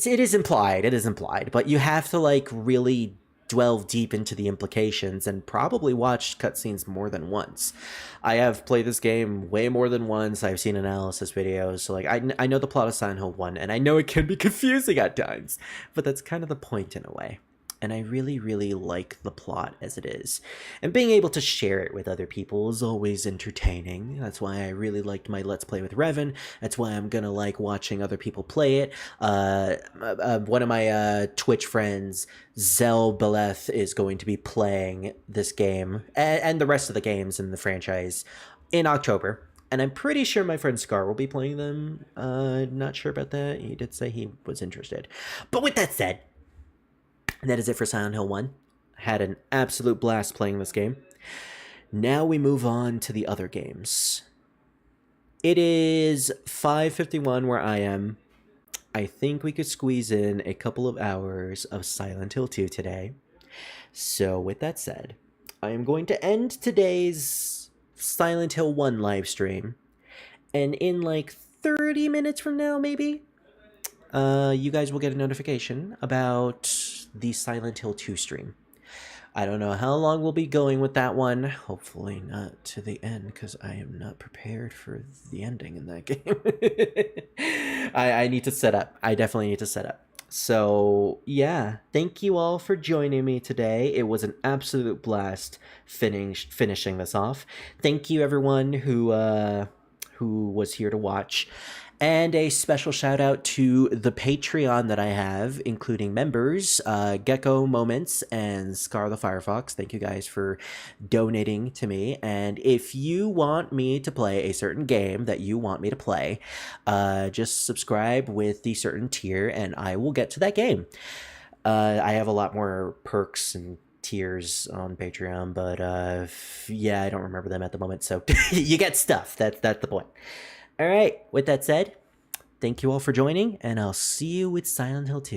is implied. It is implied, but you have to like really delve deep into the implications and probably watch cutscenes more than once. I have played this game way more than once. I've seen analysis videos, so like I know the plot of Silent Hill 1, and I know it can be confusing at times, but that's kind of the point in a way. And I really, really like the plot as it is. And being able to share it with other people is always entertaining. That's why I really liked my Let's Play with Revan. That's why I'm gonna like watching other people play it. One of my Twitch friends, Zell Beleth, is going to be playing this game and the rest of the games in the franchise in October. And I'm pretty sure my friend Scar will be playing them. Not sure about that. He did say he was interested. But with that said, that is it for Silent Hill 1. Had an absolute blast playing this game. Now we move on to the other games. It is 5:51 where I am. I think we could squeeze in a couple of hours of Silent Hill 2 today. So with that said, I am going to end today's Silent Hill 1 live stream. And in like 30 minutes from now, maybe, you guys will get a notification about the Silent Hill 2 stream. I don't know how long we'll be going with that one. Hopefully not to the end, because I am not prepared for the ending in that game. I need to set up. I definitely need to set up. So, yeah. Thank you all for joining me today. It was an absolute blast finishing this off. Thank you, everyone who was here to watch. And a special shout out to the Patreon that I have, including members, Gecko Moments and Scar the Firefox. Thank you guys for donating to me. And if you want me to play a certain game that you want me to play, just subscribe with the certain tier and I will get to that game. I have a lot more perks and tiers on Patreon, but yeah, I don't remember them at the moment. So you get stuff. That's the point. All right, with that said, thank you all for joining, and I'll see you with Silent Hill 2.